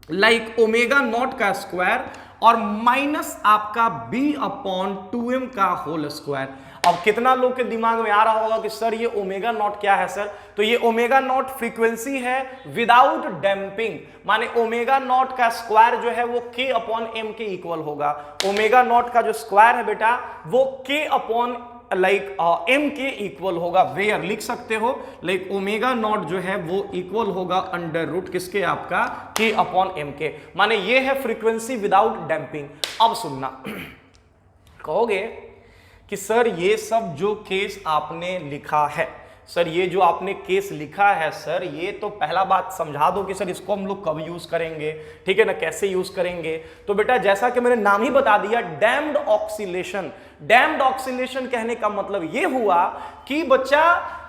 [SPEAKER 1] like omega naught का स्क्वायर और माइनस आपका b अपॉन 2m का होल स्क्वायर। अब कितना लोग के दिमाग में आ रहा होगा कि सर ये ओमेगा नॉट क्या है सर, तो ये ओमेगा नॉट फ्रीक्वेंसी है विदाउट डैम्पिंग, माने ओमेगा नॉट का स्क्वायर जो है वो k अपॉन m के इक्वल होगा। ओमेगा नॉट का जो स्क्वायर है बेटा वो k अपॉन लाइक m के इक्वल होगा। वेयर लिख सकते हो लाइक ओमेगा नॉट जो है वो इक्वल होगा अंडर रूट किसके, आपका k अपॉन m के, माने ये है फ्रीक्वेंसी विदाउट डैम्पिंग। अब सुनना, कहोगे कि सर ये सब जो केस आपने लिखा है, सर ये जो आपने केस लिखा है सर, ये तो पहला बात समझा दो कि सर इसको हम लोग कब यूज करेंगे, ठीक है ना, कैसे यूज करेंगे। तो बेटा जैसा कि मैंने नाम ही बता दिया, डैम्प्ड ऑक्सीलेशन। डैम्प्ड ऑक्सीलेशन कहने का मतलब ये हुआ कि बच्चा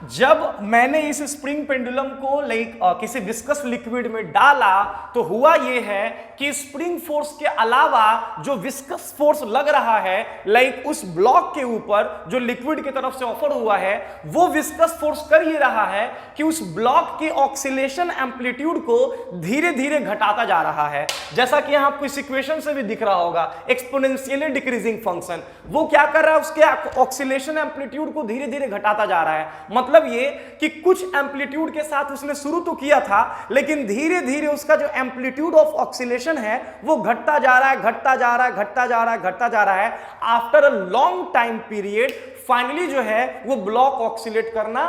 [SPEAKER 1] जब मैंने इस स्प्रिंग पेंडुलम को लाइक किसी विस्कस लिक्विड में डाला तो हुआ ये है कि स्प्रिंग फोर्स के अलावा जो विस्कस फोर्स लग रहा है लाइक उस ब्लॉक के ऊपर जो लिक्विड की तरफ से ऑफर हुआ है, वो विस्कस फोर्स कर ये रहा है कि उस ब्लॉक के ऑक्सीलेशन एम्पलीट्यूड को धीरे धीरे घटाता जा रहा है। जैसा कि यहां आपको इस इक्वेशन से भी दिख रहा होगा, एक्सपोनेंशियली डिक्रीजिंग फंक्शन, वो क्या कर रहा है, उसके ऑक्सीलेशन एम्पलीट्यूड को धीरे धीरे घटाता जा रहा है। मतलब ये कि कुछ एम्पलीट्यूड के साथ उसने शुरू तो किया था, लेकिन धीरे धीरे उसका जो एम्पलीट्यूड ऑफ ऑक्सीलेशन है वो घटता जा रहा है, घटता जा रहा है, घटता जा रहा है, घटता जा रहा है। After a long time period finally जो है वो ब्लॉक ऑक्सीलेट करना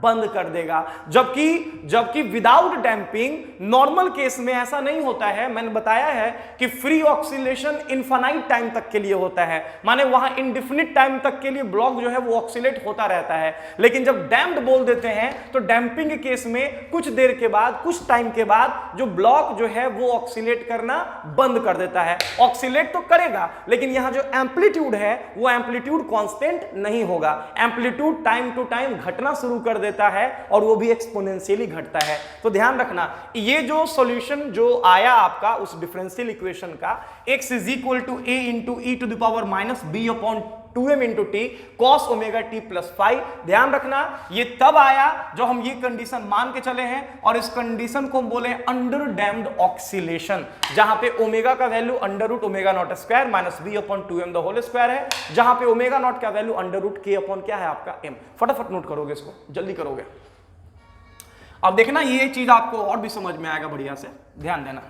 [SPEAKER 1] बंद कर देगा। जबकि विदाउट डैम्पिंग नॉर्मल केस में ऐसा नहीं होता है। मैंने बताया है कि फ्री ऑक्सीलेशन इनफाइनाइट टाइम तक के लिए होता है, माने वहां इंडिफिनिट टाइम तक के लिए ब्लॉक जो है वो ऑक्सीलेट होता रहता है। लेकिन जब डैम्प्ड बोल देते हैं तो डैम्पिंग के केस में कुछ देर के बाद, कुछ टाइम के बाद जो ब्लॉक जो है वो ऑक्सीलेट करना बंद कर देता है। ऑक्सीलेट तो करेगा लेकिन यहां जो एम्पलीट्यूड है वो एम्पलीट्यूड कांस्टेंट नहीं होगा, एम्पलीट्यूड टाइम टू टाइम घटना शुरू कर देता है और वो भी एक्सपोनेंशियली घटता है। तो ध्यान रखना, ये जो सॉल्यूशन जो आया आपका उस डिफरेंशियल इक्वेशन का, x is equal to a into e to the power minus b upon 2m into t cos omega t plus 5। ध्यान रखना ये तब आया जो हम ये कंडीशन मान के चले हैं, और इस कंडीशन को हम बोले अंडर डैम्प्ड ऑक्सीलेशन, जहां पे ओमेगा का value under root omega naught square minus b upon 2m the whole square है, जहां पे ओमेगा नॉट का value under root k upon क्या है आपका m। फटाफट नोट करोगे इसको, जल्दी करोगे। अब देखना ये चीज आपको और भी समझ में आएगा बढ़िया से, ध्यान देना।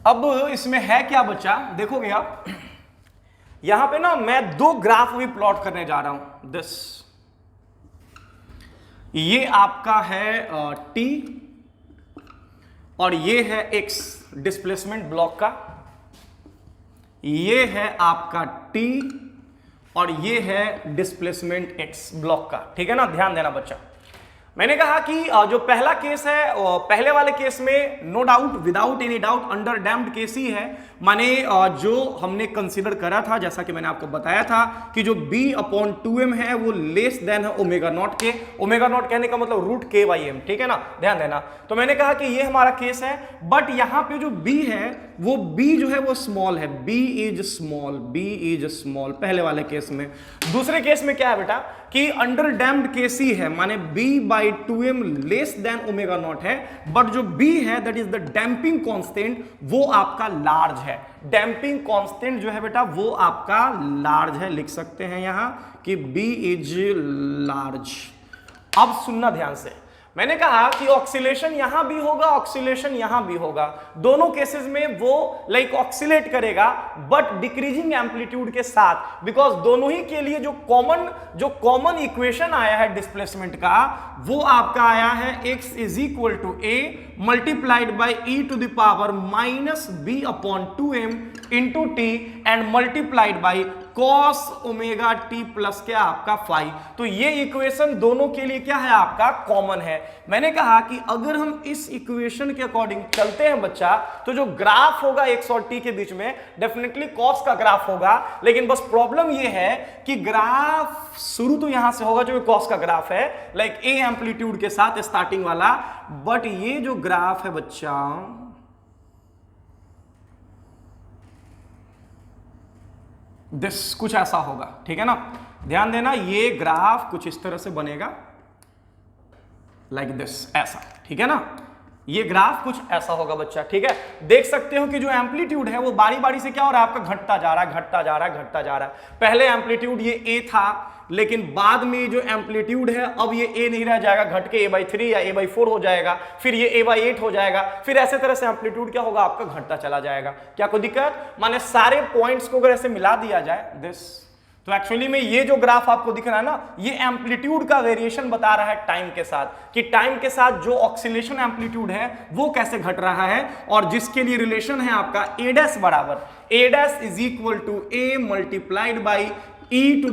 [SPEAKER 1] अब इसमें है क्या बच्चा, देखोगे आप यहां पे ना मैं दो ग्राफ भी प्लॉट करने जा रहा हूं। दिस ये आपका है t और ये है x डिस्प्लेसमेंट ब्लॉक का, ये है आपका t और ये है डिस्प्लेसमेंट x ब्लॉक का, ठीक है ना। ध्यान देना बच्चा, मैंने कहा कि जो पहला केस है, पहले वाले केस में no doubt, without any doubt under damped case ही है। माने जो हमने कंसीडर करा था, जैसा कि मैंने आपको बताया था कि जो b/2m है वो लेस देन है ओमेगा नॉट के। ओमेगा नॉट कहने का मतलब रूट k/m, ठीक है ना, ध्यान देना। तो मैंने कहा कि ये हमारा केस है, बट यहां पे जो b है वो b जो है वो स्मॉल है, b इज स्मॉल पहले वाले केस में। दूसरे केस में क्या है बेटा कि अंडर डैम्प्ड केस ही है, माने b/2m less than omega naught है, बट जो b है that is the damping constant, वो आपका लार्ज है। डैम्पिंग कांस्टेंट जो है बेटा वो आपका लार्ज है, लिख सकते हैं यहां कि b इज लार्ज। अब सुनना ध्यान से, मैंने कहा कि ऑक्सीलेशन यहां भी होगा, ऑक्सीलेशन यहां भी होगा, दोनों केसेस में वो लाइक ऑक्सीलेट करेगा बट डिक्रीजिंग एम्पलीट्यूड के साथ, बिकॉज दोनों ही के लिए जो कॉमन इक्वेशन आया है डिस्प्लेसमेंट का वो आपका आया है x is equal to a multiplied by e⁻ -b/2m into t and multiplied by cos omega t plus क्या आपका फाई। तो ये इक्वेशन दोनों के लिए क्या है आपका कॉमन है। मैंने कहा कि अगर हम इस इक्वेशन के अकॉर्डिंग चलते हैं बच्चा, तो जो ग्राफ होगा x और t के बीच में डेफिनेटली cos का ग्राफ होगा, लेकिन बस प्रॉब्लम ये है कि ग्राफ शुरू तो यहां से होगा जो cos का ग्राफ है, लाइक a एम्पलीट्यूड के साथ स्टार्टिंग वाला, बट ये जो ग्राफ है बच्चा दिस कुछ ऐसा होगा, ठीक है ना, ध्यान देना। ये ग्राफ कुछ इस तरह से बनेगा, लाइक दिस, ऐसा, ठीक है ना। ये ग्राफ कुछ ऐसा होगा बच्चा, ठीक है। देख सकते हो कि जो एम्पलीट्यूड है वो बारी बारी से क्या हो रहा है आपका, घटता जा रहा है, घटता जा रहा है, घटता जा रहा है। पहले एम्पलीट्यूड ये a था, लेकिन बाद में जो एम्पलीट्यूड है अब ये a नहीं रह जाएगा, घट के a/3 या a/4 हो जाएगा, फिर ये a/8 हो जाएगा, फिर ऐसे तरह से एम्पलीट्यूड क्या होगा आपका घटता चला जाएगा। क्या कोई दिक्कत, माने सारे पॉइंट्स को अगर ऐसे मिला दिया जाए दिस, तो एक्चुअली में ये जो ग्राफ आपको दिख रहा है ना, ये एम्पलीट्यूड का वेरिएशन बता रहा है टाइम के साथ, कि टाइम के साथ जो ऑक्सीलेशन एम्पलीट्यूड है वो कैसे घट रहा है, और जिसके लिए रिलेशन है आपका a' बराबर a' is equal to a multiplied by e⁻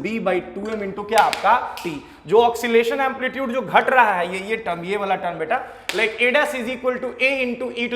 [SPEAKER 1] b/2m into क्या आपका t। जो ऑक्सीलेशन एम्पलीट्यूड जो घट रहा है, ये टर्म, ये वाला टर्म बेटा, like a' is equal to a into e⁻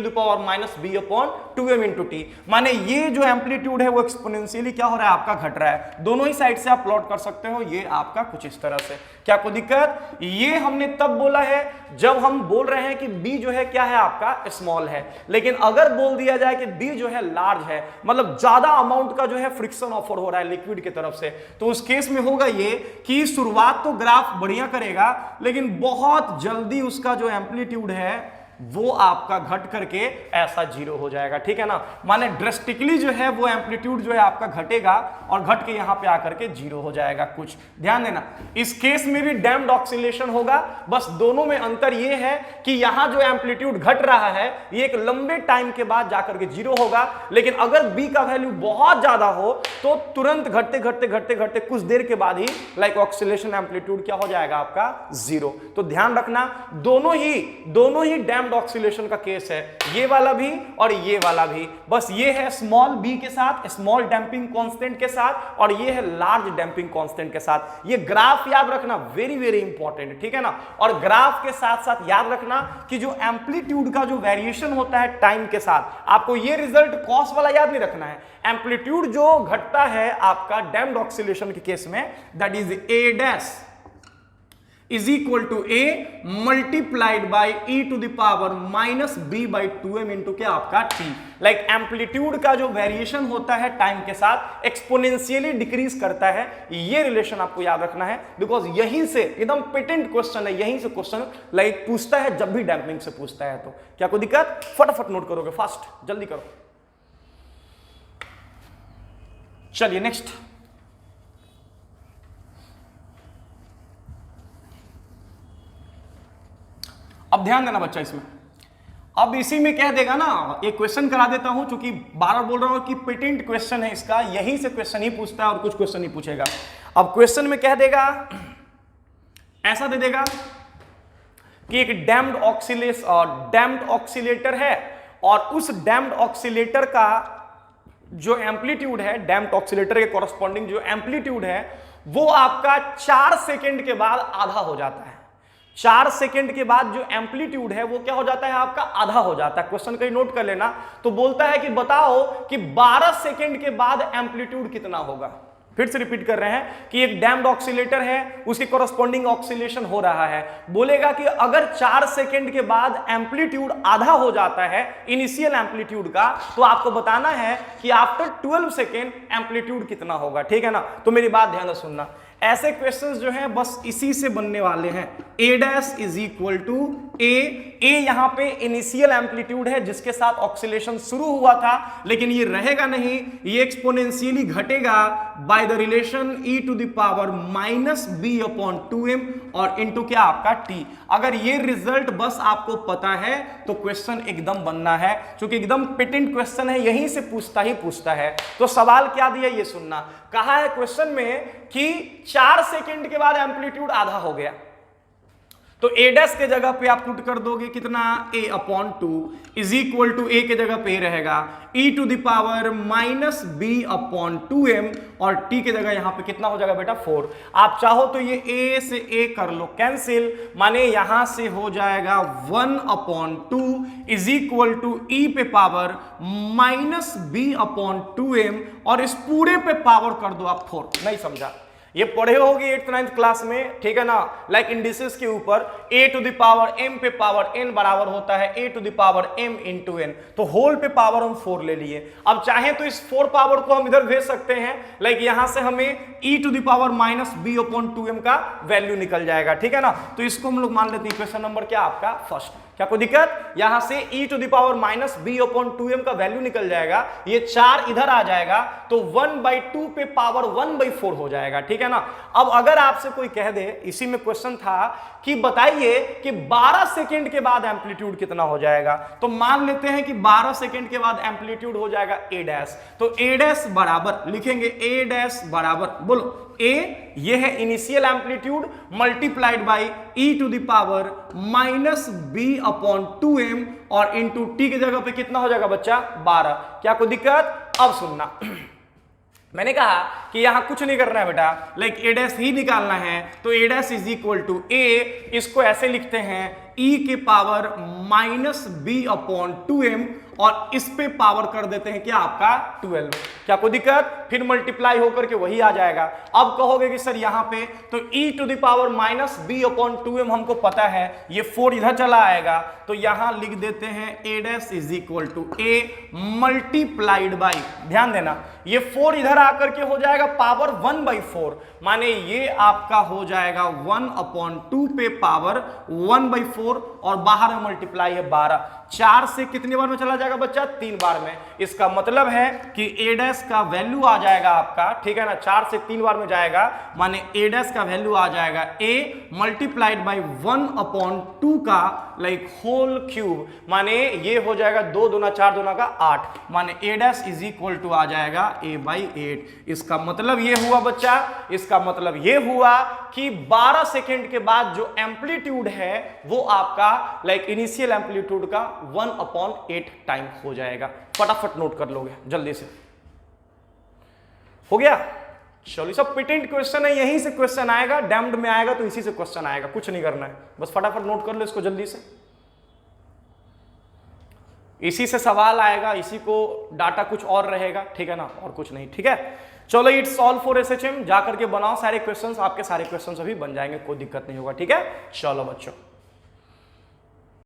[SPEAKER 1] b/2m into t, माने ये जो एम्पलीट्यूड है वो एक्सपोनेंशियली क्या हो रहा है आपका घट रहा है। दोनों ही साइड से आप प्लॉट कर सकते हो, ये आपका कुछ इस तरह से। क्या कोई दिक्कत, ये हमने तब बोला है जब हम बोल रहे हैं कि b जो है क्या है आपका स्मॉल है, लेकिन अगर बोल दिया जाए कि b जो है लार्ज है, मतलब ज्यादा अमाउंट का जो है फ्रिक्शन ऑफर हो रहा है लिक्विड की तरफ से, तो उस केस में होगा ये कि शुरुआत तो ग्राफ बढ़िया करेगा, लेकिन बहुत जल्दी उसका जो एम्पलीट्यूड है वो आपका घट करके ऐसा 0 हो जाएगा, ठीक है ना। माने ड्रेस्टिकली जो है वो एम्पलीट्यूड जो है आपका घटेगा और घट के यहां पे आकर के 0 हो जाएगा। कुछ ध्यान देना, इस केस में भी डैम्प्ड ऑक्सीलेशन होगा, बस दोनों में अंतर ये है कि यहां जो एम्पलीट्यूड घट रहा है ये एक लंबे टाइम के बाद जाकर के 0 होगा, लेकिन अगर b का वैल्यू बहुत ज्यादा हो तो तुरंत घटते घटते घटते घटते कुछ देर के बाद ही लाइक ऑक्सीलेशन एम्पलीट्यूड क्या हो जाएगा आपका 0। तो ध्यान रखना, दोनों ही डैम्प्ड ऑक्सीलेशन का केस है, ये वाला भी और ये वाला भी। बस ये है स्मॉल b के साथ, स्मॉल डैम्पिंग कांस्टेंट के साथ, और ये है लार्ज डैम्पिंग कांस्टेंट के साथ। ये ग्राफ याद रखना, वेरी वेरी इंपॉर्टेंट, ठीक है ना। और ग्राफ के साथ साथ याद रखना कि जो एम्पलीट्यूड का जो वेरिएशन होता है टाइम के साथ, आपको ये रिजल्ट कॉस वाला याद नहीं रखना है। एम्पलीट्यूड जो घटता है आपका डैम्प्ड ऑक्सीलेशन के केस में, that is a' is equal to a multiplied by e⁻ b/2m into क्या आपका t। लाइक एम्पलीट्यूड का जो वेरिएशन होता है टाइम के साथ एक्सपोनेंशियली डिक्रीज करता है, ये रिलेशन आपको याद रखना है, बिकॉज यहीं से एकदम पेटेंट क्वेश्चन है, यहीं से क्वेश्चन लाइक पूछता है जब भी डैम्पिंग से पूछता है। तो क्या कोई दिक्कत, फटाफट नोट करोगे, फास्ट जल्दी करो। चलिए नेक्स्ट, अब ध्यान देना बच्चा इसमें, अब इसी में कह देगा ना, एक क्वेश्चन करा देता हूं, क्योंकि बार बार बोल रहा हूं कि पेटेंट क्वेश्चन है इसका, यहीं से क्वेश्चन ही पूछता है और कुछ क्वेश्चन ही पूछेगा। अब क्वेश्चन में कह देगा, ऐसा दे देगा कि एक डैम्प्ड ऑक्सीलेटर है, और उस डैम्प्ड ऑक्सीलेटर का जो एम्पलीट्यूड है, डैम्प्ड ऑक्सीलेटर के कॉरस्पॉन्डिंग जो एम्पलीट्यूड है वो आपका 4 सेकंड के बाद आधा हो जाता है। 4 सेकंड के बाद जो एम्पलीट्यूड है वो क्या हो जाता है आपका, आधा हो जाता है। क्वेश्चन कहीं नोट कर लेना। तो बोलता है कि बताओ कि 12 सेकंड के बाद एम्पलीट्यूड कितना होगा। फिर से रिपीट कर रहे हैं कि एक डैम्ड ऑक्सीलेटर है, उसके कॉरस्पॉन्डिंग ऑक्सीलेशन हो रहा है। बोलेगा कि अगर 4 सेकंड के बाद एम्पलीट्यूड आधा हो जाता है इनिशियल एम्पलीट्यूड का, तो आपको बताना है कि आफ्टर 12 सेकंड एम्पलीट्यूड कितना होगा। ठीक है ना। तो मेरी बात ध्यान से सुनना, ऐसे क्वेश्चंस जो हैं बस इसी से बनने वाले हैं। a dash is equal to a यहां पे इनिशियल एम्पलीट्यूड है जिसके साथ ऑक्सीलेशन शुरू हुआ था, लेकिन ये रहेगा नहीं, ये एक्सपोनेंशियली घटेगा by the relation e to the power minus b upon 2m और इनटू क्या आपका t। अगर ये रिजल्ट बस आपको पता है तो क्वेश्चन एकदम बनना है, क्योंकि एकदम पेटेंट क्वेश्चन है, यहीं से पूछता ही पूछता है। तो सवाल क्या दिया ये सुनना, कहा है क्वेश्चन में कि 4 सेकंड के बाद एम्पलीट्यूड आधा हो गया, तो a डैश के जगह पे आप पुट कर दोगे कितना, a upon 2 is equal to a के जगह पे रहेगा e to the power minus b upon 2m और t के जगह यहां पे कितना हो जाएगा बेटा 4। आप चाहो तो ये a से a कर लो कैंसिल, माने यहां से हो जाएगा 1 upon 2 is equal to e पे power minus b upon 2m और इस पूरे पे पावर कर दो आप 4। नहीं समझा, ये पढ़े होगे 8th 9th क्लास में, ठीक है ना। लाइक इंडिसेस के ऊपर a to the power m पे पावर n बराबर होता है a to the power m into n, तो होल पे पावर हम 4 ले लिए। अब चाहें तो इस 4 पावर को हम इधर भेज सकते हैं, लाइक यहां से हमें e to the power minus b upon 2m का वैल्यू निकल जाएगा। ठीक है ना। तो इसको हम लोग मान लेते हैं क्वेश्चन नंबर क्या आपका फर्स्ट। क्या कोई दिक्कत, यहां से e to the power minus b upon 2m का वैल्यू निकल जाएगा, ये 4 इधर आ जाएगा तो 1/2 पे पावर 1/4 हो जाएगा। ठीक है ना। अब अगर आपसे कोई कह दे, इसी में क्वेश्चन था कि बताइए कि 12 सेकंड के बाद एम्पलीट्यूड कितना हो जाएगा, तो मान लेते हैं कि 12 सेकंड के बाद एम्पलीट्यूड हो जाएगा a डैश, तो a डैश बराबर लिखेंगे a डैश बराबर बोलो a, ये है initial amplitude multiplied by e to the power minus b upon 2m और इंटू t की जगह पे कितना हो जाएगा बच्चा 12। क्या कोई दिक्कत, अब सुनना मैंने कहा कि यहां कुछ नहीं करना है बेटा, लाइक a डैश ही निकालना है, तो a dash is equal to a, इसको ऐसे लिखते हैं e के power minus b upon 2m और इस पे पावर कर देते हैं क्या आपका 12। क्या कोई दिक्कत, फिर मल्टीप्लाई होकर के वही आ जाएगा। अब कहोगे कि सर यहां पे तो e to the power minus b upon 2m हमको पता है, ये 4 इधर चला आएगा, तो यहां लिख देते हैं a dash is equal to a multiplied by, ध्यान देना ये 4 इधर आकर के हो जाएगा पावर 1/4, माने ये आपका हो जाएगा 1 अपॉन 2 पे पावर 1/4 और बाहर में मल्टीप्लाई है 12। 4 से कितनी बार में चला जाएगा बच्चा, 3 बार में। इसका मतलब है कि a डैश का वैल्यू आ जाएगा आपका, ठीक है ना, 4 से 3 बार में जाएगा, माने a डैश का वैल्यू आ जाएगा a मल्टीप्लाइड बाई 1 अपॉन 2 का लाइक होल क्यूब, माने ये हो जाएगा 2 दूना 4 दूना का 8, माने a dash is equal to आ जाएगा a/8। इसका मतलब ये हुआ बच्चा, इसका मतलब ये हुआ कि 12 सेकेंड के बाद जो एम्पलीट्यूड है वो आपका लाइक इनिशियल एम्पलीट्यूड का 1/8 टाइम हो जाएगा। फटाफट नोट कर लोगे जल्दी से, हो गया। चलो सब पेटेंट क्वेश्चन है, यहीं से क्वेश्चन आएगा, डैम्ड में आएगा तो इसी से क्वेश्चन आएगा, कुछ नहीं करना है, बस फटाफट नोट कर लो इसको जल्दी से। इसी से सवाल आएगा, इसी को डाटा कुछ और रहेगा, ठीक है ना, और कुछ नहीं, ठीक है। चलो इट्स ऑल फॉर एसएचएम, जा करके बनाओ सारे क्वेश्चंस, आपके सारे क्वेश्चंस अभी बन जाएंगे, कोई दिक्कत नहीं होगा, ठीक है। चलो बच्चों।